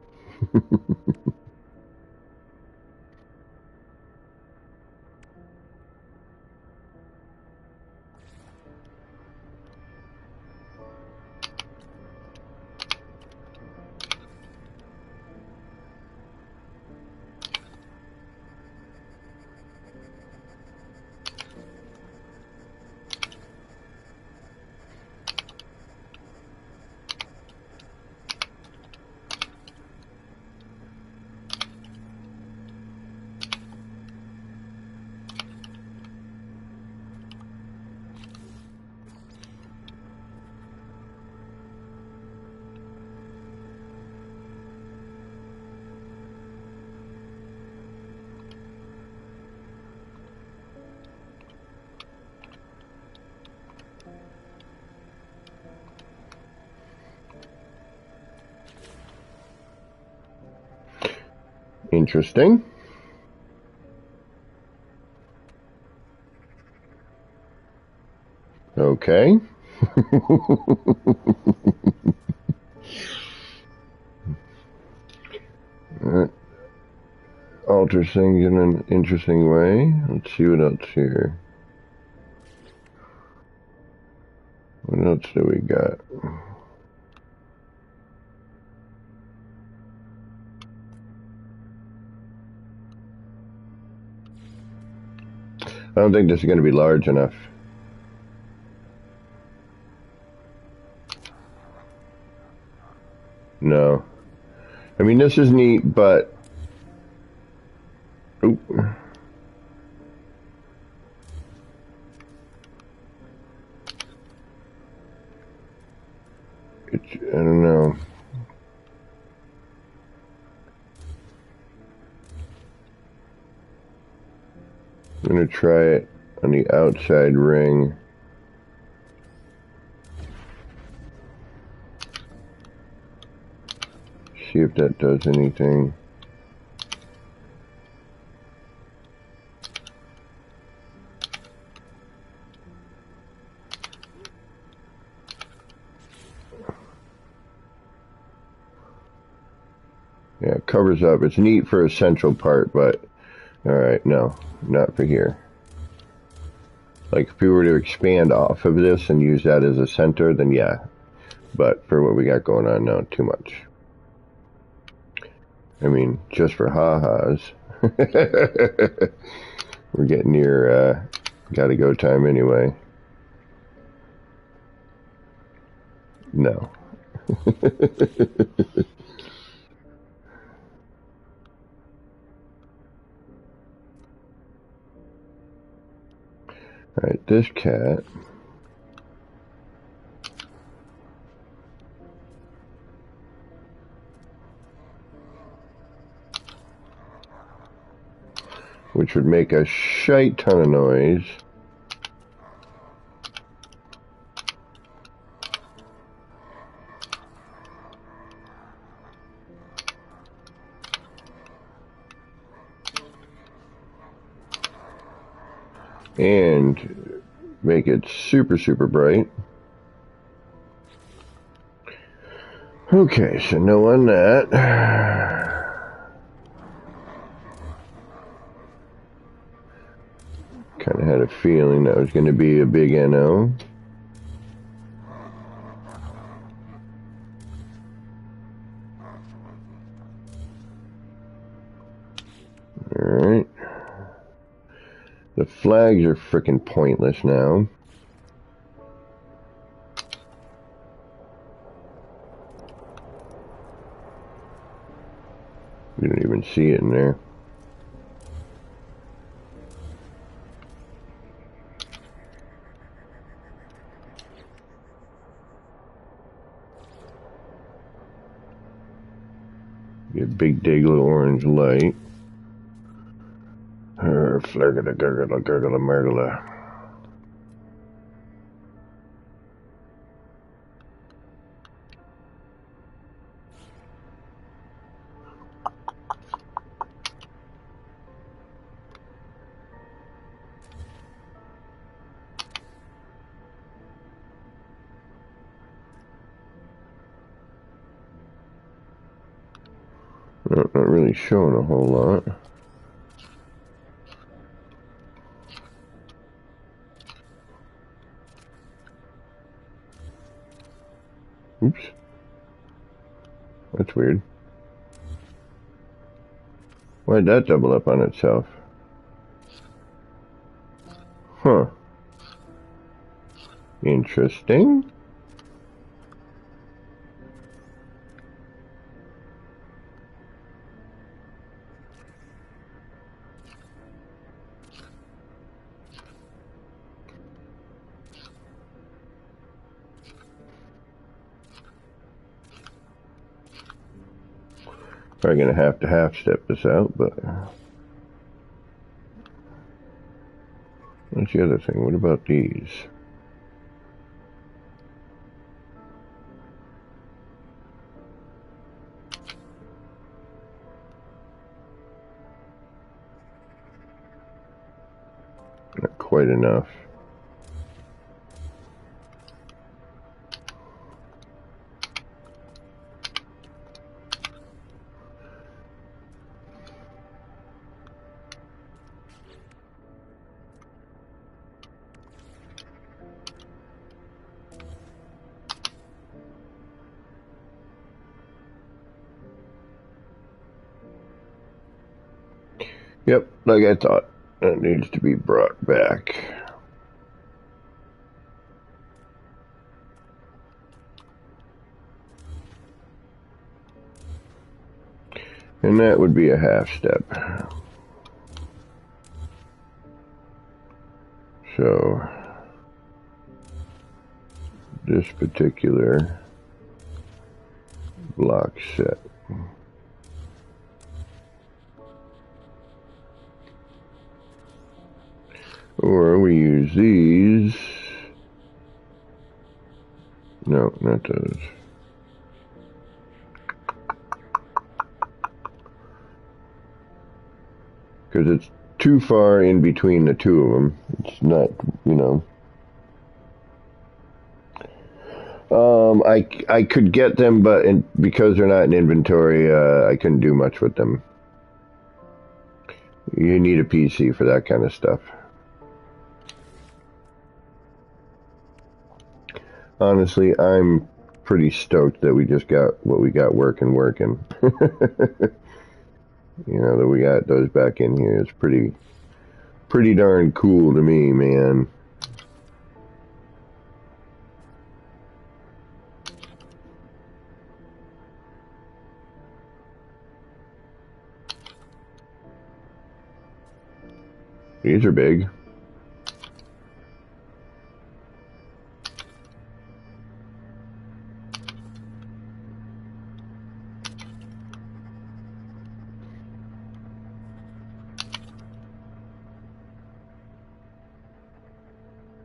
Interesting. Okay. That alters things in an interesting way. Let's see what else here. What else do we got? I don't think this is going to be large enough. No. I mean, this is neat, but... Oop. I don't know. I'm going to try it on the outside ring. See if that does anything. Yeah, it covers up. It's neat for a central part, but alright, no, not for here. Like, if we were to expand off of this and use that as a center, then yeah. But for what we got going on now, too much. I mean, just for ha-has. We're getting near gotta go time anyway. No. Alright, this cat. Which would make a shite ton of noise. And make it super, super bright. Okay, so no on that. Kind of had a feeling that was going to be a big NO. Alright. The flags are freaking pointless now. You don't even see it in there. Be a big, big little orange light. Flurgala, gurgala, gurgala, murgala. Not really showing a whole lot. Oops. That's weird. Why'd that double up on itself? Huh. Interesting. Probably gonna have to half step this out, but what's the other thing? What about these? Not quite enough. Yep, like I thought. That needs to be brought back. And that would be a half step. So this particular block set. Or we use these. No, not those. Because it's too far in between the two of them. It's not, you know. I could get them, but because they're not in inventory, I couldn't do much with them. You need a PC for that kind of stuff. Honestly, I'm pretty stoked that we just got what we got working. You know, that we got those back in here. It's pretty darn cool to me, man. These are big.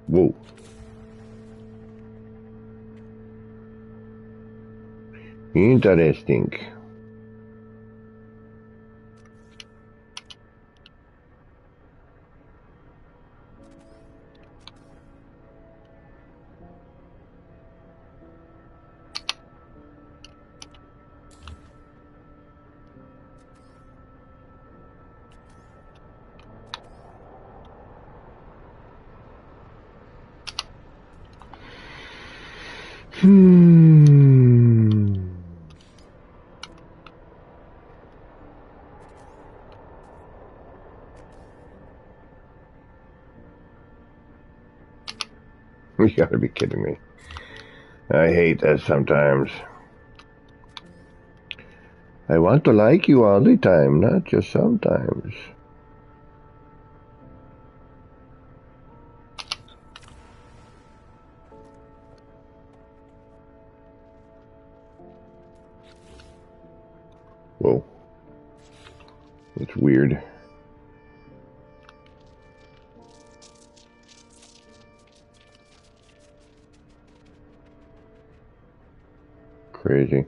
Whoa. Interesting. You gotta be kidding me. I hate that sometimes. I want to like you all the time, not just sometimes. Whoa. It's weird. Crazy.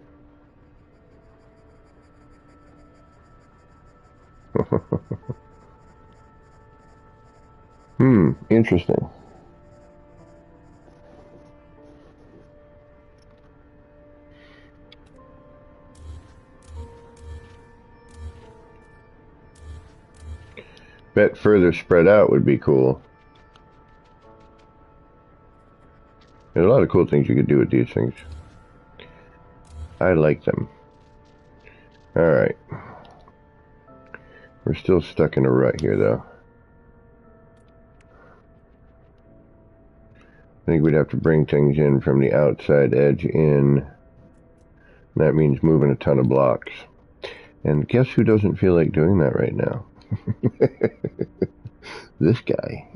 Interesting. Bet further spread out would be cool. There's a lot of cool things you could do with these things. I like them. Alright. We're still stuck in a rut here, though. I think we'd have to bring things in from the outside edge in. That means moving a ton of blocks. And guess who doesn't feel like doing that right now? This guy.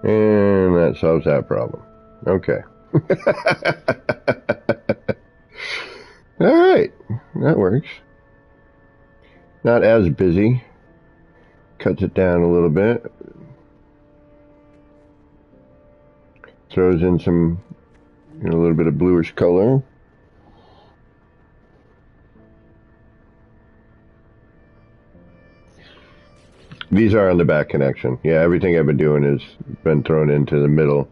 And that solves that problem. Okay. Alright. That works. Not as busy. Cuts it down a little bit. Throws in some And a little bit of bluish color. These are on the back connection. Yeah, everything I've been doing has been thrown into the middle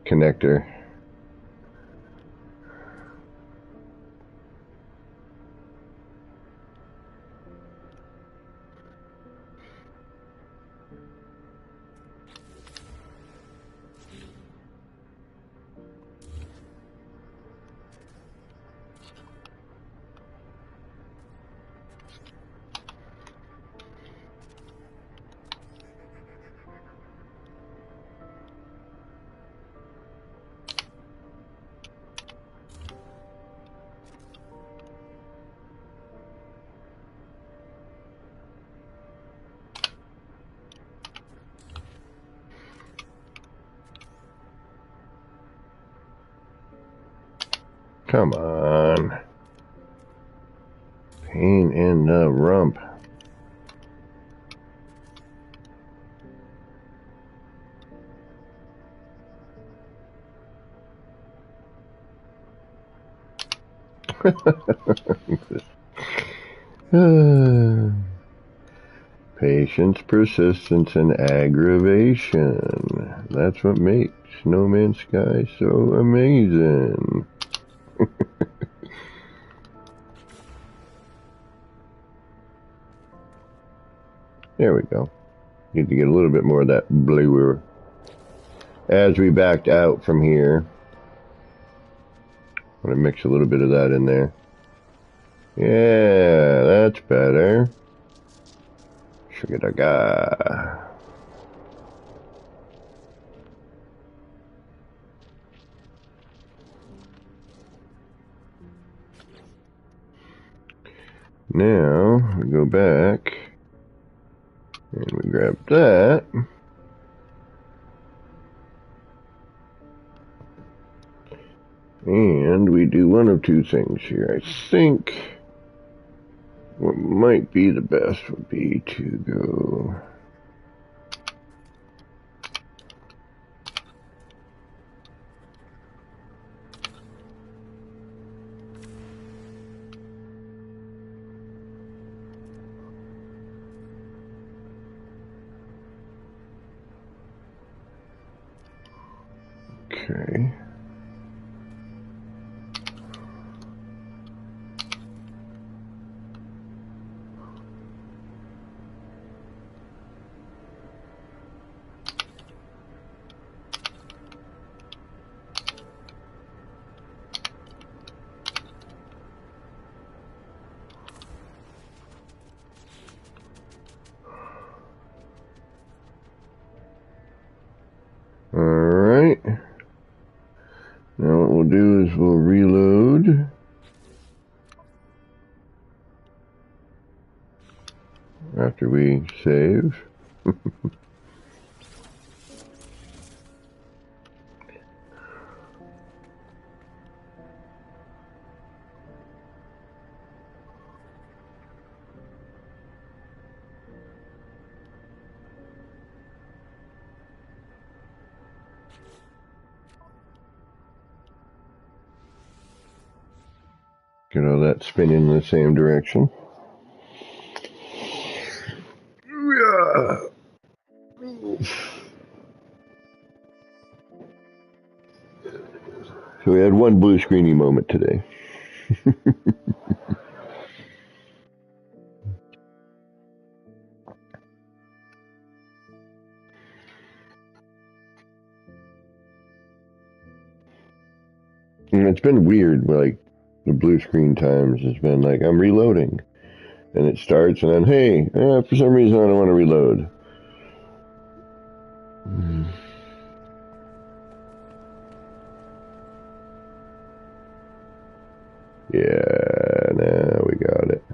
connector. Come on. Pain in the rump. Patience, persistence, and aggravation. That's what makes No Man's Sky so amazing. There we go. Need to get a little bit more of that bluer. As we backed out from here, I'm going to mix a little bit of that in there. Yeah, that's better. Sugar. Now, we go back, and we grab that. And we do one of two things here. I think what might be the best would be to go... Okay. Alright. Now what we'll do is we'll reload. After we save. Get all that spinning in the same direction. So we had one blue screeny moment today. And it's been weird, like the blue screen times has been like I'm reloading. And it starts and then, hey, for some reason I don't want to reload. Yeah, now we got it.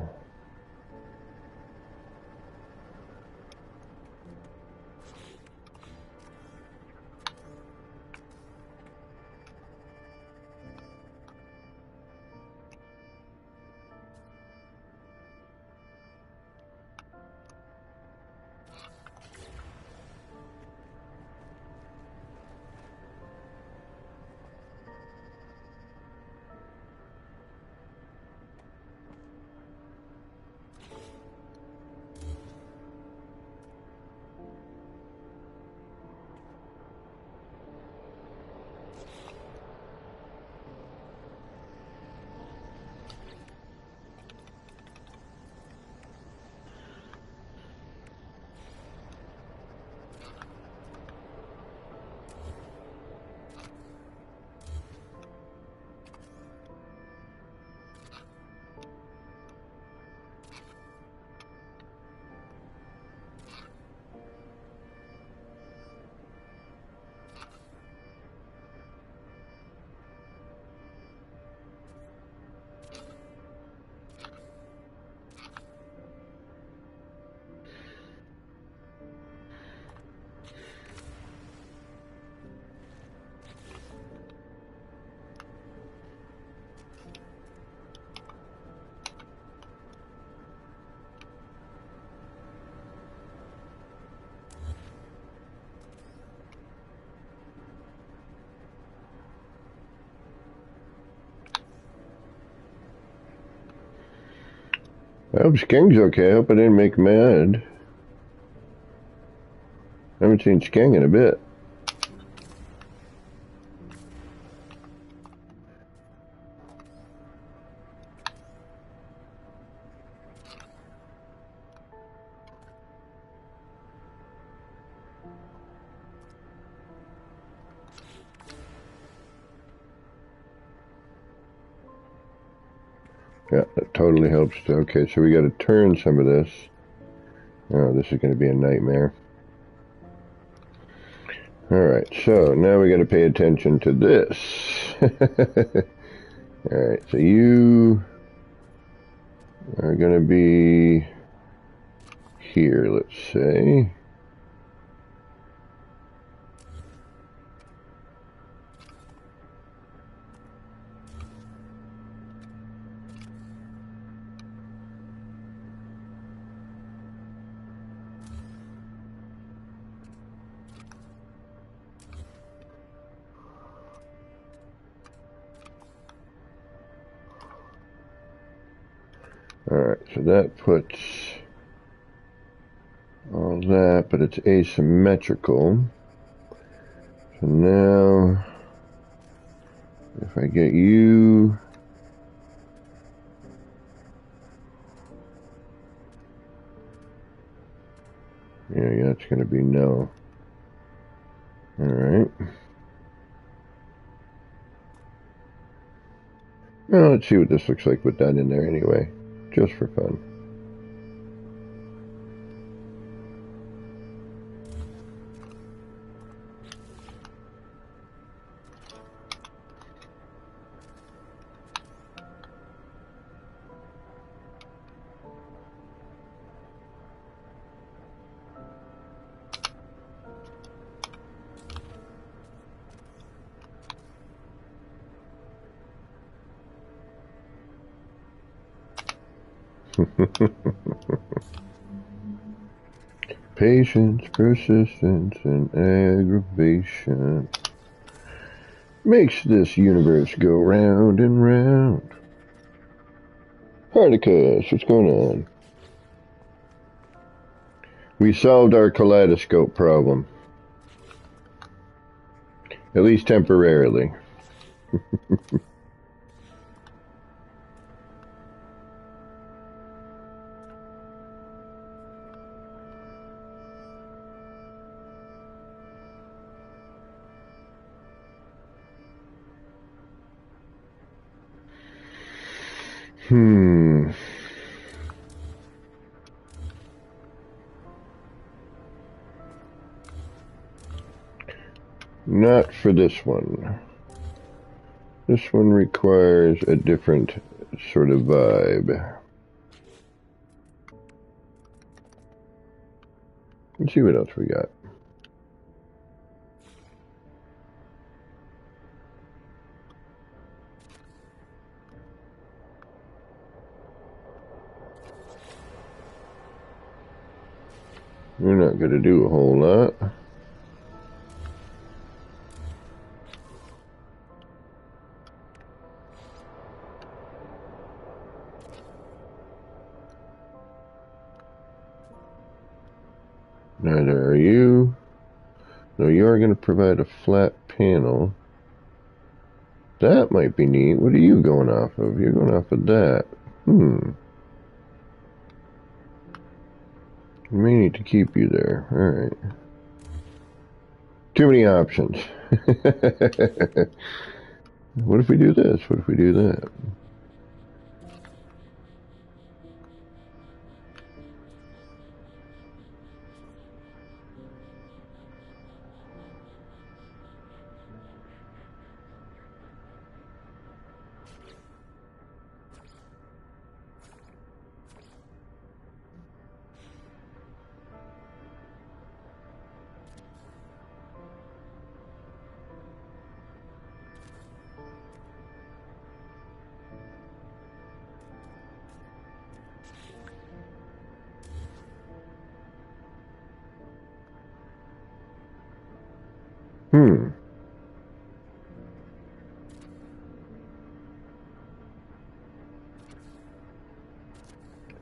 I hope Skeng's okay. I hope I didn't make mad. I haven't seen Skeng in a bit. Yeah, that totally helps. Okay, so we got to turn some of this. Oh, this is going to be a nightmare. Alright, so now we got to pay attention to this. Alright, so you are going to be here, let's say. Alright, so that puts all that, but it's asymmetrical. So now, if I get you, yeah, that's going to be no. Alright. Well, let's see what this looks like with that in there anyway, just for fun. Patience, persistence, and aggravation makes this universe go round and round. Hardicus, what's going on? We solved our kaleidoscope problem. At least temporarily. Not for this one. This one requires a different sort of vibe. Let's see what else we got. We're not going to do a whole lot. Neither are you. No, you are going to provide a flat panel. That might be neat. What are you going off of? You're going off of that. We may need to keep you there. Alright. Too many options. What if we do this? What if we do that?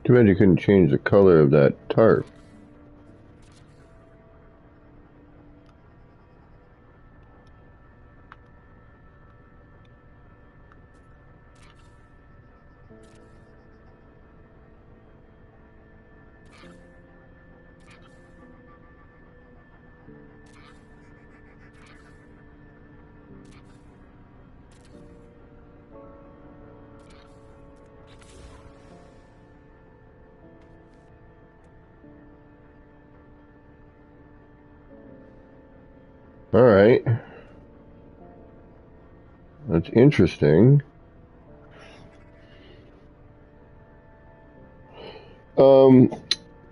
Too bad you couldn't change the color of that tarp. All right. That's interesting.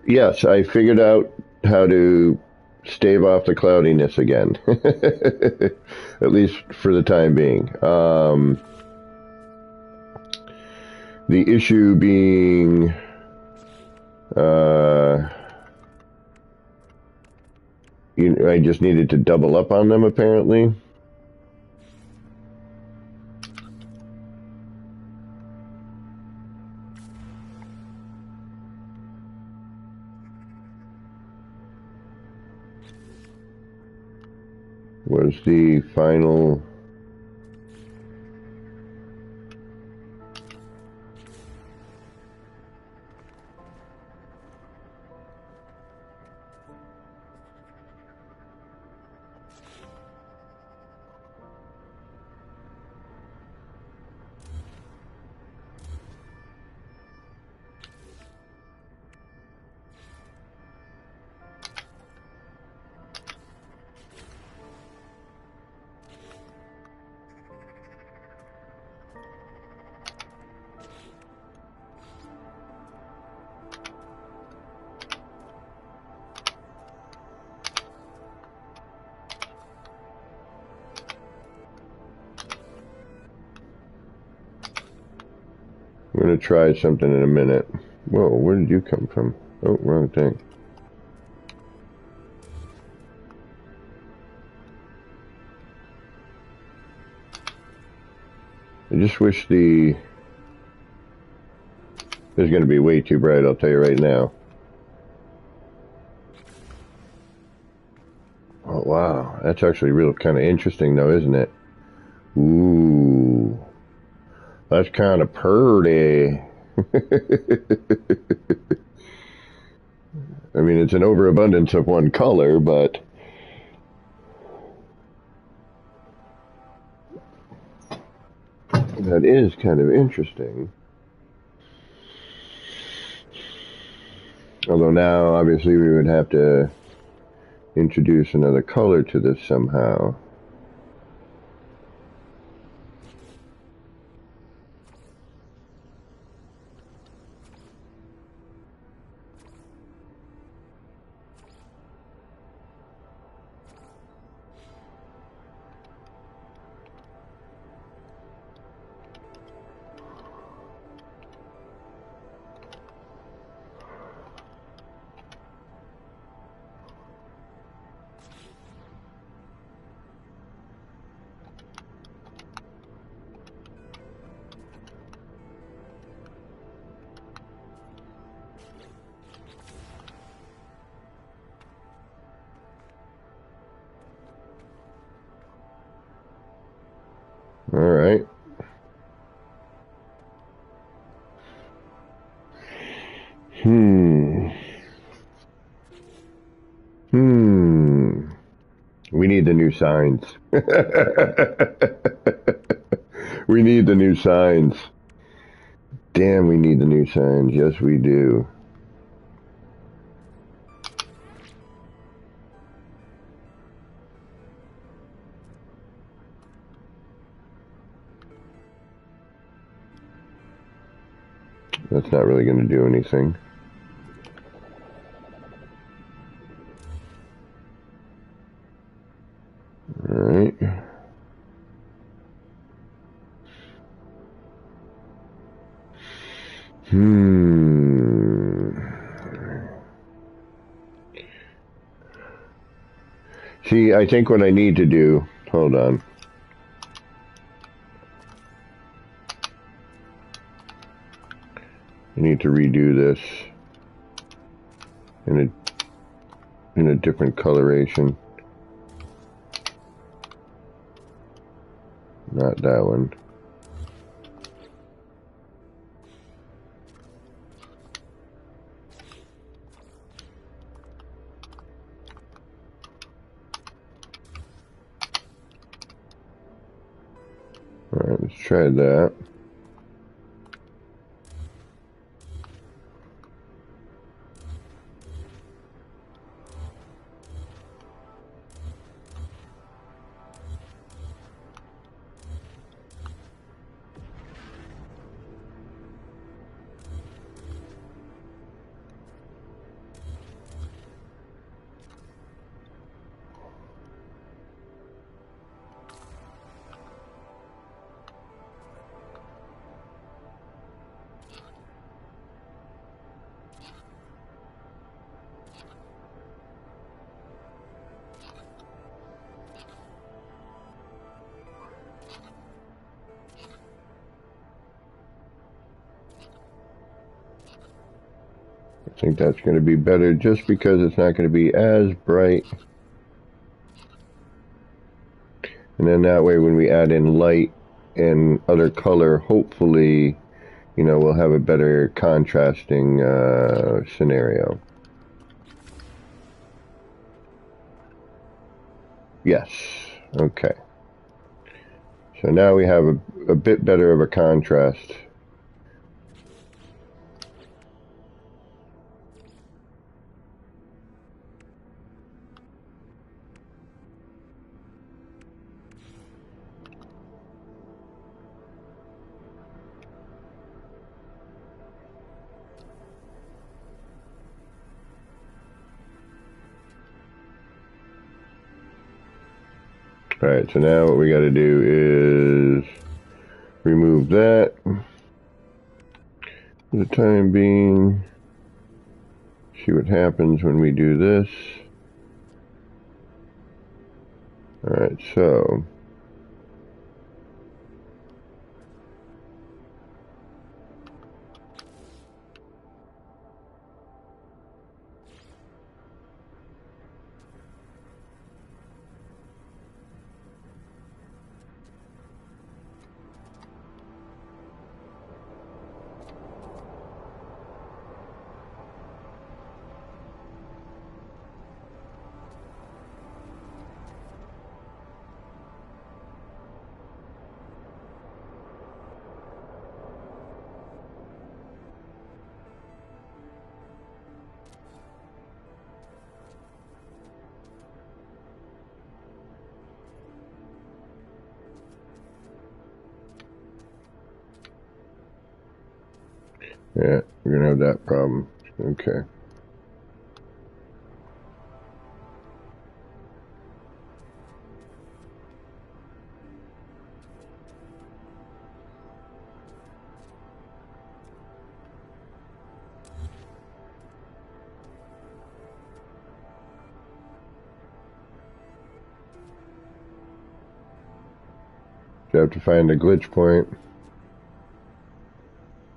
Yes, I figured out how to stave off the cloudiness again. At least for the time being. The issue being I just needed to double up on them, apparently. Was the final... I'm going to try something in a minute. Whoa, where did you come from? Oh, wrong thing. I just wish the... This is going to be way too bright, I'll tell you right now. Oh, wow. That's actually real kind of interesting, though, isn't it? Ooh. That's kind of purty. I mean, it's an overabundance of one color, but... That is kind of interesting. Although now, obviously, we would have to introduce another color to this somehow. All right. We need the new signs. We need the new signs. Damn, we need the new signs. Yes, we do. That's not really going to do anything. All right. See, I think what I need to do, hold on. I need to redo this in a different coloration. Not that one. Alright, let's try that. I think that's going to be better just because it's not going to be as bright. And then that way when we add in light and other color, hopefully, you know, we'll have a better contrasting scenario. Yes. Okay. So now we have a bit better of a contrast. Alright, so now what we got to do is remove that for the time being. See what happens when we do this. Alright, so yeah, we're going to have that problem. Okay. So I have to find a glitch point.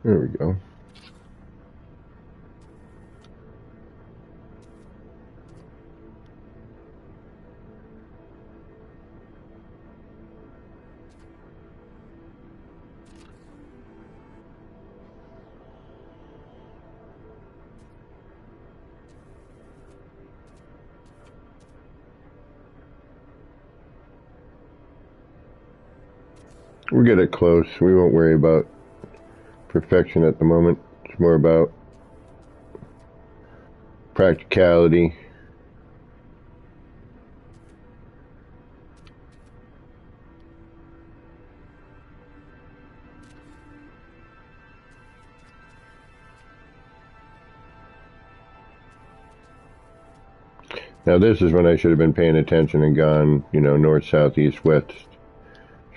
There we go. We'll get it close. We won't worry about perfection at the moment. It's more about practicality. Now this is when I should have been paying attention and gone, you know, north, south, east, west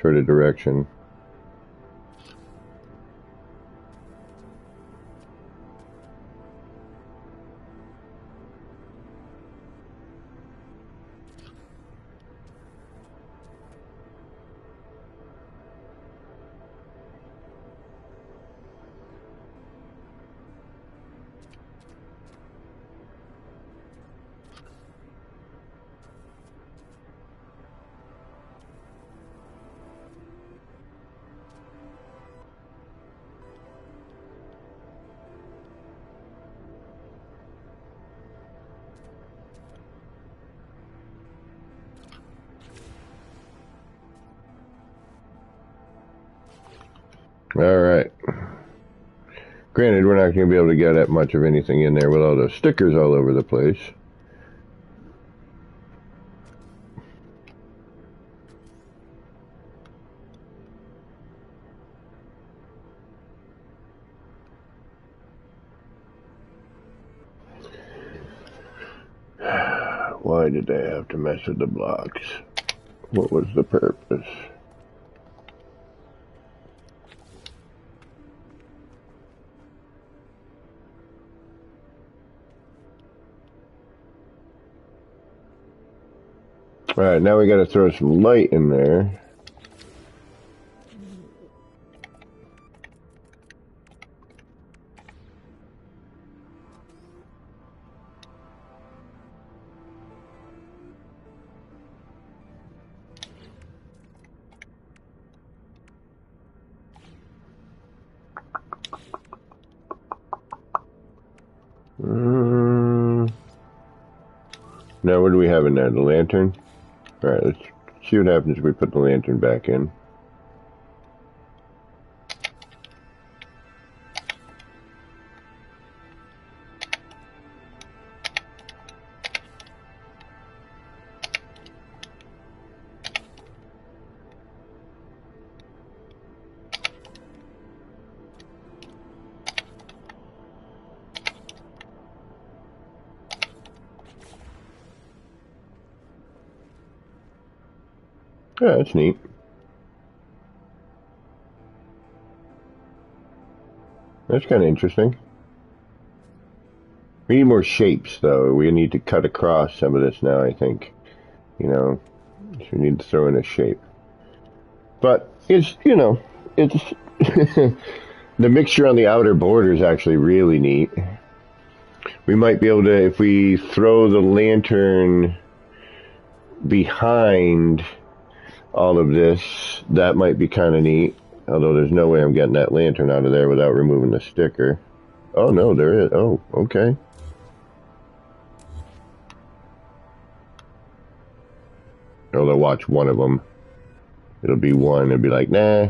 sort of direction. All right. Granted, we're not going to be able to get that much of anything in there with all those stickers all over the place. Why did they have to mess with the blocks? What was the purpose? Alright, now we gotta throw some light in there. Now what do we have in there? The lantern? Alright, let's see what happens if we put the lantern back in. Yeah, that's neat. That's kind of interesting. We need more shapes, though. We need to cut across some of this now, I think. You know, so we need to throw in a shape. But it's, you know, it's the mixture on the outer border is actually really neat. We might be able to, if we throw the lantern behind all of this, that might be kind of neat. Although there's no way I'm getting that lantern out of there without removing the sticker. Oh, no, there is. Oh, okay. Oh, they'll watch one of them. It'll be one. It'll be like, nah.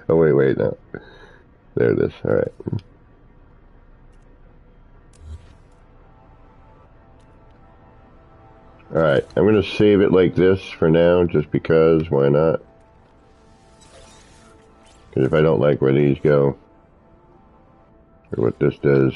Oh, wait, no. There it is. All right. All right. I'm going to save it like this for now, just because. Why not? Because if I don't like where these go, or what this does.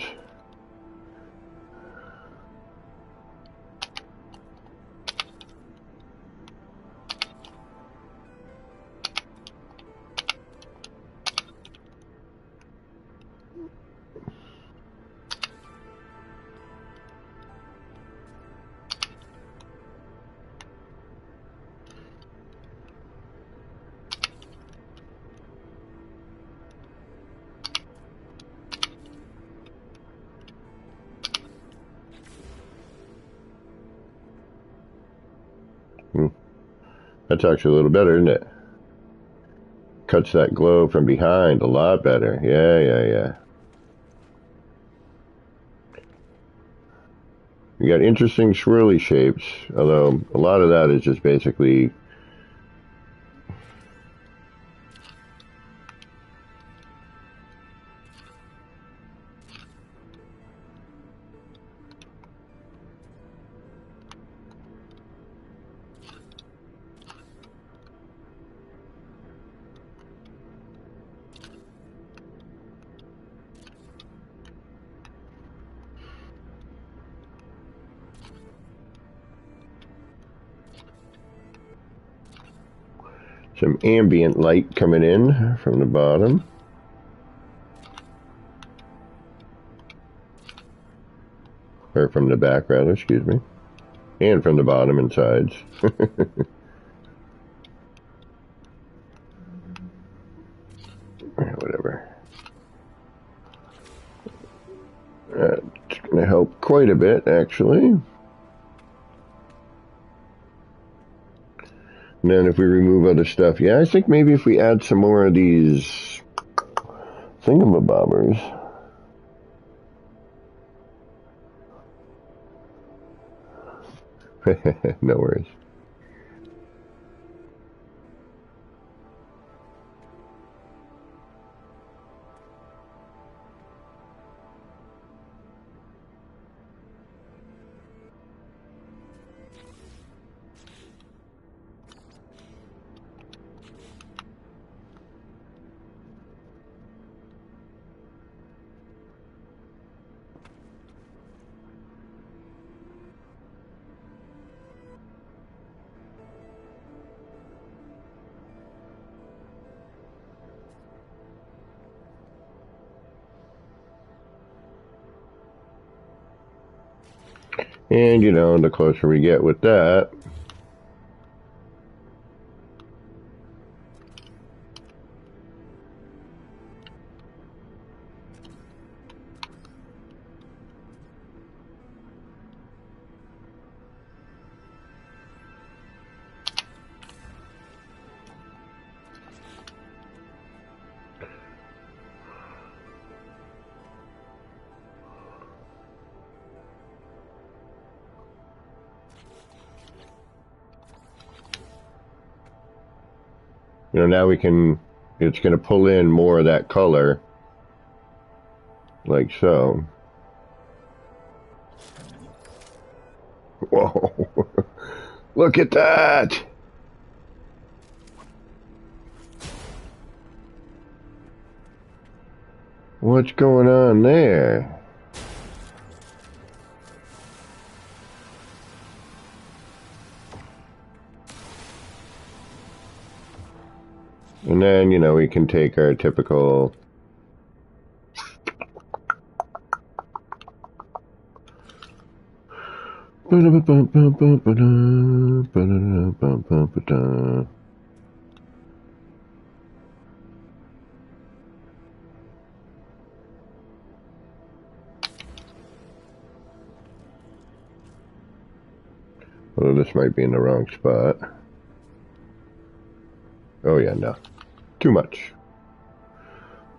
That's actually a little better, isn't it? Cuts that glow from behind a lot better. Yeah. You got interesting swirly shapes, although a lot of that is just basically some ambient light coming in from the bottom. Or from the back, rather, excuse me. And from the bottom and sides. Whatever. That's going to help quite a bit, actually. And then if we remove other stuff, yeah, I think maybe if we add some more of these thingamabobbers. No worries. And, you know, the closer we get with that, you know, now we can, it's going to pull in more of that color, like so. Whoa, look at that! What's going on there? And then, you know, we can take our typical although this might be in the wrong spot. Oh yeah, no. Too much.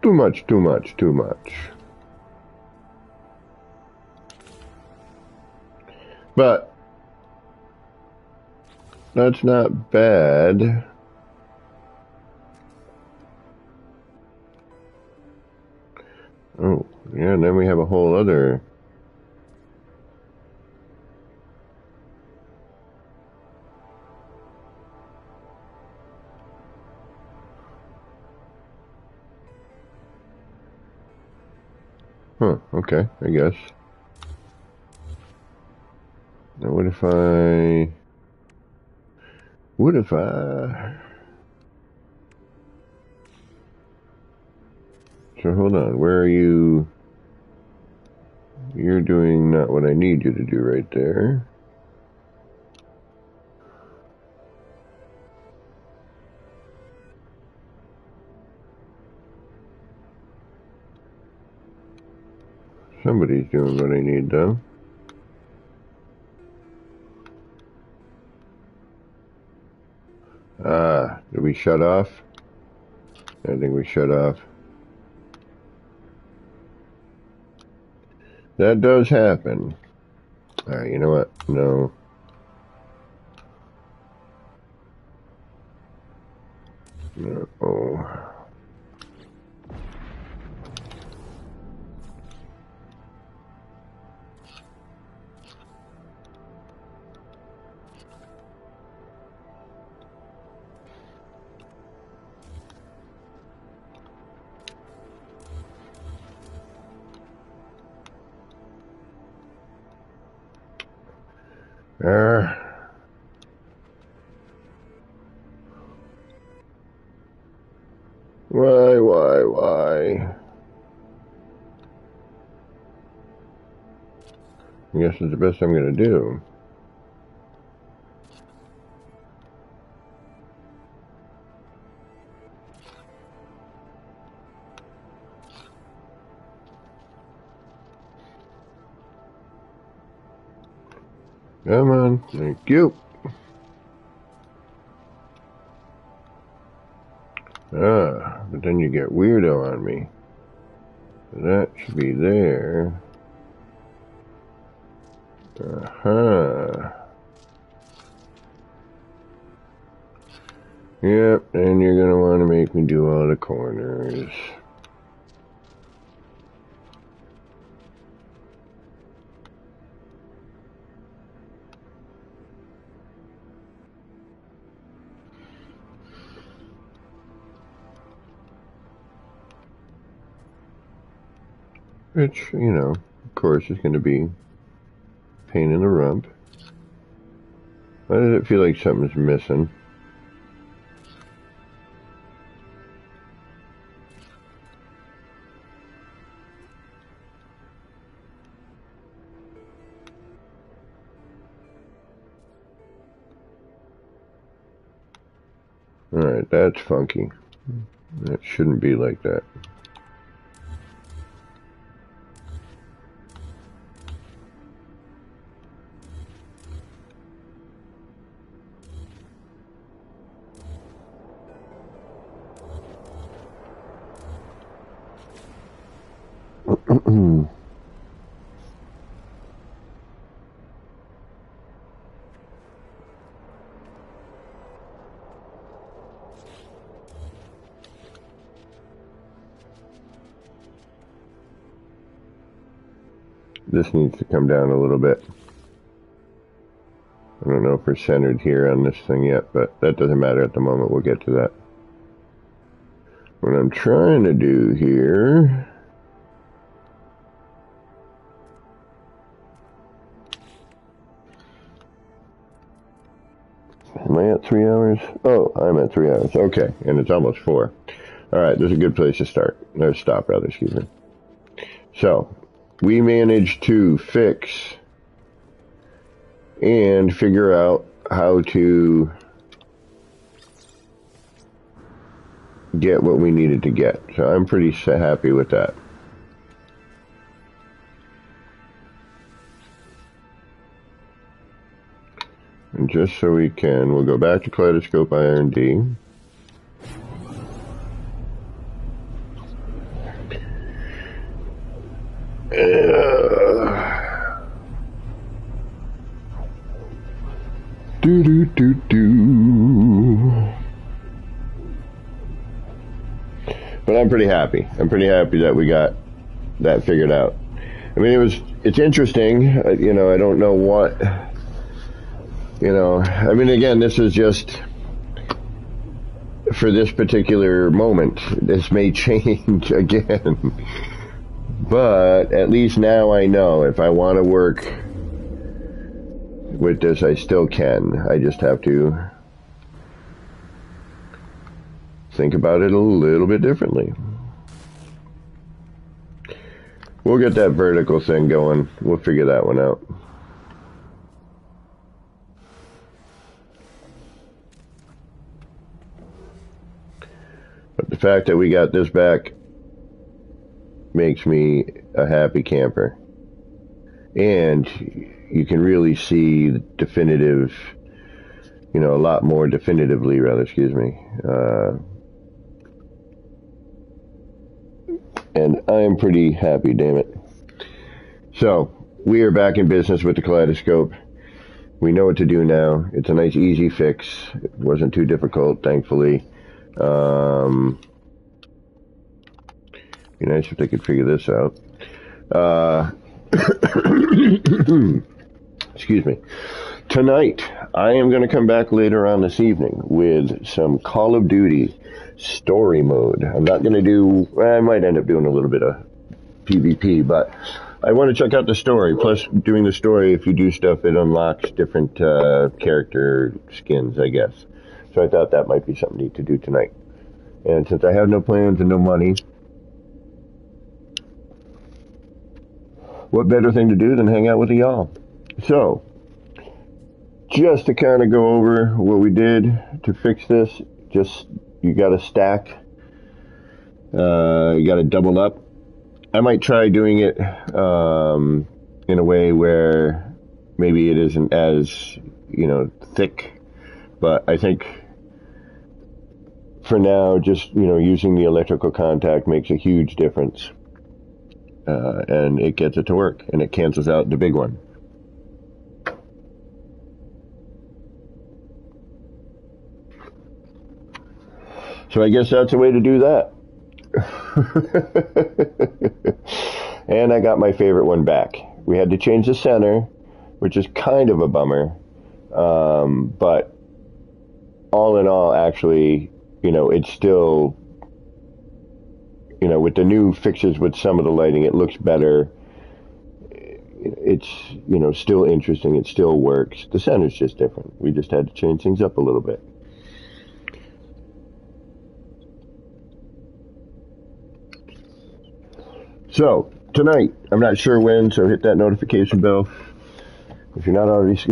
Too much, too much, too much. But that's not bad. Oh, yeah, and then we have a whole other... Huh, okay, I guess. Now what if I... What if I... So hold on, where are you? You're doing not what I need you to do right there. Somebody's doing what I need though. Ah, did we shut off? I think we shut off. That does happen. Alright, you know what? No. No. Oh. There. Why? I guess it's the best I'm gonna do. Come on, thank you. but then you get weirdo on me. That should be there. Yep, and you're gonna want to make me do all the corners. Which, you know, of course is going to be pain in the rump. Why does it feel like something's missing? Alright, that's funky. That shouldn't be like that. This needs to come down a little bit. I don't know if we're centered here on this thing yet, but that doesn't matter at the moment. We'll get to that. What I'm trying to do here... Am I at 3 hours? Oh, I'm at 3 hours. Okay, and it's almost 4. Alright, there's a good place to start. Or stop, rather, excuse me. So, we managed to fix and figure out how to get what we needed to get. So I'm pretty happy with that. And just so we can, we'll go back to Kaleidoscope IR&D. But I'm pretty happy. I'm pretty happy that we got that figured out. I mean, it's interesting. You know, I don't know what, you know, I mean, again, this is just for this particular moment. This may change again. But at least now I know if I want to work with this, I still can. I just have to think about it a little bit differently. We'll get that vertical thing going. We'll figure that one out. But the fact that we got this back makes me a happy camper. And you can really see definitive, you know, a lot more definitively, rather, excuse me. And I am pretty happy, damn it. So, we are back in business with the Kaleidoscope. We know what to do now. It's a nice, easy fix. It wasn't too difficult, thankfully. Be nice if they could figure this out. Excuse me. Tonight, I am going to come back later on this evening with some Call of Duty story mode. I'm not going to do, I might end up doing a little bit of PvP, but I want to check out the story. Plus, doing the story, if you do stuff, it unlocks different character skins, I guess. So I thought that might be something neat to do tonight. And since I have no plans and no money, what better thing to do than hang out with y'all? So, just to kind of go over what we did to fix this, just, you got to stack, you got to double up. I might try doing it in a way where maybe it isn't as, you know, thick, but I think for now, just, using the electrical contact makes a huge difference. And it gets it to work, and it cancels out the big one. So I guess that's a way to do that. And I got my favorite one back. We had to change the center, which is kind of a bummer. But all in all, actually, it's still, with the new fixes with some of the lighting, it looks better. It's, still interesting. It still works. The center's just different. We just had to change things up a little bit. So, tonight, I'm not sure when, so hit that notification bell. If you're not already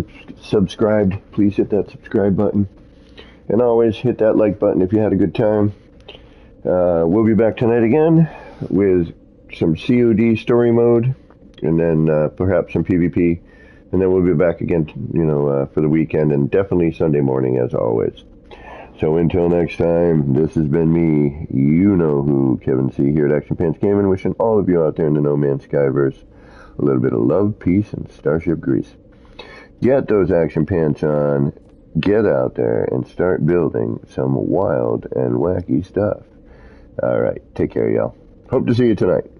subscribed, please hit that subscribe button. And always hit that like button if you had a good time. We'll be back tonight again with some COD story mode, and then perhaps some PvP. And then we'll be back again, for the weekend, and definitely Sunday morning as always. So until next time, this has been me, you-know-who, Kevin C. here at Action Pants Gaming, wishing all of you out there in the No Man's Skyverse a little bit of love, peace, and starship grease. Get those action pants on, get out there, and start building some wild and wacky stuff. Alright, take care, y'all. Hope to see you tonight.